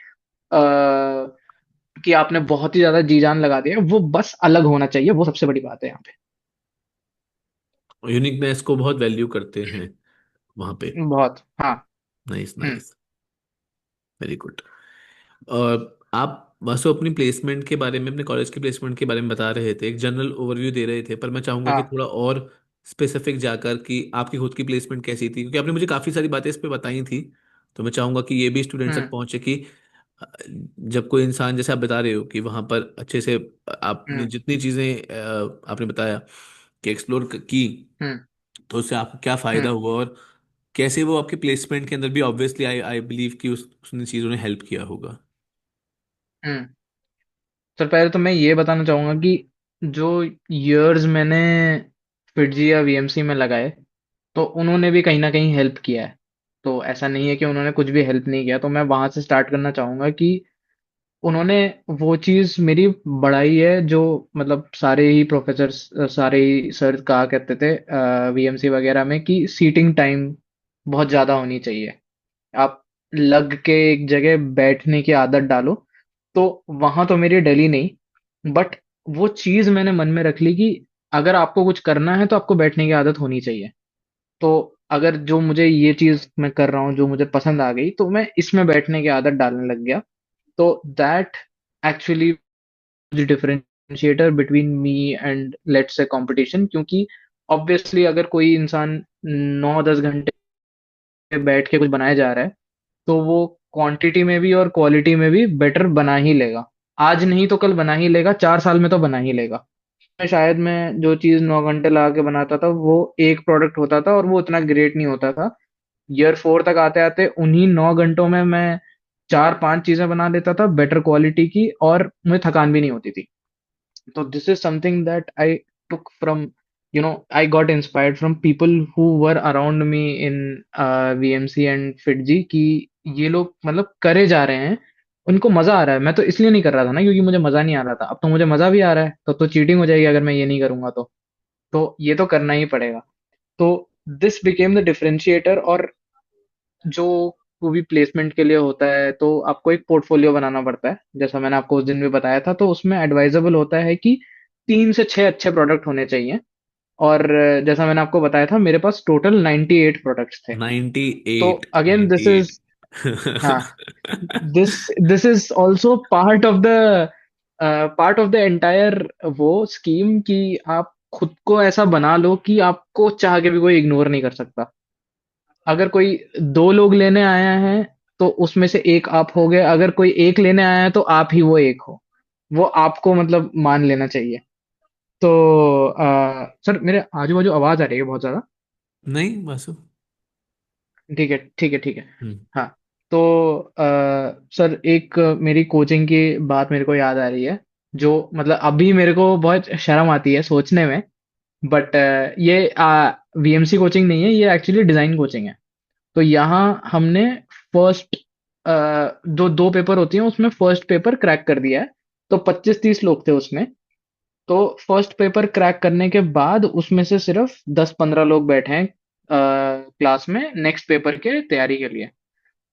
कि आपने बहुत ही ज्यादा जी जान लगा दिया, वो बस अलग होना चाहिए, वो सबसे बड़ी बात है यहाँ यूनिकनेस को बहुत वैल्यू करते हैं वहां पे। पे। बहुत, हाँ। नाइस हम्म। नाइस। Very good. और आप वास्तव अपनी प्लेसमेंट के बारे में, अपने कॉलेज के प्लेसमेंट के बारे में बता रहे थे, एक जनरल ओवरव्यू दे रहे थे, पर मैं चाहूंगा कि हाँ। थोड़ा और स्पेसिफिक जाकर कि आपकी खुद की प्लेसमेंट कैसी थी, क्योंकि आपने मुझे काफ़ी सारी बातें इस पे बताई थी। तो मैं चाहूंगा कि ये भी स्टूडेंट तक हम्म। पहुंचे कि अ, जब कोई इंसान, जैसे आप बता रहे हो कि वहां पर अच्छे से आपने हम्म। जितनी चीज़ें आपने बताया कि एक्सप्लोर की, हम्म। तो उससे आपको क्या फ़ायदा हम्म। हुआ, और कैसे वो आपके प्लेसमेंट के अंदर भी ऑब्वियसली आई आई बिलीव कि उसने चीज़ों ने हेल्प किया होगा। हम्म। सर, पहले तो मैं ये बताना चाहूंगा कि जो इयर्स मैंने फिटजी या वीएमसी में लगाए, तो उन्होंने भी कहीं ना कहीं हेल्प किया है। तो ऐसा नहीं है कि उन्होंने कुछ भी हेल्प नहीं किया। तो मैं वहां से स्टार्ट करना चाहूंगा कि उन्होंने वो चीज मेरी बढ़ाई है जो मतलब सारे ही प्रोफेसर, सारे ही सर कहा करते थे वीएमसी वगैरह में, कि सीटिंग टाइम बहुत ज्यादा होनी चाहिए। आप लग के एक जगह बैठने की आदत डालो। तो वहां तो मेरी डली नहीं, बट वो चीज मैंने मन में रख ली कि अगर आपको कुछ करना है तो आपको बैठने की आदत होनी चाहिए। तो अगर जो मुझे ये चीज मैं कर रहा हूँ जो मुझे पसंद आ गई, तो मैं इसमें बैठने की आदत डालने लग गया। तो that actually differentiator between me and let's say competition, क्योंकि ऑब्वियसली अगर कोई इंसान 9-10 घंटे बैठ के कुछ बनाया जा रहा है, तो वो क्वांटिटी में भी और क्वालिटी में भी बेटर बना ही लेगा। आज नहीं तो कल बना ही लेगा, 4 साल में तो बना ही लेगा। शायद मैं जो चीज 9 घंटे लगा के बनाता था वो एक प्रोडक्ट होता था और वो उतना ग्रेट नहीं होता था। ईयर 4 तक आते आते उन्हीं 9 घंटों में मैं 4-5 चीजें बना लेता था बेटर क्वालिटी की, और मुझे थकान भी नहीं होती थी। So this is something that I took from, I got inspired from people who were around me in VMC and FitG, कि ये लोग मतलब करे जा रहे हैं, उनको मजा आ रहा है। मैं तो इसलिए नहीं कर रहा था ना क्योंकि मुझे मजा नहीं आ रहा था, अब तो मुझे मजा भी आ रहा है, तो चीटिंग हो जाएगी अगर मैं ये नहीं करूंगा तो ये तो करना ही पड़ेगा। तो दिस बिकेम द डिफरेंशिएटर। और जो कोई भी प्लेसमेंट के लिए होता है तो आपको एक पोर्टफोलियो बनाना पड़ता है, जैसा मैंने आपको उस दिन भी बताया था। तो उसमें एडवाइजेबल होता है कि 3 से 6 अच्छे प्रोडक्ट होने चाहिए। और जैसा मैंने आपको बताया था मेरे पास टोटल 98 प्रोडक्ट्स थे। तो 98, अगेन दिस 98। इज, हाँ, this this is also part of the entire वो स्कीम, कि आप खुद को ऐसा बना लो कि आपको चाह के भी कोई इग्नोर नहीं कर सकता। अगर कोई दो लोग लेने आया है तो उसमें से एक आप हो गए, अगर कोई एक लेने आया है तो आप ही वो एक हो। वो आपको मतलब मान लेना चाहिए। तो सर मेरे आजू बाजू आवाज आ रही है बहुत ज्यादा। नहीं वासु। ठीक है, ठीक है, ठीक है। हम्म। हाँ। तो सर एक मेरी कोचिंग की बात मेरे को याद आ रही है, जो मतलब अभी मेरे को बहुत शर्म आती है सोचने में। बट ये वीएमसी कोचिंग नहीं है, ये एक्चुअली डिजाइन कोचिंग है। तो यहाँ हमने फर्स्ट दो दो पेपर होती हैं उसमें फर्स्ट पेपर क्रैक कर दिया है। तो 25-30 लोग थे उसमें। तो फर्स्ट पेपर क्रैक करने के बाद उसमें से सिर्फ 10-15 लोग बैठे हैं क्लास में नेक्स्ट पेपर के तैयारी के लिए।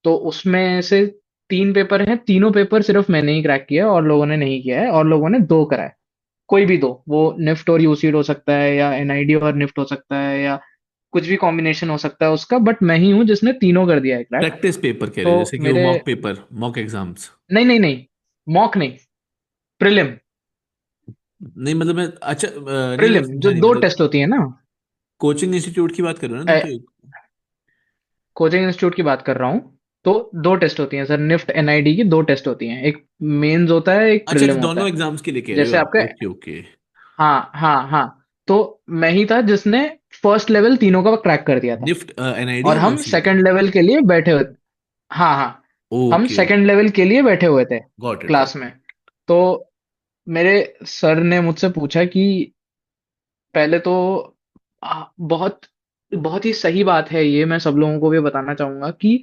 तो उसमें से 3 पेपर हैं, तीनों पेपर सिर्फ मैंने ही क्रैक किया है और लोगों ने नहीं किया है, और लोगों ने दो करा है। कोई भी दो, वो निफ्ट और यूसीड हो सकता है या एनआईडी और निफ्ट हो सकता है या कुछ भी कॉम्बिनेशन हो सकता है उसका, बट मैं ही हूँ जिसने तीनों कर दिया है क्रैक। प्रैक्टिस पेपर कह रहे तो हो, जैसे कि वो मेरे, मॉक पेपर, मॉक एग्जाम्स? नहीं नहीं नहीं, मॉक नहीं, प्रिलिम। नहीं मतलब मैं, अच्छा नहीं मैं प्रिलिम समझा जो नहीं दो मतलब। टेस्ट होती है ना। कोचिंग इंस्टीट्यूट की बात कर रहे हो ना तुम तो? कोचिंग इंस्टीट्यूट की बात कर रहा हूँ। तो दो टेस्ट होती हैं सर, निफ्ट एनआईडी की दो टेस्ट होती हैं, एक मेंस होता है एक अच्छा अच्छा, प्रिलिम होता दोनों है। एग्जाम्स के लिए कह रहे हो जैसे आप? आपके, ओके ओके। हाँ हाँ हाँ। तो मैं ही था जिसने फर्स्ट लेवल तीनों का क्रैक कर दिया था। निफ्ट, एनआईडी और और हम यूसीडी? सेकंड लेवल के लिए बैठे हुए। हाँ हाँ। हम ओके ओके। सेकंड लेवल के लिए बैठे हुए थे गॉट इट क्लास गॉट में। इट। तो मेरे सर ने मुझसे पूछा कि पहले तो बहुत बहुत ही सही बात है, ये मैं सब लोगों को भी बताना चाहूंगा कि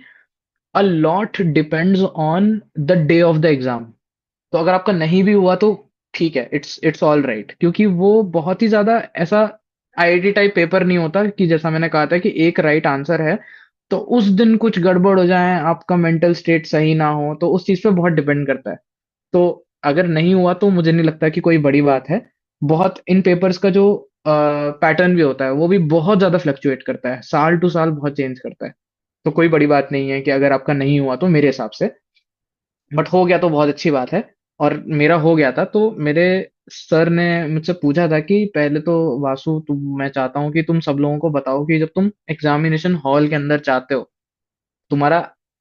a lot depends on the day of the exam. तो अगर आपका नहीं भी हुआ तो ठीक है, इट्स ऑल राइट, क्योंकि वो बहुत ही ज्यादा ऐसा आईआईटी टाइप पेपर नहीं होता कि जैसा मैंने कहा था कि एक राइट आंसर है तो उस दिन कुछ गड़बड़ हो जाए, आपका मेंटल स्टेट सही ना हो, तो उस चीज पे बहुत डिपेंड करता है। तो अगर नहीं हुआ तो मुझे नहीं लगता कि कोई बड़ी बात है। बहुत इन पेपर्स का जो पैटर्न भी होता है वो भी बहुत ज्यादा फ्लक्चुएट करता है, साल टू साल बहुत चेंज करता है। तो कोई बड़ी बात नहीं है कि अगर आपका नहीं हुआ तो, मेरे हिसाब से। बट हो गया तो बहुत अच्छी बात है। और मेरा हो गया था तो मेरे सर ने मुझसे पूछा था कि पहले तो वासु तुम, मैं चाहता हूँ कि तुम सब लोगों को बताओ कि जब तुम एग्जामिनेशन हॉल के अंदर जाते हो तुम्हारा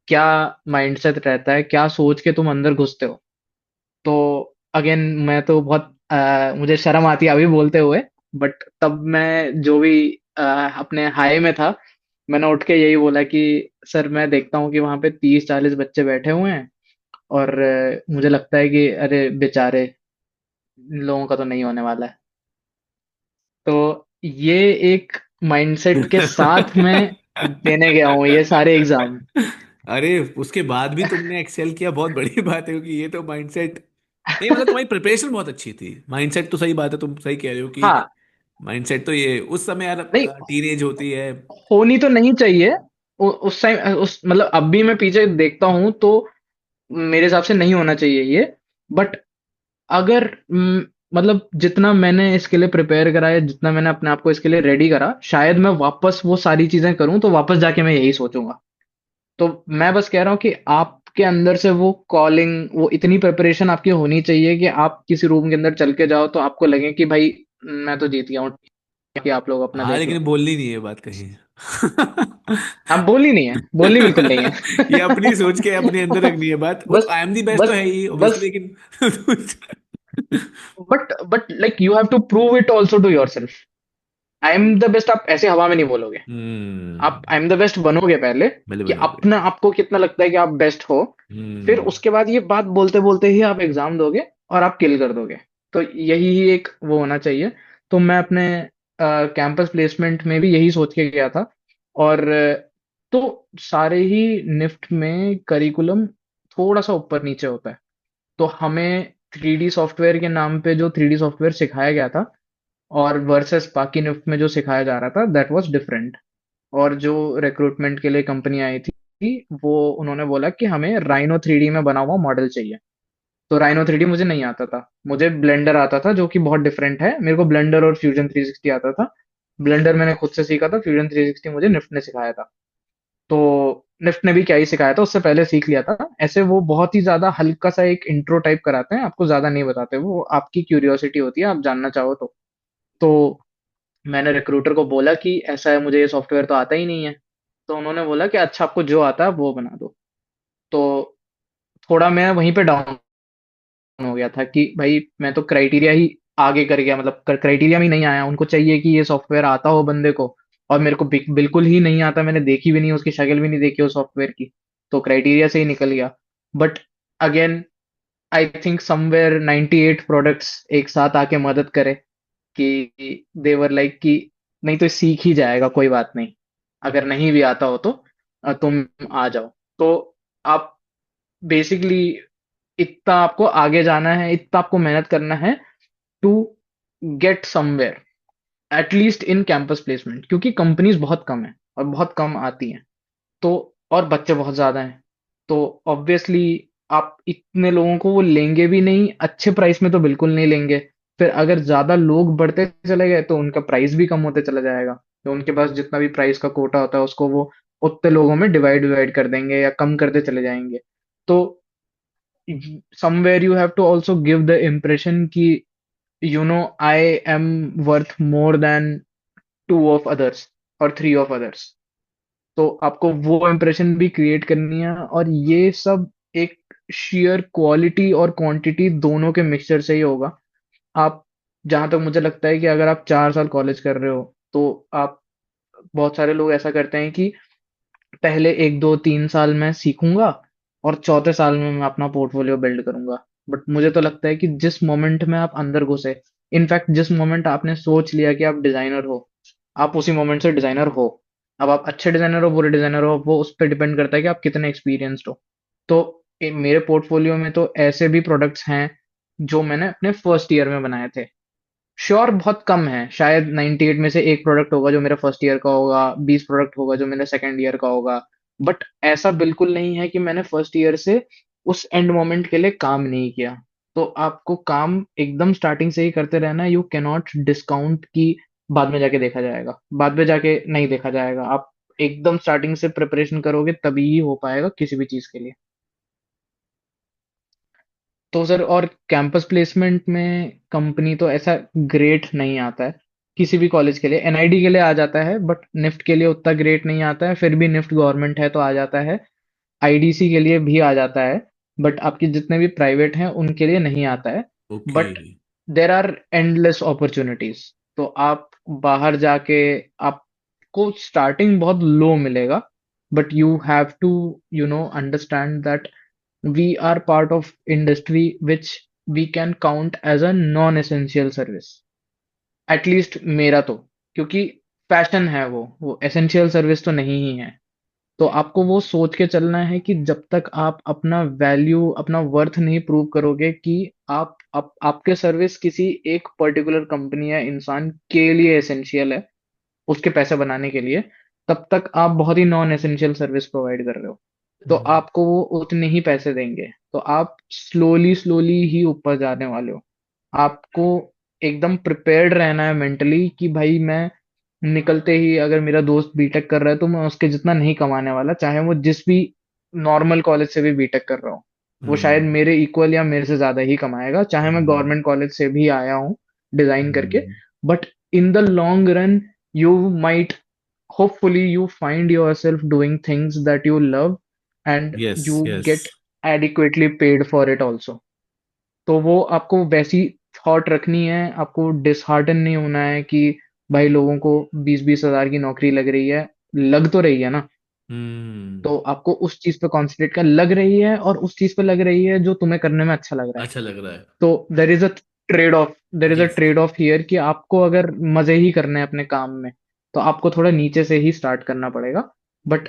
क्या माइंडसेट रहता है, क्या सोच के तुम अंदर घुसते हो। तो अगेन मैं तो बहुत मुझे शर्म आती है अभी बोलते हुए। बट तब मैं जो भी अपने हाई में था, मैंने उठ के यही बोला कि सर मैं देखता हूँ कि वहां पे 30-40 बच्चे बैठे हुए हैं, और मुझे लगता है कि अरे बेचारे, इन लोगों का तो नहीं होने वाला है। तो ये एक माइंडसेट के साथ मैं देने गया हूँ ये सारे एग्जाम। अरे उसके बाद भी तुमने एक्सेल किया, बहुत बड़ी बात है, क्योंकि ये तो माइंडसेट नहीं, मतलब तुम्हारी प्रिपरेशन बहुत अच्छी थी। माइंडसेट तो सही बात है, तुम सही कह रहे हो कि हाँ। माइंडसेट तो ये उस समय यार, नहीं, टीनेज होती है। होनी तो नहीं चाहिए। उस टाइम उस मतलब अब भी मैं पीछे देखता हूँ तो मेरे हिसाब से नहीं होना चाहिए ये। बट अगर मतलब जितना मैंने इसके लिए प्रिपेयर करा है, जितना मैंने अपने आप को इसके लिए रेडी करा, शायद मैं वापस वो सारी चीजें करूं तो वापस जाके मैं यही सोचूंगा। तो मैं बस कह रहा हूँ कि आपके अंदर से वो कॉलिंग, वो इतनी प्रिपरेशन आपकी होनी चाहिए कि आप किसी रूम के अंदर चल के जाओ तो आपको लगे कि भाई मैं तो जीत गया हूँ, कि आप लोग अपना हाँ देख लेकिन लो। बोलनी नहीं है बात कहीं। हाँ, बोलनी नहीं है, बोलनी बिल्कुल नहीं ये है। अपनी सोच के अपने अंदर रखनी है बात, वो तो बस आई एम दी बेस्ट तो बस है ही ऑब्वियसली, बस लेकिन but like you have to prove it also to yourself. I am the best आप ऐसे हवा में नहीं बोलोगे। आप hmm. I am the best बनोगे पहले, पहले कि बनोगे। अपना आपको कितना लगता है कि आप बेस्ट हो। फिर हम्म। उसके बाद ये बात बोलते बोलते ही आप एग्जाम दोगे और आप किल कर दोगे। तो यही ही एक वो होना चाहिए। तो मैं अपने कैंपस प्लेसमेंट में भी यही सोच के गया था। और तो सारे ही निफ्ट में करिकुलम थोड़ा सा ऊपर नीचे होता है। तो हमें 3D सॉफ्टवेयर के नाम पे जो 3D सॉफ्टवेयर सिखाया गया था, और वर्सेस बाकी निफ्ट में जो सिखाया जा रहा था, दैट वाज डिफरेंट। और जो रिक्रूटमेंट के लिए कंपनी आई थी, वो उन्होंने बोला कि हमें राइनो 3D में बना हुआ मॉडल चाहिए। तो राइनो 3D मुझे नहीं आता था, मुझे ब्लेंडर आता था, जो कि बहुत डिफरेंट है। मेरे को ब्लेंडर और फ्यूजन 360 आता था। ब्लेंडर मैंने खुद से सीखा था, फ्यूजन 360 मुझे निफ्ट ने सिखाया था। तो निफ्ट ने भी क्या ही सिखाया था, उससे पहले सीख लिया था। ऐसे वो बहुत ही ज्यादा हल्का सा एक इंट्रो टाइप कराते हैं, आपको ज्यादा नहीं बताते, वो आपकी क्यूरियोसिटी होती है, आप जानना चाहो तो मैंने रिक्रूटर को बोला कि ऐसा है, मुझे ये सॉफ्टवेयर तो आता ही नहीं है। तो उन्होंने बोला कि अच्छा, आपको जो आता है वो बना दो। तो थोड़ा मैं वहीं पे डाउन हो गया था कि भाई मैं तो क्राइटेरिया ही आगे कर गया, मतलब क्राइटेरिया में ही नहीं आया। उनको चाहिए कि ये सॉफ्टवेयर आता हो बंदे को, और मेरे को बिल्कुल ही नहीं आता, मैंने देखी भी नहीं, उसकी शक्ल भी नहीं देखी उस सॉफ्टवेयर की। तो क्राइटेरिया से ही निकल गया। But again, I think somewhere 98 products एक साथ आके मदद करे, कि देवर लाइक कि नहीं तो सीख ही जाएगा, कोई बात नहीं, अगर नहीं भी आता हो तो तुम आ जाओ। तो आप बेसिकली इतना आपको आगे जाना है, इतना आपको मेहनत करना है to get somewhere, at least in campus placement, क्योंकि कंपनीज बहुत कम है और बहुत कम आती हैं। तो और बच्चे बहुत ज्यादा हैं। तो ऑब्वियसली आप इतने लोगों को वो लेंगे भी नहीं, अच्छे प्राइस में तो बिल्कुल नहीं लेंगे। फिर अगर ज्यादा लोग बढ़ते चले गए तो उनका प्राइस भी कम होते चला जाएगा। तो उनके पास जितना भी प्राइस का कोटा होता है, उसको वो उतने लोगों में डिवाइड डिवाइड कर देंगे या कम करते चले जाएंगे। तो somewhere you have to also give the impression कि I am worth more than two of others और three of others। तो आपको वो इम्प्रेशन भी क्रिएट करनी है, और ये सब एक शेयर क्वालिटी और क्वांटिटी दोनों के मिक्सचर से ही होगा। आप, जहां तक मुझे लगता है कि अगर आप 4 साल कॉलेज कर रहे हो, तो आप, बहुत सारे लोग ऐसा करते हैं कि पहले 1 2 3 साल मैं सीखूंगा और चौथे साल में मैं अपना पोर्टफोलियो बिल्ड करूंगा। बट मुझे तो लगता है कि जिस मोमेंट में आप अंदर घुसे, इनफैक्ट जिस मोमेंट आपने सोच लिया कि आप डिजाइनर हो, आप उसी मोमेंट से डिजाइनर हो। अब आप अच्छे डिजाइनर हो, बुरे डिजाइनर हो, वो उस पर डिपेंड करता है कि आप कितने एक्सपीरियंस्ड हो। तो मेरे पोर्टफोलियो में तो ऐसे भी प्रोडक्ट्स हैं जो मैंने अपने फर्स्ट ईयर में बनाए थे। श्योर बहुत कम है, शायद 98 में से एक प्रोडक्ट होगा जो मेरा फर्स्ट ईयर का होगा, 20 प्रोडक्ट होगा जो मेरे सेकंड ईयर का होगा। बट ऐसा बिल्कुल नहीं है कि मैंने फर्स्ट ईयर से उस एंड मोमेंट के लिए काम नहीं किया। तो आपको काम एकदम स्टार्टिंग से ही करते रहना है। यू कैनॉट डिस्काउंट की बाद में जाके देखा जाएगा, बाद में जाके नहीं देखा जाएगा। आप एकदम स्टार्टिंग से प्रिपरेशन करोगे तभी ही हो पाएगा किसी भी चीज के लिए। तो सर, और कैंपस प्लेसमेंट में कंपनी तो ऐसा ग्रेट नहीं आता है किसी भी कॉलेज के लिए। एनआईडी के लिए आ जाता है, बट निफ्ट के लिए उतना ग्रेट नहीं आता है। फिर भी निफ्ट गवर्नमेंट है तो आ जाता है। आईडीसी के लिए भी आ जाता है, बट आपके जितने भी प्राइवेट हैं उनके लिए नहीं आता है। Okay. But there are endless opportunities. तो आप बाहर जाके, आपको स्टार्टिंग बहुत लो मिलेगा, but you have to understand that we are part of industry which we can count as a non essential service, at least मेरा तो। क्योंकि पैशन है, वो एसेंशियल सर्विस तो नहीं ही है। तो आपको वो सोच के चलना है कि जब तक आप अपना वैल्यू, अपना वर्थ नहीं प्रूव करोगे कि आपके सर्विस किसी एक पर्टिकुलर कंपनी या इंसान के लिए एसेंशियल है, उसके पैसे बनाने के लिए, तब तक आप बहुत ही नॉन एसेंशियल सर्विस प्रोवाइड कर रहे हो। तो हम्म। आपको वो उतने ही पैसे देंगे। तो आप स्लोली स्लोली ही ऊपर जाने वाले हो। आपको एकदम प्रिपेयर्ड रहना है मेंटली कि भाई मैं निकलते ही, अगर मेरा दोस्त बीटेक कर रहा है तो मैं उसके जितना नहीं कमाने वाला, चाहे वो जिस भी नॉर्मल कॉलेज से भी बीटेक कर रहा हो। वो शायद हम्म। मेरे इक्वल या मेरे से ज्यादा ही कमाएगा, चाहे मैं हम्म। गवर्नमेंट कॉलेज से भी आया हूँ डिजाइन करके। Hmm. But in the long run, you might, hopefully you find yourself doing things that you love, and yes you yes. get adequately paid for it also। तो वो आपको वैसी थॉट रखनी है, आपको डिसहार्टन नहीं होना है कि भाई लोगों को 20-20 हजार की नौकरी लग रही है, लग तो रही है ना। हम्म। तो आपको उस चीज पे कॉन्सेंट्रेट कर, लग रही है और उस चीज पे लग रही है जो तुम्हें करने में अच्छा लग रहा है। अच्छा लग रहा है। तो there is a yes. Trade off here कि आपको अगर मजे ही करने हैं अपने काम में, तो आपको थोड़ा नीचे से ही स्टार्ट करना पड़ेगा। But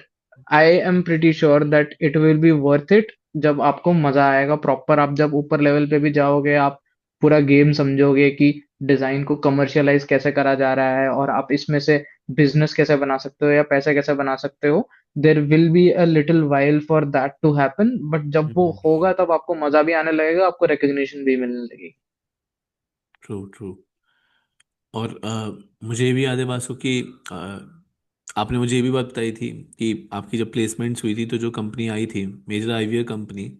I am pretty sure that it will be worth it. जब आपको मजा आएगा प्रॉपर, आप जब ऊपर लेवल पे भी जाओगे, आप पूरा गेम समझोगे कि डिजाइन को कमर्शियलाइज कैसे करा जा रहा है और आप इसमें से बिजनेस कैसे बना सकते हो या पैसे कैसे बना सकते हो। There will be a little while for that to happen, but जब वो होगा तब आपको मजा भी आने लगेगा, आपको रिकग्निशन भी मिलने लगेगी। True true. और मुझे ये भी याद है बासु कि आपने मुझे ये भी बात बताई थी कि आपकी जब प्लेसमेंट्स हुई थी तो जो कंपनी आई थी, मेजर आईवीआर कंपनी,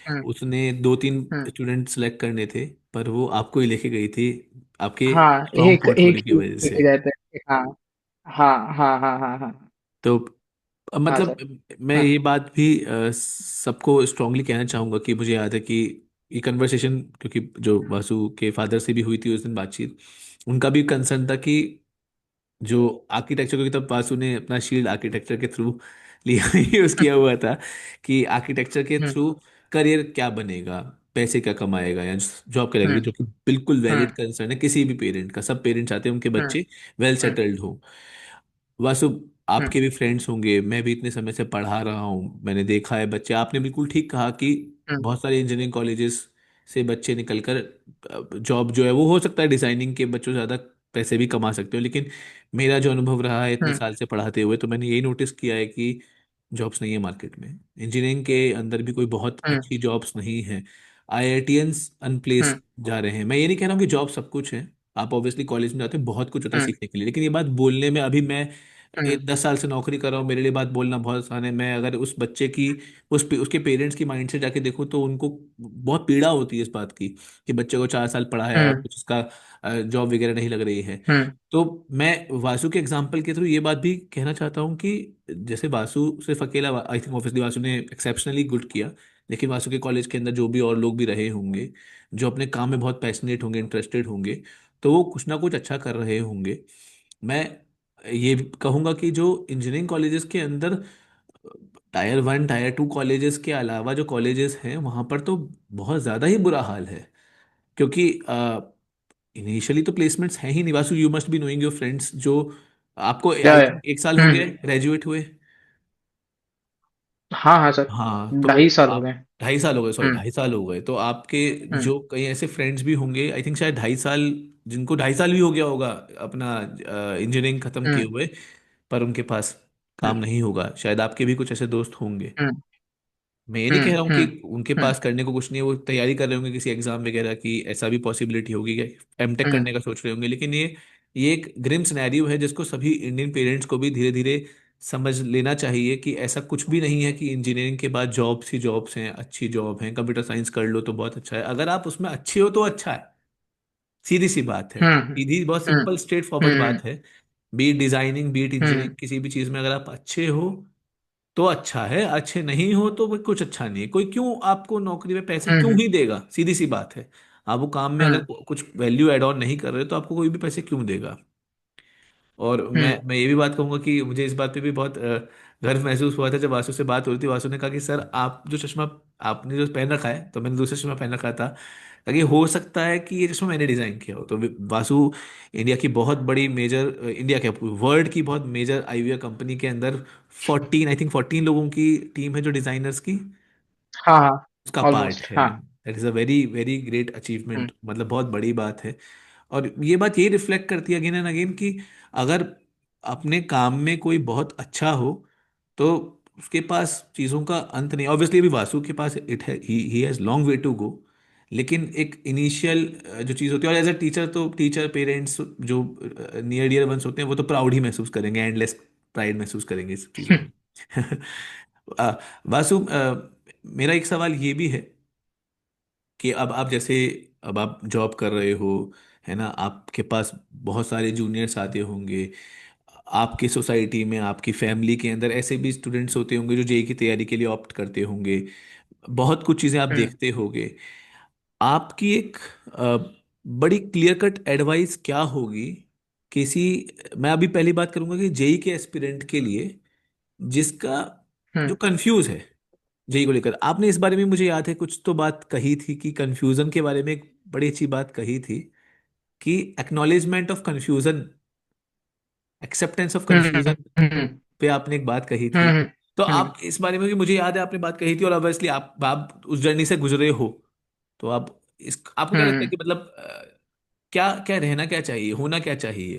हम्म। उसने दो तीन हम्म। स्टूडेंट सेलेक्ट करने थे, पर वो आपको ही लेके गई थी आपके हाँ, स्ट्रॉन्ग एक एक पोर्टफोलियो की ही वजह से। लेके गए थे। हाँ, हाँ, हाँ, हाँ, हाँ, हाँ, तो हाँ मतलब सर। मैं हाँ। ये बात भी सबको स्ट्रांगली कहना चाहूँगा कि मुझे याद है कि ये कन्वर्सेशन, क्योंकि जो वासु के फादर से भी हुई थी उस दिन बातचीत, उनका भी कंसर्न था कि जो आर्किटेक्चर, क्योंकि तब वासु ने अपना शील्ड आर्किटेक्चर के थ्रू लिया यूज हम्म। किया हुआ था कि आर्किटेक्चर के हम्म। थ्रू करियर क्या बनेगा, पैसे क्या कमाएगा या जॉब करेगा, हम्म। जो कि बिल्कुल वैलिड हम्म। कंसर्न है किसी भी पेरेंट का। सब पेरेंट चाहते हैं उनके हम्म। बच्चे वेल हम्म। सेटल्ड हो। वासु, हम्म। आपके भी फ्रेंड्स होंगे, मैं भी इतने समय से पढ़ा रहा हूँ, मैंने देखा है बच्चे, आपने बिल्कुल ठीक कहा कि हम्म। बहुत सारे इंजीनियरिंग कॉलेजेस से बच्चे निकलकर जॉब जो है वो हो सकता है डिजाइनिंग के बच्चों से ज़्यादा पैसे भी कमा सकते हो, लेकिन मेरा जो अनुभव रहा है इतने हम्म। साल से पढ़ाते हुए, तो मैंने यही नोटिस किया है कि जॉब्स नहीं है मार्केट में। इंजीनियरिंग के अंदर भी कोई बहुत हम्म। अच्छी जॉब्स नहीं है। आईआईटियंस अनप्लेस्ड हम्म। जा रहे हैं। मैं ये नहीं कह रहा हूँ कि जॉब सब कुछ है, आप ऑब्वियसली कॉलेज में जाते हो, बहुत कुछ होता है हम्म। सीखने के लिए, लेकिन ये बात बोलने में, अभी मैं हम्म। 10 साल से नौकरी कर रहा हूँ, मेरे लिए बात बोलना बहुत आसान है। मैं अगर उस बच्चे की उसके पेरेंट्स की माइंड से जाके देखूँ तो उनको बहुत पीड़ा होती है इस बात की कि बच्चे को 4 साल पढ़ाया और हम्म। कुछ उसका जॉब वगैरह नहीं लग रही है। हम्म। तो मैं वासु के एग्जाम्पल के थ्रू ये बात भी कहना चाहता हूँ कि जैसे वासु सिर्फ अकेला, आई थिंक ऑब्वियसली वासु ने एक्सेप्शनली गुड किया, लेकिन वासु के कॉलेज के अंदर जो भी और लोग भी रहे होंगे, जो अपने काम में बहुत पैशनेट होंगे, इंटरेस्टेड होंगे, तो वो कुछ ना कुछ अच्छा कर रहे होंगे। मैं ये भी कहूँगा कि जो इंजीनियरिंग कॉलेजेस के अंदर टायर 1 टायर 2 कॉलेजेस के अलावा जो कॉलेजेस हैं वहाँ पर तो बहुत ज़्यादा ही बुरा हाल है, क्योंकि इनिशियली तो प्लेसमेंट्स हैं ही नहीं। Vasu, you must be knowing your friends जो, आपको या आई थिंक 1 साल हो गया हम्म। ग्रेजुएट हुए। हाँ, हाँ सर। हाँ, तो 2.5 साल हो आप गए। 2.5 साल हो गए, सॉरी हम्म। 2.5 साल हो गए, तो आपके हम्म। जो कई ऐसे फ्रेंड्स भी होंगे, आई थिंक शायद 2.5 साल, जिनको 2.5 साल भी हो गया होगा अपना इंजीनियरिंग खत्म किए हम्म। हुए, पर उनके पास काम हम्म। नहीं होगा। शायद आपके भी कुछ ऐसे दोस्त होंगे। हम्म। मैं ये नहीं कह हम्म। रहा हूँ कि हम्म। उनके हम्म। पास करने को कुछ नहीं है, वो तैयारी कर रहे होंगे किसी एग्जाम वगैरह की, ऐसा भी पॉसिबिलिटी होगी कि एमटेक हम्म। करने का सोच रहे होंगे, लेकिन ये एक ग्रिम सिनेरियो है जिसको सभी इंडियन पेरेंट्स को भी धीरे धीरे समझ लेना चाहिए कि ऐसा कुछ भी नहीं है कि इंजीनियरिंग के बाद जॉब्स ही जॉब्स हैं, अच्छी जॉब हैं, कंप्यूटर साइंस कर लो तो बहुत अच्छा है, अगर आप उसमें अच्छे हो तो अच्छा है। सीधी सी बात है, हम्म। सीधी बहुत हम्म। सिंपल स्ट्रेट फॉरवर्ड हम्म। बात है। बीट डिजाइनिंग, बीट हम्म। इंजीनियरिंग, किसी भी चीज में अगर आप अच्छे हो तो अच्छा है, अच्छे नहीं हो तो वो कुछ अच्छा नहीं है। कोई क्यों आपको नौकरी में पैसे क्यों हम्म। ही देगा, सीधी सी बात है। आप वो काम में अगर हम्म। कुछ वैल्यू एड ऑन नहीं कर रहे तो आपको कोई भी पैसे क्यों देगा। और मैं हम्म। मैं ये भी बात कहूंगा कि मुझे इस बात पे भी बहुत गर्व महसूस हुआ था जब वासु से बात हो रही थी। वासु ने कहा कि सर, आप जो चश्मा आपने जो पहन रखा है, तो मैंने दूसरा चश्मा पहन रखा था, कहा कि हो सकता है कि ये चश्मा मैंने डिजाइन किया हो। तो वासु इंडिया की बहुत बड़ी मेजर, इंडिया के वर्ल्ड की बहुत मेजर आईवीआर कंपनी के अंदर 14, आई थिंक 14 लोगों की टीम है जो डिजाइनर्स की, हाँ, हाँ। उसका पार्ट ऑलमोस्ट है। हाँ। That is a very very great hmm. Achievement, मतलब बहुत बड़ी बात है। और ये बात ये रिफ्लेक्ट करती है अगेन एंड अगेन कि अगर अपने काम में कोई बहुत अच्छा हो तो उसके पास चीज़ों का अंत नहीं। ऑब्वियसली अभी वासु के पास इट है, he has long way to go, लेकिन एक इनिशियल जो चीज़ होती है, और एज अ टीचर तो टीचर पेरेंट्स जो नियर डियर वंस होते हैं वो तो प्राउड ही महसूस करेंगे, एंडलेस प्राइड महसूस करेंगे इस चीज़ों में। अ, वासु, मेरा एक सवाल ये भी है कि अब आप जैसे, अब आप जॉब कर रहे हो, है ना, आपके पास बहुत सारे जूनियर्स आते होंगे, आपकी सोसाइटी में, आपकी फैमिली के अंदर ऐसे भी स्टूडेंट्स होते होंगे जो जेई की तैयारी के लिए ऑप्ट करते होंगे, बहुत कुछ चीज़ें आप हम्म। देखते होंगे। आपकी एक अ, बड़ी क्लियर कट एडवाइस क्या होगी किसी, मैं अभी पहली बात करूंगा कि जेई के एस्पिरेंट के लिए, जिसका, जो हम्म कंफ्यूज है जेई को लेकर। आपने इस बारे में, मुझे याद है, कुछ तो बात कही थी कि कंफ्यूजन के बारे में एक बड़ी अच्छी बात कही थी कि acknowledgement of confusion, acceptance of hmm confusion hmm पे आपने एक बात कही थी। हम्म तो हम्म आप इस बारे में भी, मुझे याद है आपने बात कही थी, और ऑब्वियसली आप उस जर्नी से गुजरे हो, तो आप इस, आपको क्या लगता है हम्म। कि मतलब क्या क्या रहना क्या चाहिए, होना क्या चाहिए?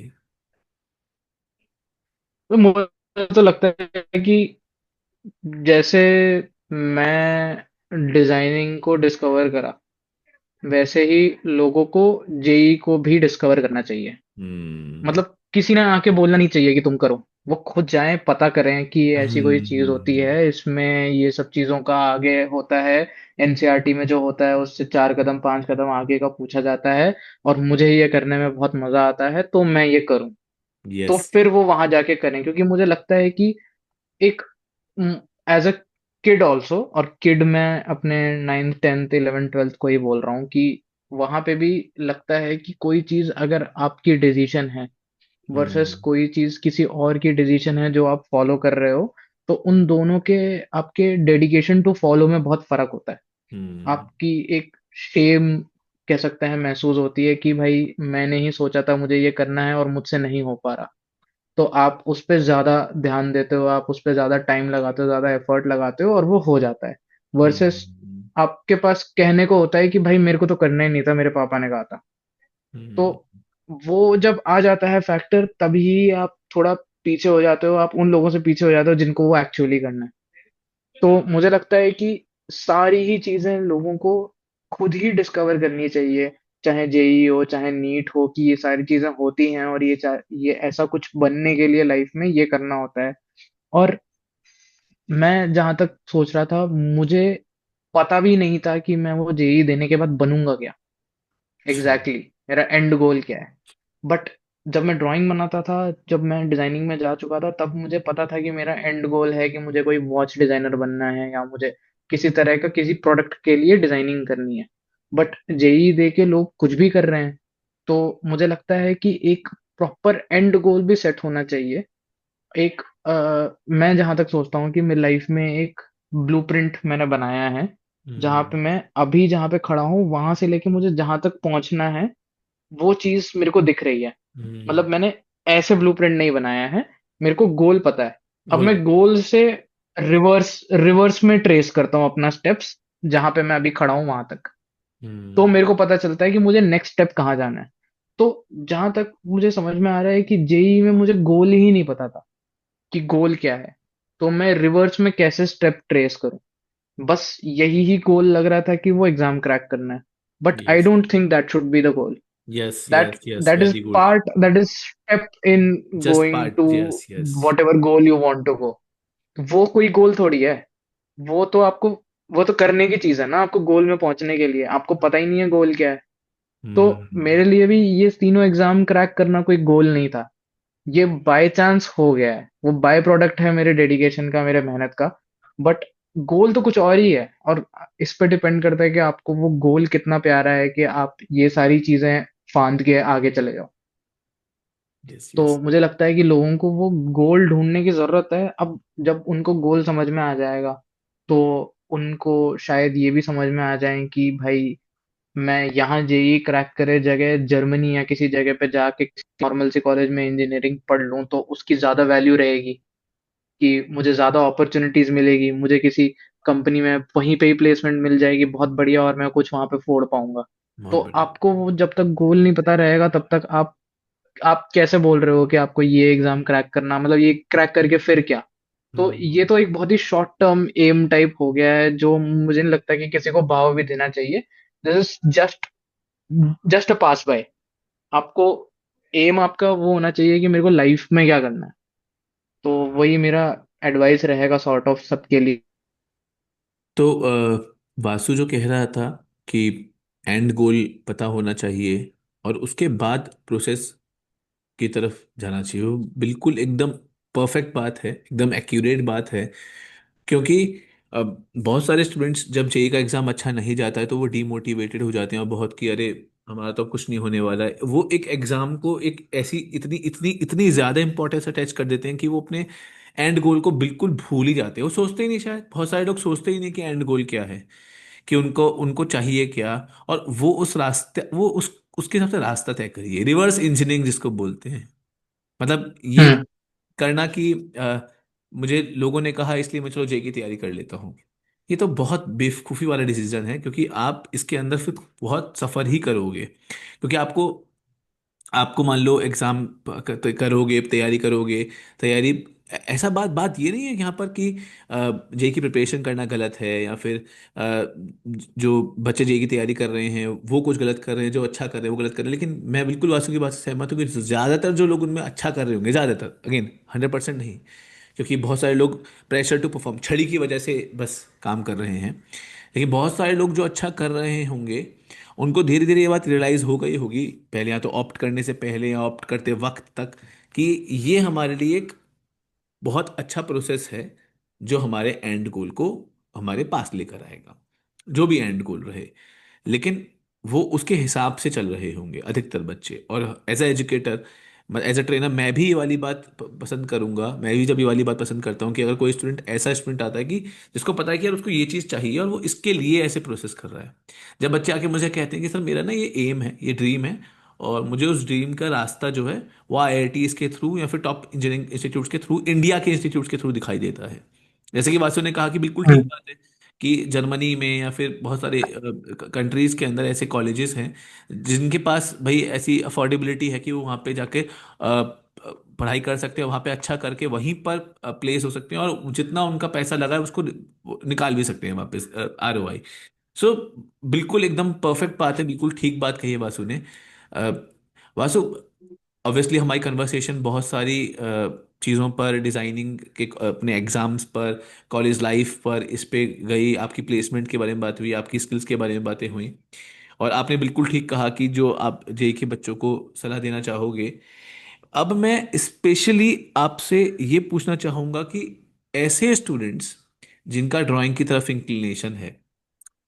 तो मुझे तो लगता है कि जैसे मैं डिजाइनिंग को डिस्कवर करा, वैसे ही लोगों को जेई को भी डिस्कवर करना चाहिए। हम्म मतलब किसी ने आके बोलना नहीं चाहिए कि तुम करो। वो खुद जाएं, पता करें कि ये ऐसी कोई चीज होती हम्म है, इसमें ये सब चीजों का आगे होता है। एनसीईआरटी में जो होता है उससे 4 कदम 5 कदम आगे का पूछा जाता है, और मुझे ये करने में बहुत मजा आता है तो मैं ये करूं। तो यस। फिर वो वहां जाके करें, क्योंकि मुझे लगता है कि एक, एज अ किड ऑल्सो, और किड मैं अपने 9th 10th 11th 12th को ही बोल रहा हूँ कि वहां पे भी लगता है कि कोई चीज अगर आपकी डिसीजन है वर्सेस हम्म कोई चीज किसी और की डिसीजन है जो आप फॉलो कर रहे हो, तो उन दोनों के आपके डेडिकेशन टू फॉलो में बहुत फर्क होता है। हम्म आपकी एक शेम कह सकते हैं महसूस होती है कि भाई मैंने ही सोचा था मुझे ये करना है और मुझसे नहीं हो पा रहा। तो आप उस पे ज्यादा ध्यान देते हो, आप उस पे ज्यादा टाइम लगाते हो, ज्यादा एफर्ट लगाते हो, और वो हो जाता है। वर्सेस हम्म आपके पास कहने को होता है कि भाई मेरे को तो करना ही नहीं था, मेरे पापा ने कहा था। तो हम्म वो जब आ जाता है फैक्टर, तभी आप थोड़ा पीछे हो जाते हो, आप उन लोगों से पीछे हो जाते हो जिनको वो एक्चुअली करना है। तो मुझे लगता है कि सारी ही चीजें लोगों को खुद ही डिस्कवर करनी चाहिए। चाहे जेई हो, चाहे नीट हो, कि ये सारी चीजें होती हैं और ये ऐसा कुछ बनने के लिए लाइफ में ये करना होता है। और मैं जहां तक सोच रहा था, मुझे पता भी नहीं था कि मैं वो जेई देने के बाद बनूंगा क्या, अच्छा। एग्जैक्टली मेरा एंड गोल क्या है। बट जब मैं ड्राइंग बनाता था, जब मैं डिजाइनिंग में जा चुका था, तब मुझे पता था कि मेरा एंड गोल है कि मुझे कोई वॉच डिजाइनर बनना है, या मुझे किसी तरह का किसी प्रोडक्ट के लिए डिजाइनिंग करनी है। बट जेई दे के लोग कुछ भी कर रहे हैं। तो मुझे लगता है कि एक प्रॉपर एंड गोल भी सेट होना चाहिए। एक मैं जहां तक सोचता हूँ कि मेरी लाइफ में एक ब्लूप्रिंट मैंने बनाया है, जहां पे हम्म मैं अभी जहां पे खड़ा हूँ वहां से लेके मुझे जहां तक पहुंचना है, वो चीज मेरे को दिख रही है। हम्म मतलब मैंने ऐसे ब्लूप्रिंट नहीं बनाया है, मेरे को गोल पता है। अब गोल मैं पता। गोल से रिवर्स रिवर्स में ट्रेस करता हूँ अपना स्टेप्स, जहां पे मैं अभी खड़ा हूँ वहां तक। तो हम्म मेरे को पता चलता है कि मुझे नेक्स्ट स्टेप कहाँ जाना है। तो जहां तक मुझे समझ में आ रहा है कि जेई में मुझे गोल ही नहीं पता था कि गोल क्या है, तो मैं रिवर्स में कैसे स्टेप ट्रेस करूं। बस यही ही गोल लग रहा था कि वो एग्जाम क्रैक करना है। But I yes don't think that should be the goal. Yes that yes yes, that is very good. part, that is step in just going to part, yes yes. whatever goal you want to go। वो कोई गोल थोड़ी है। वो तो आपको, वो तो करने की चीज है ना, आपको गोल में पहुंचने के लिए आपको पता ही नहीं है गोल क्या है। तो मेरे हम्म लिए भी ये तीनों एग्जाम क्रैक करना कोई गोल नहीं था। ये बाय चांस हो गया है, वो बाय प्रोडक्ट है मेरे डेडिकेशन का, मेरे मेहनत का। बट गोल तो कुछ और ही है। और इस पे डिपेंड करता है कि आपको वो गोल कितना प्यारा है कि आप ये सारी चीजें फांद के आगे चले जाओ। यस तो यस। मुझे लगता है कि लोगों को वो गोल ढूंढने की जरूरत है। अब जब उनको गोल समझ में आ जाएगा, तो उनको शायद ये भी समझ में आ जाए कि भाई मैं यहाँ जेई क्रैक करे जगह जर्मनी या किसी जगह पे जाके नॉर्मल सी कॉलेज में इंजीनियरिंग पढ़ लूँ तो उसकी ज्यादा वैल्यू रहेगी, कि मुझे ज्यादा अपॉर्चुनिटीज मिलेगी, मुझे किसी कंपनी में वहीं पे ही प्लेसमेंट मिल जाएगी बहुत बढ़िया, और मैं कुछ वहां पे फोड़ पाऊंगा। तो बहुत बढ़िया। आपको वो जब तक गोल नहीं पता रहेगा तब तक आप कैसे बोल रहे हो कि आपको ये एग्जाम क्रैक करना, मतलब ये क्रैक करके फिर क्या। तो ये हम्म तो एक बहुत ही शॉर्ट टर्म एम टाइप हो गया है, जो मुझे नहीं लगता कि किसी को भाव भी देना चाहिए। This is just just a pass by. आपको एम आपका वो होना चाहिए कि मेरे को लाइफ में क्या करना है। तो वही मेरा एडवाइस रहेगा सॉर्ट ऑफ सबके लिए। तो वासु जो कह रहा था कि एंड गोल पता होना चाहिए और उसके बाद प्रोसेस की तरफ जाना चाहिए, वो बिल्कुल एकदम परफेक्ट बात है, एकदम एक्यूरेट बात है। क्योंकि अब बहुत सारे स्टूडेंट्स जब जेई का एग्जाम अच्छा नहीं जाता है तो वो डीमोटिवेटेड हो जाते हैं, और बहुत कि अरे हमारा तो कुछ नहीं होने वाला है। वो एक एग्जाम को एक ऐसी इतनी इतनी इतनी ज्यादा इंपॉर्टेंस अटैच कर देते हैं कि वो अपने एंड गोल को बिल्कुल भूल ही जाते हैं। वो सोचते ही नहीं, शायद बहुत सारे लोग सोचते ही नहीं कि एंड गोल क्या है, कि उनको उनको चाहिए क्या। और वो उस रास्ते, वो उस उसके हिसाब से रास्ता तय करिए, रिवर्स इंजीनियरिंग जिसको बोलते हैं। मतलब ये हम्म। करना कि मुझे लोगों ने कहा इसलिए मैं चलो जेई की तैयारी कर लेता हूँ, ये तो बहुत बेवकूफ़ी वाला डिसीजन है, क्योंकि आप इसके अंदर फिर बहुत सफ़र ही करोगे। क्योंकि आपको आपको मान लो एग्जाम करोगे, तैयारी करोगे, तैयारी, ऐसा बात बात ये नहीं है यहाँ पर कि जेई की प्रिपरेशन करना गलत है, या फिर जो बच्चे जेई की तैयारी कर रहे हैं वो कुछ गलत कर रहे हैं, जो अच्छा कर रहे हैं वो गलत कर रहे हैं। लेकिन मैं बिल्कुल वासु की बात से सहमत हूँ कि ज़्यादातर जो लोग उनमें अच्छा कर रहे होंगे, ज़्यादातर, अगेन 100% नहीं, क्योंकि बहुत सारे लोग प्रेशर टू परफॉर्म, छड़ी की वजह से बस काम कर रहे हैं। लेकिन बहुत सारे लोग जो अच्छा कर रहे होंगे, उनको धीरे धीरे ये बात रियलाइज हो गई होगी, पहले या तो ऑप्ट करने से पहले या ऑप्ट करते वक्त तक, कि ये हमारे लिए एक बहुत अच्छा प्रोसेस है जो हमारे एंड गोल को हमारे पास लेकर आएगा, जो भी एंड गोल रहे। लेकिन वो उसके हिसाब से चल रहे होंगे अधिकतर बच्चे। और as a educator, as a trainer, मैं भी ये वाली बात पसंद करूंगा, मैं भी जब ये वाली बात पसंद करता हूँ कि अगर कोई स्टूडेंट, ऐसा स्टूडेंट आता है कि जिसको पता है कि यार उसको ये चीज़ चाहिए और वो इसके लिए ऐसे प्रोसेस कर रहा है। जब बच्चे आके मुझे कहते हैं कि सर मेरा ना ये एम है, ये ड्रीम है, और मुझे उस ड्रीम का रास्ता जो है वो आईआईटीज के थ्रू या फिर टॉप इंजीनियरिंग इंस्टीट्यूट्स के थ्रू, इंडिया के इंस्टीट्यूट्स के थ्रू दिखाई देता है। जैसे कि वासु ने कहा कि बिल्कुल ठीक हम्म। बात है कि जर्मनी में या फिर बहुत सारे कंट्रीज के अंदर ऐसे कॉलेजेस हैं जिनके पास भाई ऐसी अफोर्डेबिलिटी है कि वो वहाँ पे जाके पढ़ाई कर सकते हैं, वहाँ पे अच्छा करके वहीं पर प्लेस हो सकते हैं, और जितना उनका पैसा लगा है उसको निकाल भी सकते हैं वापस, आरओआई। सो बिल्कुल एकदम परफेक्ट बात है, बिल्कुल ठीक बात कही है वासु ने। अ, वासु, ऑब्वियसली हमारी कन्वर्सेशन बहुत सारी चीज़ों पर, डिज़ाइनिंग के अपने एग्जाम्स पर, कॉलेज लाइफ पर, इस पे गई, आपकी प्लेसमेंट के बारे में बात हुई, आपकी स्किल्स के बारे में बातें हुई। और आपने बिल्कुल ठीक कहा कि जो आप जेई के बच्चों को सलाह देना चाहोगे। अब मैं स्पेशली आपसे ये पूछना चाहूँगा कि ऐसे स्टूडेंट्स जिनका ड्राइंग की तरफ इंक्लिनेशन है,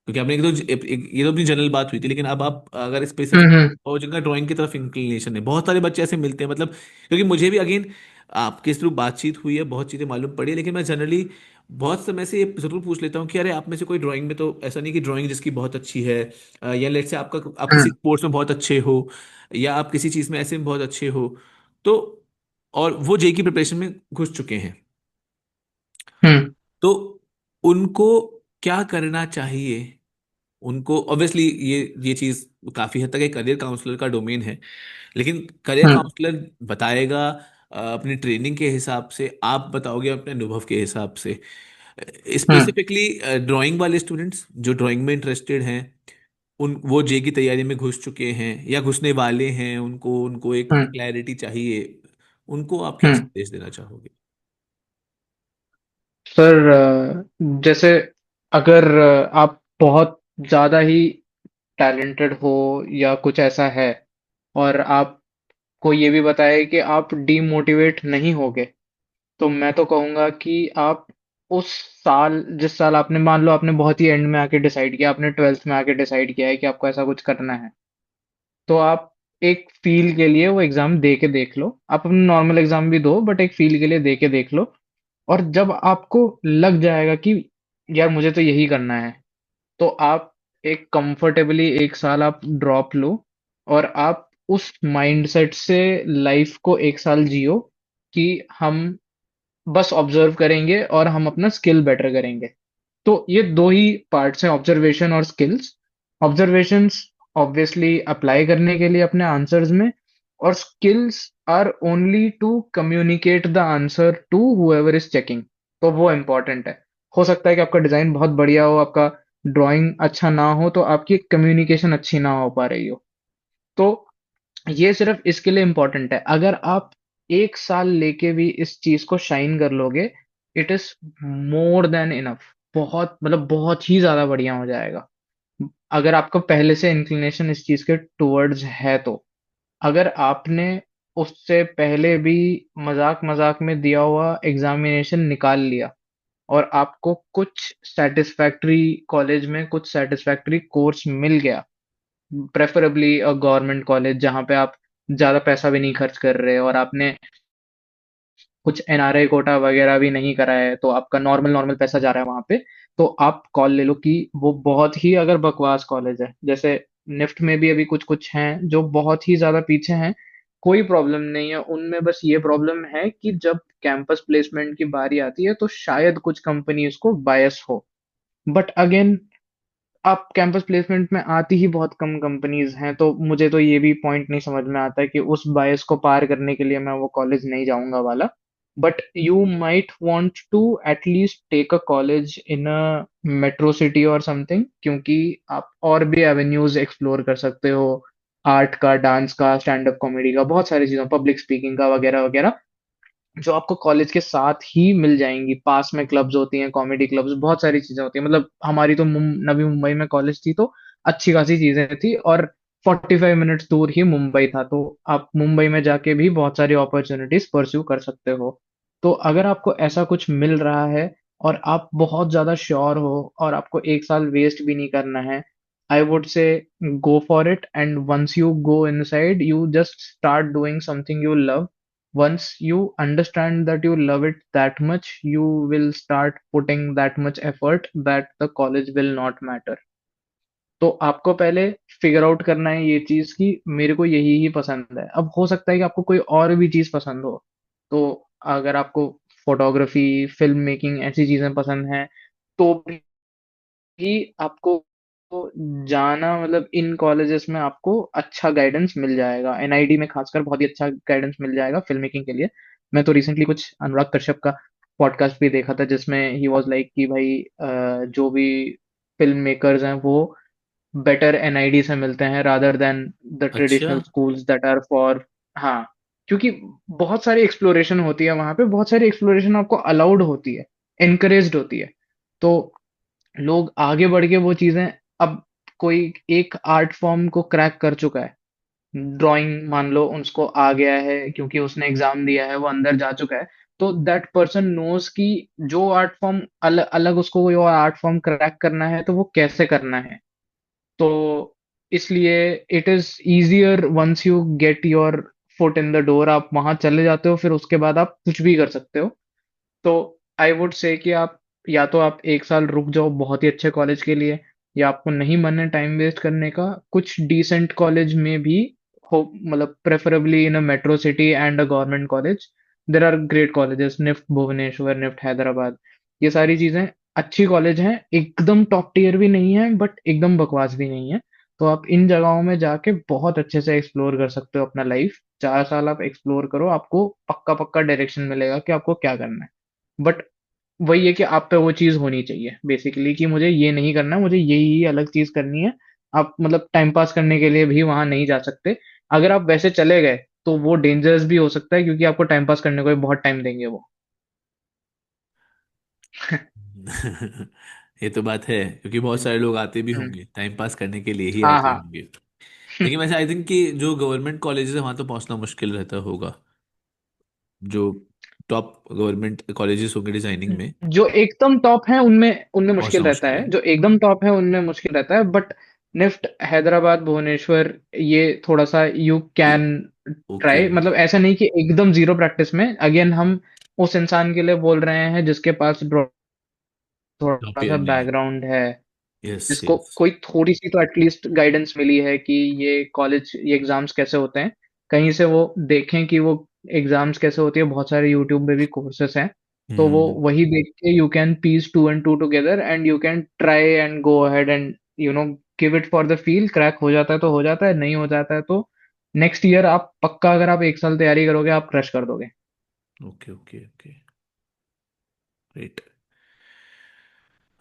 क्योंकि आपने ये तो अपनी जनरल बात हुई थी, लेकिन अब आप अगर स्पेसिफिक, हम्म। और जिनका ड्राइंग की तरफ इंक्लिनेशन है, बहुत सारे बच्चे ऐसे मिलते हैं, मतलब क्योंकि मुझे भी अगेन आपके थ्रू बातचीत हुई है, बहुत चीज़ें मालूम पड़ी है, लेकिन मैं जनरली बहुत समय से ये जरूर पूछ लेता हूँ कि अरे आप में से कोई ड्राइंग में, तो ऐसा नहीं कि ड्राइंग जिसकी बहुत अच्छी है, या लेट से आपका, आप किसी हम्म। स्पोर्ट्स में बहुत अच्छे हो, या आप किसी चीज़ में ऐसे में बहुत अच्छे हो, तो और वो जेई की प्रिपरेशन में घुस चुके हैं, हम्म। तो उनको क्या करना चाहिए? उनको ऑब्वियसली ये चीज काफी हद तक एक करियर काउंसलर का डोमेन है, लेकिन करियर हम्म। काउंसलर बताएगा अपनी ट्रेनिंग के हिसाब से, आप बताओगे अपने अनुभव के हिसाब से। हम्म। स्पेसिफिकली ड्राइंग वाले स्टूडेंट्स जो ड्राइंग में इंटरेस्टेड हैं, उन वो जे की तैयारी में घुस चुके हैं या घुसने वाले हैं, उनको उनको एक हम्म। क्लैरिटी चाहिए, उनको आप क्या हम्म। संदेश देना चाहोगे? सर, जैसे अगर आप बहुत ज्यादा ही टैलेंटेड हो या कुछ ऐसा है, और आपको ये भी बताए कि आप डीमोटिवेट नहीं होगे, तो मैं तो कहूंगा कि आप उस साल, जिस साल आपने, मान लो आपने बहुत ही एंड में आके डिसाइड किया, आपने ट्वेल्थ में आके डिसाइड किया है कि आपको ऐसा कुछ करना है, तो आप एक फील के लिए वो एग्जाम दे के देख लो। आप अपना नॉर्मल एग्जाम भी दो, बट एक फील के लिए दे के देख लो। और जब आपको लग जाएगा कि यार मुझे तो यही करना है, तो आप एक कंफर्टेबली एक साल आप ड्रॉप लो, और आप उस माइंडसेट से लाइफ को एक साल जियो कि हम बस ऑब्जर्व करेंगे और हम अपना स्किल बेटर करेंगे। तो ये दो ही पार्ट्स हैं, ऑब्जर्वेशन और स्किल्स। ऑब्जर्वेशंस ऑब्वियसली अप्लाई करने के लिए अपने आंसर्स में, और skills are only to communicate the answer to whoever is checking. तो वो इम्पोर्टेंट है। हो सकता है कि आपका डिजाइन बहुत बढ़िया हो, आपका ड्राइंग अच्छा ना हो, तो आपकी कम्युनिकेशन अच्छी ना हो पा रही हो। तो ये सिर्फ इसके लिए इम्पोर्टेंट है। अगर आप एक साल लेके भी इस चीज को शाइन कर लोगे, it is more than enough. बहुत, मतलब बहुत ही ज्यादा बढ़िया हो जाएगा। अगर आपको पहले से इंक्लिनेशन इस चीज के टुवर्ड्स है तो। अगर आपने उससे पहले भी मजाक मजाक में दिया हुआ एग्जामिनेशन निकाल लिया, और आपको कुछ सेटिस्फैक्टरी कॉलेज में कुछ सेटिस्फैक्टरी कोर्स मिल गया, प्रेफरेबली अ गवर्नमेंट कॉलेज जहाँ पे आप ज्यादा पैसा भी नहीं खर्च कर रहे और आपने कुछ एनआरआई कोटा वगैरह भी नहीं करा है, तो आपका नॉर्मल नॉर्मल पैसा जा रहा है वहां पे, तो आप कॉल ले लो कि वो बहुत ही अगर बकवास कॉलेज है, जैसे निफ्ट में भी अभी कुछ कुछ हैं जो बहुत ही ज्यादा पीछे हैं, कोई प्रॉब्लम नहीं है उनमें, बस ये प्रॉब्लम है कि जब कैंपस प्लेसमेंट की बारी आती है तो शायद कुछ कंपनीज को बायस हो। बट अगेन, आप कैंपस प्लेसमेंट में आती ही बहुत कम कंपनीज हैं, तो मुझे तो ये भी पॉइंट नहीं समझ में आता है कि उस बायस को पार करने के लिए मैं वो कॉलेज नहीं जाऊंगा वाला। But you might want to at least take a college in a metro city और समथिंग, क्योंकि आप और भी एवेन्यूज एक्सप्लोर कर सकते हो, आर्ट का, डांस का, स्टैंड अप कॉमेडी का, बहुत सारी चीजों, पब्लिक स्पीकिंग का वगैरह वगैरह, जो आपको कॉलेज के साथ ही मिल जाएंगी। पास में क्लब्स होती हैं, कॉमेडी क्लब्स, बहुत सारी चीजें होती हैं। मतलब हमारी तो नवी मुंबई में कॉलेज थी, तो अच्छी खासी चीजें थी, और 45 मिनट्स दूर ही मुंबई था, तो आप मुंबई में जाके भी बहुत सारी अपॉर्चुनिटीज परस्यू कर सकते हो। तो अगर आपको ऐसा कुछ मिल रहा है और आप बहुत ज्यादा श्योर हो और आपको एक साल वेस्ट भी नहीं करना है, I would say go for it, and once you go inside you just start doing something you love. Once you understand that you love it that much, you will start putting that much effort that the college will not matter. तो आपको पहले figure out करना है ये चीज कि मेरे को यही ही पसंद है। अब हो सकता है कि आपको कोई और भी चीज पसंद हो, तो अगर आपको फोटोग्राफी, फिल्म मेकिंग ऐसी चीजें पसंद हैं, तो भी आपको जाना, मतलब इन कॉलेजेस में आपको अच्छा गाइडेंस मिल जाएगा, एनआईडी में खासकर बहुत ही अच्छा गाइडेंस मिल जाएगा फिल्म मेकिंग के लिए। मैं तो रिसेंटली कुछ अनुराग कश्यप का पॉडकास्ट भी देखा था जिसमें ही वाज लाइक कि भाई जो भी फिल्म मेकर्स हैं वो बेटर एनआईडी से मिलते हैं रादर देन द अच्छा। Traditional schools that are for. हाँ, क्योंकि बहुत सारी एक्सप्लोरेशन होती है वहां पे, बहुत सारी एक्सप्लोरेशन आपको अलाउड होती है, इनकरेज्ड होती है, तो लोग आगे बढ़ के वो चीजें, अब कोई एक आर्ट फॉर्म को क्रैक कर चुका है, ड्राइंग मान लो उसको आ गया है क्योंकि उसने एग्जाम दिया है, वो अंदर जा चुका है, तो दैट पर्सन नोज कि जो आर्ट फॉर्म अलग उसको कोई और आर्ट फॉर्म क्रैक करना है तो वो कैसे करना है। तो इसलिए it is easier once you get your foot in the door, आप वहां चले जाते हो, फिर उसके बाद आप कुछ भी कर सकते हो। तो आई वुड से कि आप या तो आप एक साल रुक जाओ बहुत ही अच्छे कॉलेज के लिए, या आपको नहीं मन है टाइम वेस्ट करने का, कुछ डिसेंट कॉलेज में भी हो, मतलब preferably in a metro city and a government college. There are great colleges, NIFT Bhubaneswar, NIFT Hyderabad, ये सारी चीजें अच्छी कॉलेज हैं, एकदम टॉप टीयर भी नहीं है बट एकदम बकवास भी नहीं है। तो आप इन जगहों में जाके बहुत अच्छे से एक्सप्लोर कर सकते हो अपना लाइफ। 4 साल आप एक्सप्लोर करो, आपको पक्का पक्का डायरेक्शन मिलेगा कि आपको क्या करना है। बट वही है कि आप पे वो चीज होनी चाहिए बेसिकली कि मुझे ये नहीं करना, मुझे यही अलग चीज करनी है। आप मतलब टाइम पास करने के लिए भी वहां नहीं जा सकते। अगर आप वैसे चले गए तो वो डेंजरस भी हो सकता है, क्योंकि आपको टाइम पास करने को भी बहुत टाइम देंगे वो। ये तो बात है, क्योंकि बहुत हम्म। सारे लोग आते भी हम्म। होंगे टाइम पास करने के लिए ही हाँ आते हाँ। होंगे। लेकिन वैसे आई थिंक कि जो गवर्नमेंट कॉलेजेस है वहां तो पहुंचना मुश्किल रहता होगा, जो टॉप गवर्नमेंट कॉलेजेस होंगे डिजाइनिंग में। जो एकदम टॉप है उनमें उनमें मुश्किल पहुंचना रहता मुश्किल है, है। जो एकदम टॉप है उनमें मुश्किल रहता है, बट निफ्ट, हैदराबाद, भुवनेश्वर, ये थोड़ा सा यू कैन ओके। ट्राई। मतलब ऐसा नहीं कि एकदम जीरो प्रैक्टिस में, अगेन हम उस इंसान के लिए बोल रहे हैं जिसके पास टॉप थोड़ा सा ईयर में। बैकग्राउंड है, यस जिसको यस। कोई थोड़ी सी तो एटलीस्ट गाइडेंस मिली है कि ये कॉलेज, ये एग्जाम्स कैसे होते हैं, कहीं से वो देखें कि वो एग्जाम्स कैसे होती है, बहुत सारे यूट्यूब में भी कोर्सेस हैं। तो वो हम्म। वही देख के you can piece two and two together and you can try and go ahead and give it for the feel. Crack हो जाता है तो हो जाता है, नहीं हो जाता है तो नेक्स्ट ईयर आप पक्का, अगर आप एक साल तैयारी करोगे आप क्रश कर दोगे। Okay okay okay. Right.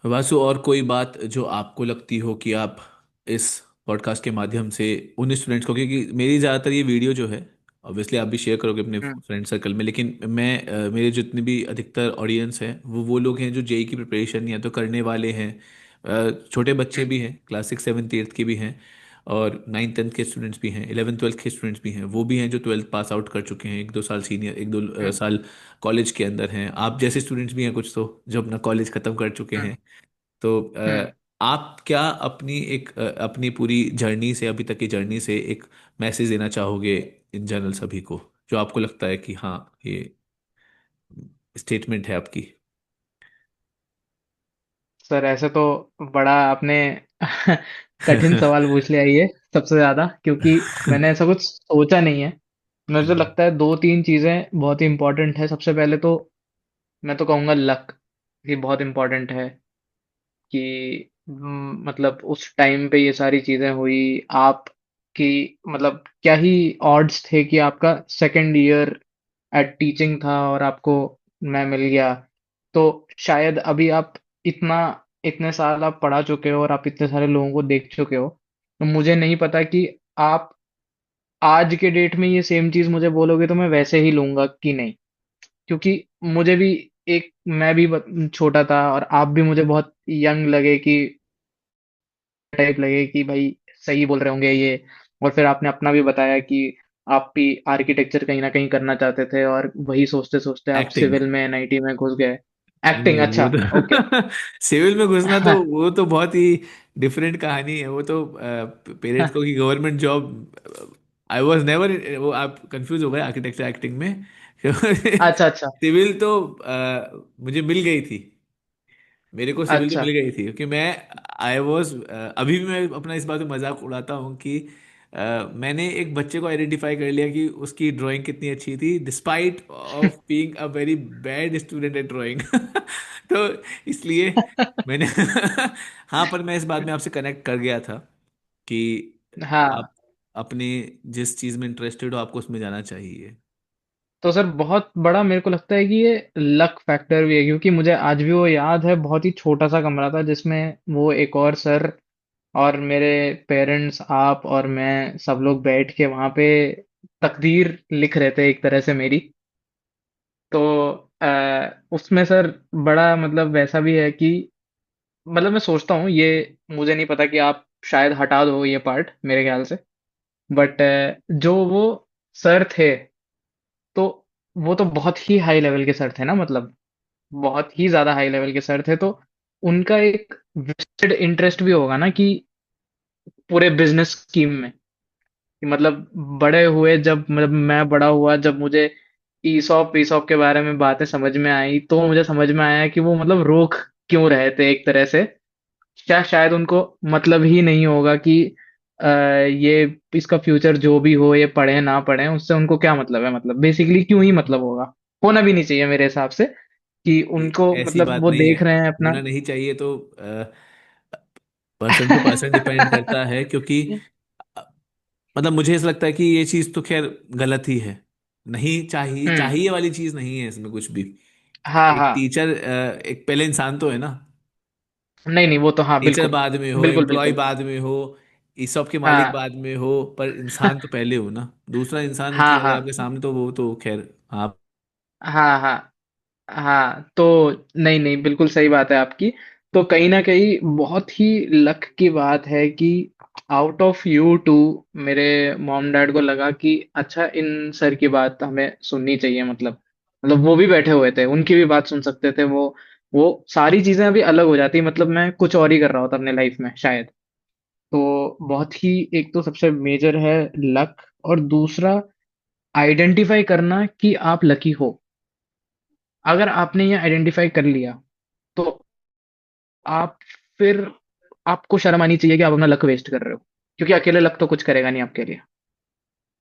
Vasu, और कोई बात जो आपको लगती हो कि आप इस पॉडकास्ट के माध्यम से उन स्टूडेंट्स को, क्योंकि मेरी ज़्यादातर ये वीडियो जो है, ऑब्वियसली आप भी शेयर करोगे अपने हम्म। फ्रेंड सर्कल में, लेकिन मैं मेरे जितने भी अधिकतर ऑडियंस हैं वो लोग हैं जो जेई की प्रिपरेशन या तो करने वाले हैं। छोटे बच्चे हम्म। भी हैं, क्लास 6 7 8 के भी हैं, और 9th 10th के स्टूडेंट्स भी हैं, 11th 12th के स्टूडेंट्स भी हैं, वो भी हैं जो 12th पास आउट कर चुके हैं, 1 2 साल सीनियर, 1 2 साल कॉलेज के अंदर हैं। आप जैसे स्टूडेंट्स भी हैं कुछ तो जो अपना कॉलेज ख़त्म कर चुके हम्म हैं। तो हम्म। आप क्या अपनी अपनी पूरी जर्नी से, अभी तक की जर्नी से एक मैसेज देना चाहोगे इन जनरल सभी को, जो आपको लगता है कि हाँ ये स्टेटमेंट है आपकी? सर ऐसे तो बड़ा आपने कठिन सवाल पूछ लिया ये, सबसे ज्यादा, क्योंकि मैंने ऐसा कुछ सोचा नहीं है। मुझे तो लगता है दो तीन चीजें बहुत ही इंपॉर्टेंट है। सबसे पहले तो मैं तो कहूंगा लक, ये बहुत इंपॉर्टेंट है कि मतलब उस टाइम पे ये सारी चीजें हुई आपकी। मतलब क्या ही ऑड्स थे कि आपका सेकंड ईयर एट टीचिंग था और आपको मैं मिल गया। तो शायद अभी आप इतना इतने साल आप पढ़ा चुके हो और आप इतने सारे लोगों को देख चुके हो, तो मुझे नहीं पता कि आप आज के डेट में ये सेम चीज मुझे बोलोगे तो मैं वैसे ही लूंगा कि नहीं। क्योंकि मुझे भी एक मैं भी छोटा था और आप भी मुझे बहुत यंग लगे कि टाइप लगे कि भाई सही बोल रहे होंगे ये। और फिर आपने अपना भी बताया कि आप भी आर्किटेक्चर कहीं ना कहीं करना चाहते थे और वही सोचते सोचते आप एक्टिंग। सिविल में एनआईटी में घुस गए। एक्टिंग, नहीं वो अच्छा, ओके। तो सिविल में घुसना तो वो तो बहुत ही डिफरेंट कहानी है। वो तो पेरेंट्स को कि government job, I was never, वो आप कंफ्यूज हो गए आर्किटेक्चर एक्टिंग में। अच्छा अच्छा सिविल तो मुझे मिल गई थी, मेरे को सिविल तो अच्छा। मिल गई थी क्योंकि मैं आई वॉज, अभी भी मैं अपना इस बात में मजाक उड़ाता हूँ कि मैंने एक बच्चे को आइडेंटिफाई कर लिया कि उसकी ड्राइंग कितनी अच्छी थी, despite of being a very bad student at drawing. तो इसलिए मैंने हाँ, पर मैं इस बात में आपसे कनेक्ट कर गया था कि हाँ, आप अपने जिस चीज़ में इंटरेस्टेड हो आपको उसमें जाना चाहिए। तो सर बहुत बड़ा मेरे को लगता है कि ये लक फैक्टर भी है, क्योंकि मुझे आज भी वो याद है। बहुत ही छोटा सा कमरा था जिसमें वो एक और सर और मेरे पेरेंट्स, आप और मैं, सब लोग बैठ के वहां पे तकदीर लिख रहे थे एक तरह से मेरी। तो उसमें सर बड़ा मतलब वैसा भी है कि मतलब मैं सोचता हूँ ये, मुझे नहीं पता कि आप शायद हटा दो ये पार्ट मेरे ख्याल से, बट जो वो सर थे, तो वो तो बहुत ही हाई लेवल के सर थे ना, मतलब बहुत ही ज्यादा हाई लेवल के सर थे। तो उनका एक वेस्टेड इंटरेस्ट भी होगा ना कि पूरे बिजनेस स्कीम में, कि मतलब बड़े हुए जब, मतलब मैं बड़ा हुआ जब मुझे ईसॉप ईसॉप के बारे में बातें समझ में आई, तो मुझे समझ में आया कि वो मतलब रोक क्यों रहे थे एक तरह से। शायद उनको मतलब ही नहीं होगा कि ये इसका फ्यूचर जो भी हो, ये पढ़े ना पढ़े, उससे उनको क्या मतलब है। मतलब बेसिकली क्यों ही मतलब होगा, होना भी नहीं चाहिए मेरे हिसाब से, कि उनको ऐसी मतलब बात वो नहीं है, देख रहे हैं अपना। होना नहीं चाहिए तो पर्सन टू पर्सन डिपेंड करता है, क्योंकि अ, मतलब मुझे ऐसा लगता है कि ये चीज़ तो खैर गलत ही है। नहीं चाहिए, हम्म। चाहिए वाली चीज़ नहीं है इसमें कुछ भी। हाँ एक हाँ। टीचर एक पहले इंसान तो है ना। नहीं नहीं, वो तो हाँ, टीचर बिल्कुल बाद में हो, बिल्कुल एम्प्लॉय बिल्कुल। बाद में हो, ईसॉप के मालिक हाँ बाद में हो, पर इंसान तो पहले हो ना। दूसरा इंसान की हाँ अगर हाँ आपके सामने, तो वो तो खैर आप। हाँ हाँ हाँ। तो नहीं नहीं, बिल्कुल सही बात है आपकी। तो कहीं ना कहीं बहुत ही लक की बात है कि आउट ऑफ यू टू मेरे मॉम डैड को लगा कि अच्छा, इन सर की बात हमें सुननी चाहिए। मतलब वो भी बैठे हुए थे, उनकी भी बात सुन सकते थे। वो सारी चीजें अभी अलग हो जाती, मतलब मैं कुछ और ही कर रहा होता अपने लाइफ में शायद। तो बहुत ही, एक तो सबसे मेजर है लक, और दूसरा आइडेंटिफाई करना कि आप लकी हो। अगर आपने ये आइडेंटिफाई कर लिया, तो आप फिर आपको शर्म आनी चाहिए कि आप अपना लक वेस्ट कर रहे हो, क्योंकि अकेले लक तो कुछ करेगा नहीं आपके लिए।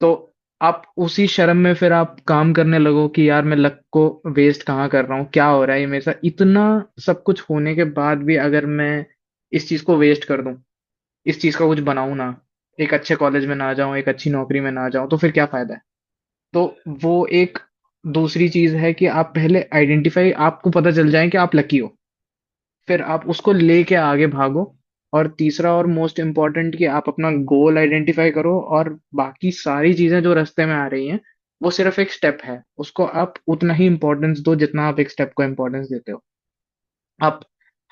तो आप उसी शर्म में फिर आप काम करने लगो कि यार मैं लक को वेस्ट कहाँ कर रहा हूँ, क्या हो रहा है ये मेरे साथ। इतना सब कुछ होने के बाद भी अगर मैं इस चीज को वेस्ट कर दूं, इस चीज का कुछ बनाऊं ना, एक अच्छे कॉलेज में ना जाऊं, एक अच्छी नौकरी में ना जाऊं, तो फिर क्या फायदा है। तो वो एक दूसरी चीज है कि आप पहले आइडेंटिफाई, आपको पता चल जाए कि आप लकी हो, फिर आप उसको लेके आगे भागो। और तीसरा और मोस्ट इम्पोर्टेंट, कि आप अपना गोल आइडेंटिफाई करो, और बाकी सारी चीजें जो रास्ते में आ रही हैं वो सिर्फ एक स्टेप है, उसको आप उतना ही इंपॉर्टेंस दो जितना आप एक स्टेप को इंपॉर्टेंस देते हो। आप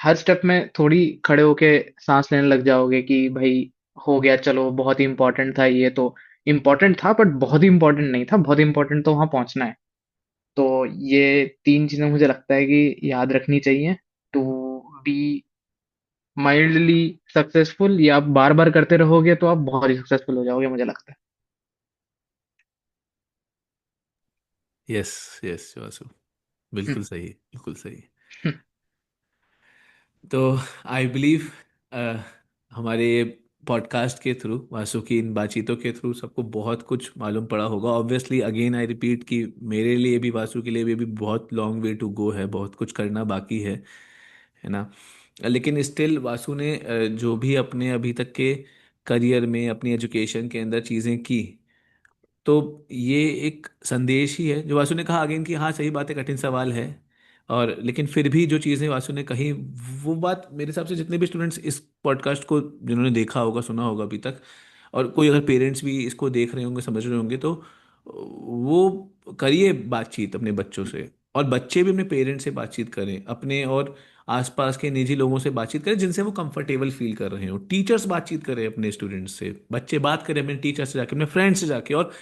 हर स्टेप में थोड़ी खड़े होके सांस लेने लग जाओगे कि भाई हो गया, चलो बहुत ही इंपॉर्टेंट था ये तो। इम्पोर्टेंट था बट बहुत ही इंपॉर्टेंट नहीं था, बहुत इंपॉर्टेंट तो वहां पहुंचना है। तो ये तीन चीजें मुझे लगता है कि याद रखनी चाहिए टू बी माइल्डली सक्सेसफुल। या आप बार बार करते रहोगे तो आप बहुत ही सक्सेसफुल हो जाओगे, मुझे लगता यस, यस वासु, है। बिल्कुल सही, बिल्कुल सही। तो आई बिलीव हमारे पॉडकास्ट के थ्रू, वासु की इन बातचीतों के थ्रू सबको बहुत कुछ मालूम पड़ा होगा। ऑब्वियसली अगेन आई रिपीट कि मेरे लिए भी, वासु के लिए भी बहुत लॉन्ग वे टू गो है, बहुत कुछ करना बाकी है ना। लेकिन स्टिल वासु ने जो भी अपने अभी तक के करियर में, अपनी एजुकेशन के अंदर चीज़ें की, तो ये एक संदेश ही है जो वासु ने कहा अगेन कि हाँ सही बात है, कठिन सवाल है। और लेकिन फिर भी जो चीज़ें वासु ने कही, वो बात मेरे हिसाब से जितने भी स्टूडेंट्स इस पॉडकास्ट को जिन्होंने देखा होगा, सुना होगा अभी तक, और कोई अगर पेरेंट्स भी इसको देख रहे होंगे, समझ रहे होंगे, तो वो करिए बातचीत अपने बच्चों से, और बच्चे भी अपने पेरेंट्स से बातचीत करें, अपने और आसपास के निजी लोगों से बातचीत करें जिनसे वो कंफर्टेबल फील कर रहे हो। टीचर्स बातचीत करें अपने स्टूडेंट्स से, बच्चे बात करें अपने टीचर से जाके, अपने फ्रेंड्स से जाके। और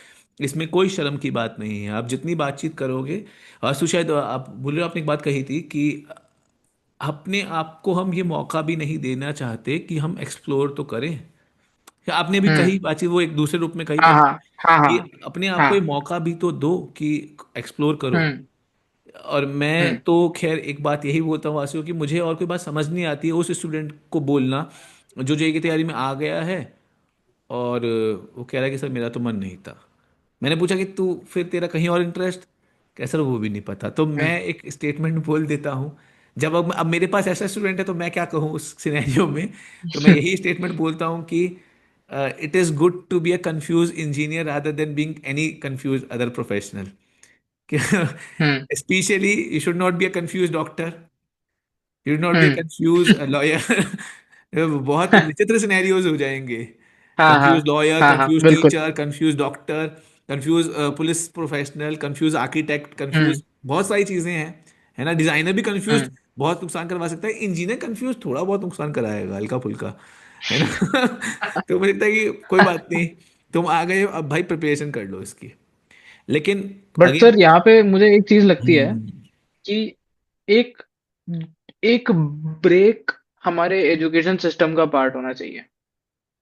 इसमें कोई शर्म की बात नहीं है, आप जितनी बातचीत करोगे। आंसू शायद आप बोल रहे हो, आपने एक बात कही थी कि अपने आप को हम ये मौका भी नहीं देना चाहते कि हम एक्सप्लोर तो करें। या आपने भी हम्म। कही बातचीत, वो एक दूसरे रूप में कही हाँ पर हाँ हाँ कि हाँ अपने आप को ये हाँ। मौका भी तो दो कि एक्सप्लोर करो। हम्म और मैं हम्म तो खैर एक बात यही बोलता हूँ वासियों की, मुझे और कोई बात समझ नहीं आती है उस स्टूडेंट को बोलना जो जेई की तैयारी में आ गया है, और वो कह रहा है कि सर मेरा तो मन नहीं था। मैंने पूछा कि तू फिर तेरा कहीं और इंटरेस्ट, कैसा वो भी नहीं पता। तो हम्म मैं एक स्टेटमेंट बोल देता हूँ, जब अब मेरे पास ऐसा स्टूडेंट है तो मैं क्या कहूँ उस सिनेरियो में। तो मैं यही स्टेटमेंट बोलता हूँ कि it is good to be a confuse engineer rather than being any confuse other professional. Hmm specially you should not be a confuse doctor, you should not be a hmm. Confuse lawyer. बहुत विचित्र scenarios हो जाएंगे। हाँ हाँ confuse lawyer, हाँ हाँ confuse बिल्कुल। Teacher, confuse doctor, confuse police professional, confuse architect, confuse hmm बहुत सारी चीजें हैं, है ना। डिजाइनर भी कंफ्यूज हम्म। बहुत नुकसान करवा सकता है, इंजीनियर कंफ्यूज थोड़ा बहुत नुकसान कराएगा, हल्का फुल्का, है ना। तो मुझे लगता है कि कोई बात नहीं, तुम आ गए अब भाई, प्रिपरेशन कर लो इसकी। लेकिन बट अगेन, सर यहाँ पे मुझे एक चीज लगती है हम्म, कि एक एक ब्रेक हमारे एजुकेशन सिस्टम का पार्ट होना चाहिए।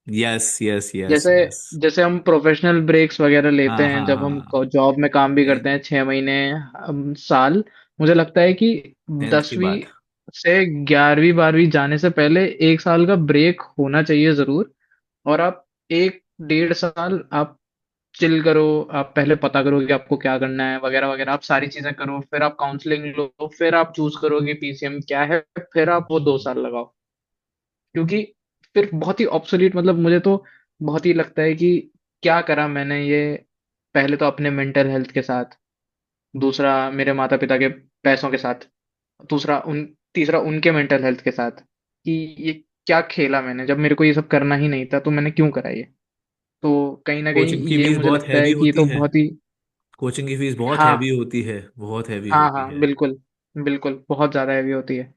यस यस यस जैसे यस, जैसे हम प्रोफेशनल ब्रेक्स वगैरह लेते हाँ हैं हाँ जब हम हाँ, जॉब में काम भी करते हैं, 6 महीने, साल। मुझे लगता है कि टेंथ के 10वीं बाद। से 11वीं 12वीं जाने से पहले 1 साल का ब्रेक होना चाहिए जरूर। और आप 1 1.5 साल आप चिल करो। आप पहले पता करो कि आपको क्या करना है वगैरह वगैरह, आप सारी चीजें करो, फिर आप काउंसलिंग लो, फिर आप चूज करो कि पीसीएम क्या है, फिर आप वो 2 साल लगाओ। क्योंकि फिर बहुत ही ऑब्सोलीट, मतलब मुझे तो बहुत ही लगता है कि क्या करा मैंने ये। पहले तो अपने मेंटल हेल्थ के साथ, दूसरा मेरे माता पिता के पैसों के साथ, दूसरा उन तीसरा उनके मेंटल हेल्थ के साथ, कि ये क्या खेला मैंने, जब मेरे को ये सब करना ही नहीं था तो मैंने क्यों करा ये। तो कहीं ना कहीं कोचिंग की ये फीस मुझे बहुत लगता हैवी है कि ये होती तो है, बहुत ही। कोचिंग की फीस बहुत हैवी हाँ होती है, बहुत हैवी हाँ होती हाँ है। बिल्कुल बिल्कुल, बहुत ज्यादा हैवी होती है।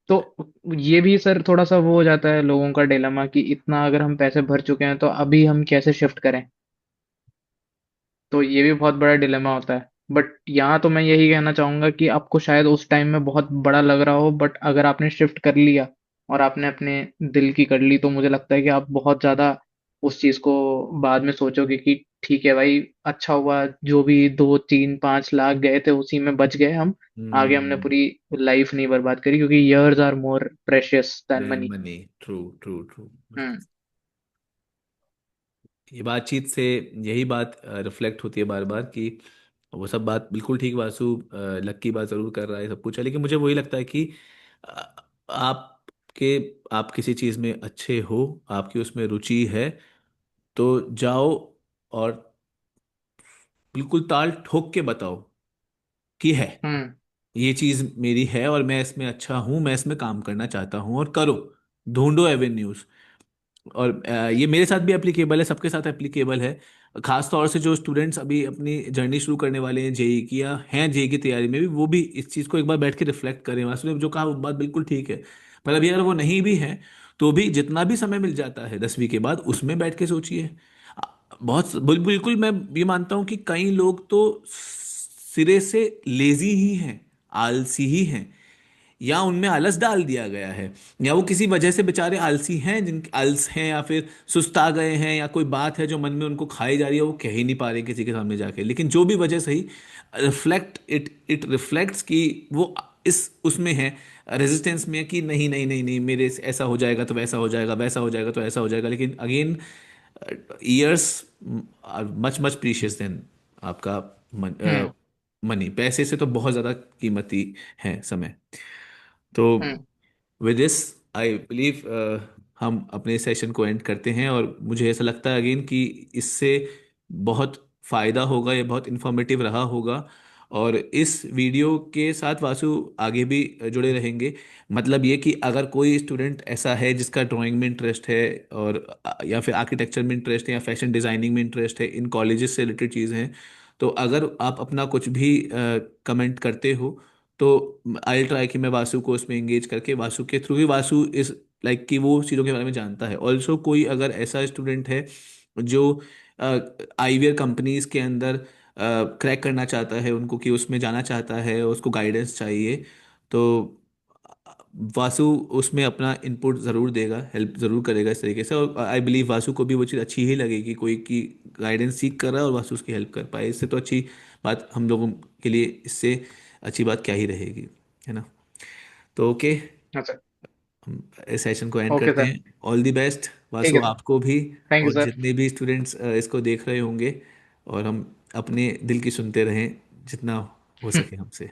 तो ये भी सर थोड़ा सा वो हो जाता है लोगों का डिलेमा कि इतना अगर हम पैसे भर चुके हैं तो अभी हम कैसे शिफ्ट करें। तो ये भी बहुत बड़ा डिलेमा होता है। बट यहाँ तो मैं यही कहना चाहूंगा कि आपको शायद उस टाइम में बहुत बड़ा लग रहा हो, बट अगर आपने शिफ्ट कर लिया और आपने अपने दिल की कर ली, तो मुझे लगता है कि आप बहुत ज्यादा उस चीज को बाद में सोचोगे कि ठीक है भाई, अच्छा हुआ जो भी 2 3 5 लाख गए थे उसी में बच गए हम। आगे हमने हम्म, पूरी लाइफ नहीं बर्बाद करी, क्योंकि years are more precious than than money. Money, true true true. Hmm ये बातचीत से यही बात रिफ्लेक्ट होती है बार बार कि वो सब बात बिल्कुल ठीक, वासु लक की बात जरूर कर रहा है, सब कुछ है, लेकिन मुझे वही लगता है कि अ, आपके आप किसी चीज़ में अच्छे हो, आपकी उसमें रुचि है, तो जाओ और बिल्कुल ताल ठोक के बताओ कि है, हम्म ये चीज़ मेरी है और मैं इसमें अच्छा हूँ, मैं इसमें काम करना चाहता हूँ, और करो, ढूंढो एवेन्यूज। और ये मेरे साथ भी एप्लीकेबल है, सबके साथ एप्लीकेबल है। खास तौर से जो स्टूडेंट्स अभी अपनी जर्नी शुरू करने वाले हैं जेई की, या हैं जेई की तैयारी में भी, वो भी इस चीज़ को एक बार बैठ के रिफ्लेक्ट करें। वास्तव में जो कहा वो बात बिल्कुल ठीक है, पर अभी अगर वो नहीं भी है, तो भी जितना भी समय मिल जाता है 10वीं के बाद उसमें बैठ के सोचिए। बिल्कुल मैं ये मानता हूँ कि कई लोग तो सिरे से लेजी ही हैं, आलसी ही हैं, या उनमें आलस डाल दिया गया है, या वो किसी वजह से बेचारे आलसी हैं, जिन आलस हैं, या फिर सुस्ता गए हैं, या कोई बात है जो मन में उनको खाई जा रही है वो कह ही नहीं पा रहे किसी के सामने जाके। लेकिन जो भी वजह सही, इट रिफ्लेक्ट्स कि वो इस उसमें है, रेजिस्टेंस में है कि नहीं नहीं नहीं नहीं, मेरे से ऐसा हो जाएगा तो वैसा हो जाएगा, वैसा हो जाएगा तो ऐसा हो जाएगा। लेकिन again, years are much much precious than आपका हम्म। मनी। पैसे से तो बहुत ज़्यादा कीमती है समय। तो हम्म। विद दिस आई बिलीव हम अपने सेशन को एंड करते हैं। और मुझे ऐसा लगता है अगेन कि इससे बहुत फायदा होगा, ये बहुत इंफॉर्मेटिव रहा होगा। और इस वीडियो के साथ वासु आगे भी जुड़े रहेंगे। मतलब ये कि अगर कोई स्टूडेंट ऐसा है जिसका ड्राइंग में इंटरेस्ट है, और या फिर आर्किटेक्चर में इंटरेस्ट है, या फैशन डिज़ाइनिंग में इंटरेस्ट है, इन कॉलेजेस से रिलेटेड चीज़ें हैं, तो अगर आप अपना कुछ भी कमेंट करते हो, तो आई ट्राई कि मैं वासु को उसमें एंगेज करके, वासु के थ्रू ही, वासु इस लाइक कि वो चीज़ों के बारे में जानता है। ऑल्सो कोई अगर ऐसा स्टूडेंट है जो आईवीआर कंपनीज के अंदर क्रैक करना चाहता है, उनको कि उसमें जाना चाहता है, उसको गाइडेंस चाहिए, तो वासु उसमें अपना इनपुट ज़रूर देगा, हेल्प ज़रूर करेगा इस तरीके से। और आई बिलीव वासु को भी वो चीज़ अच्छी ही लगेगी, कोई की गाइडेंस सीख कर रहा है और वासु उसकी हेल्प कर पाए। इससे तो अच्छी बात हम लोगों के लिए, इससे अच्छी बात क्या ही रहेगी, है ना? तो ओके, अच्छा। हम इस सेशन को एंड ओके करते सर। हैं। ऑल द बेस्ट ठीक वासु है सर। आपको भी, थैंक यू और सर। जितने भी स्टूडेंट्स इसको देख रहे होंगे। और हम अपने दिल की सुनते रहें जितना हो सके हमसे।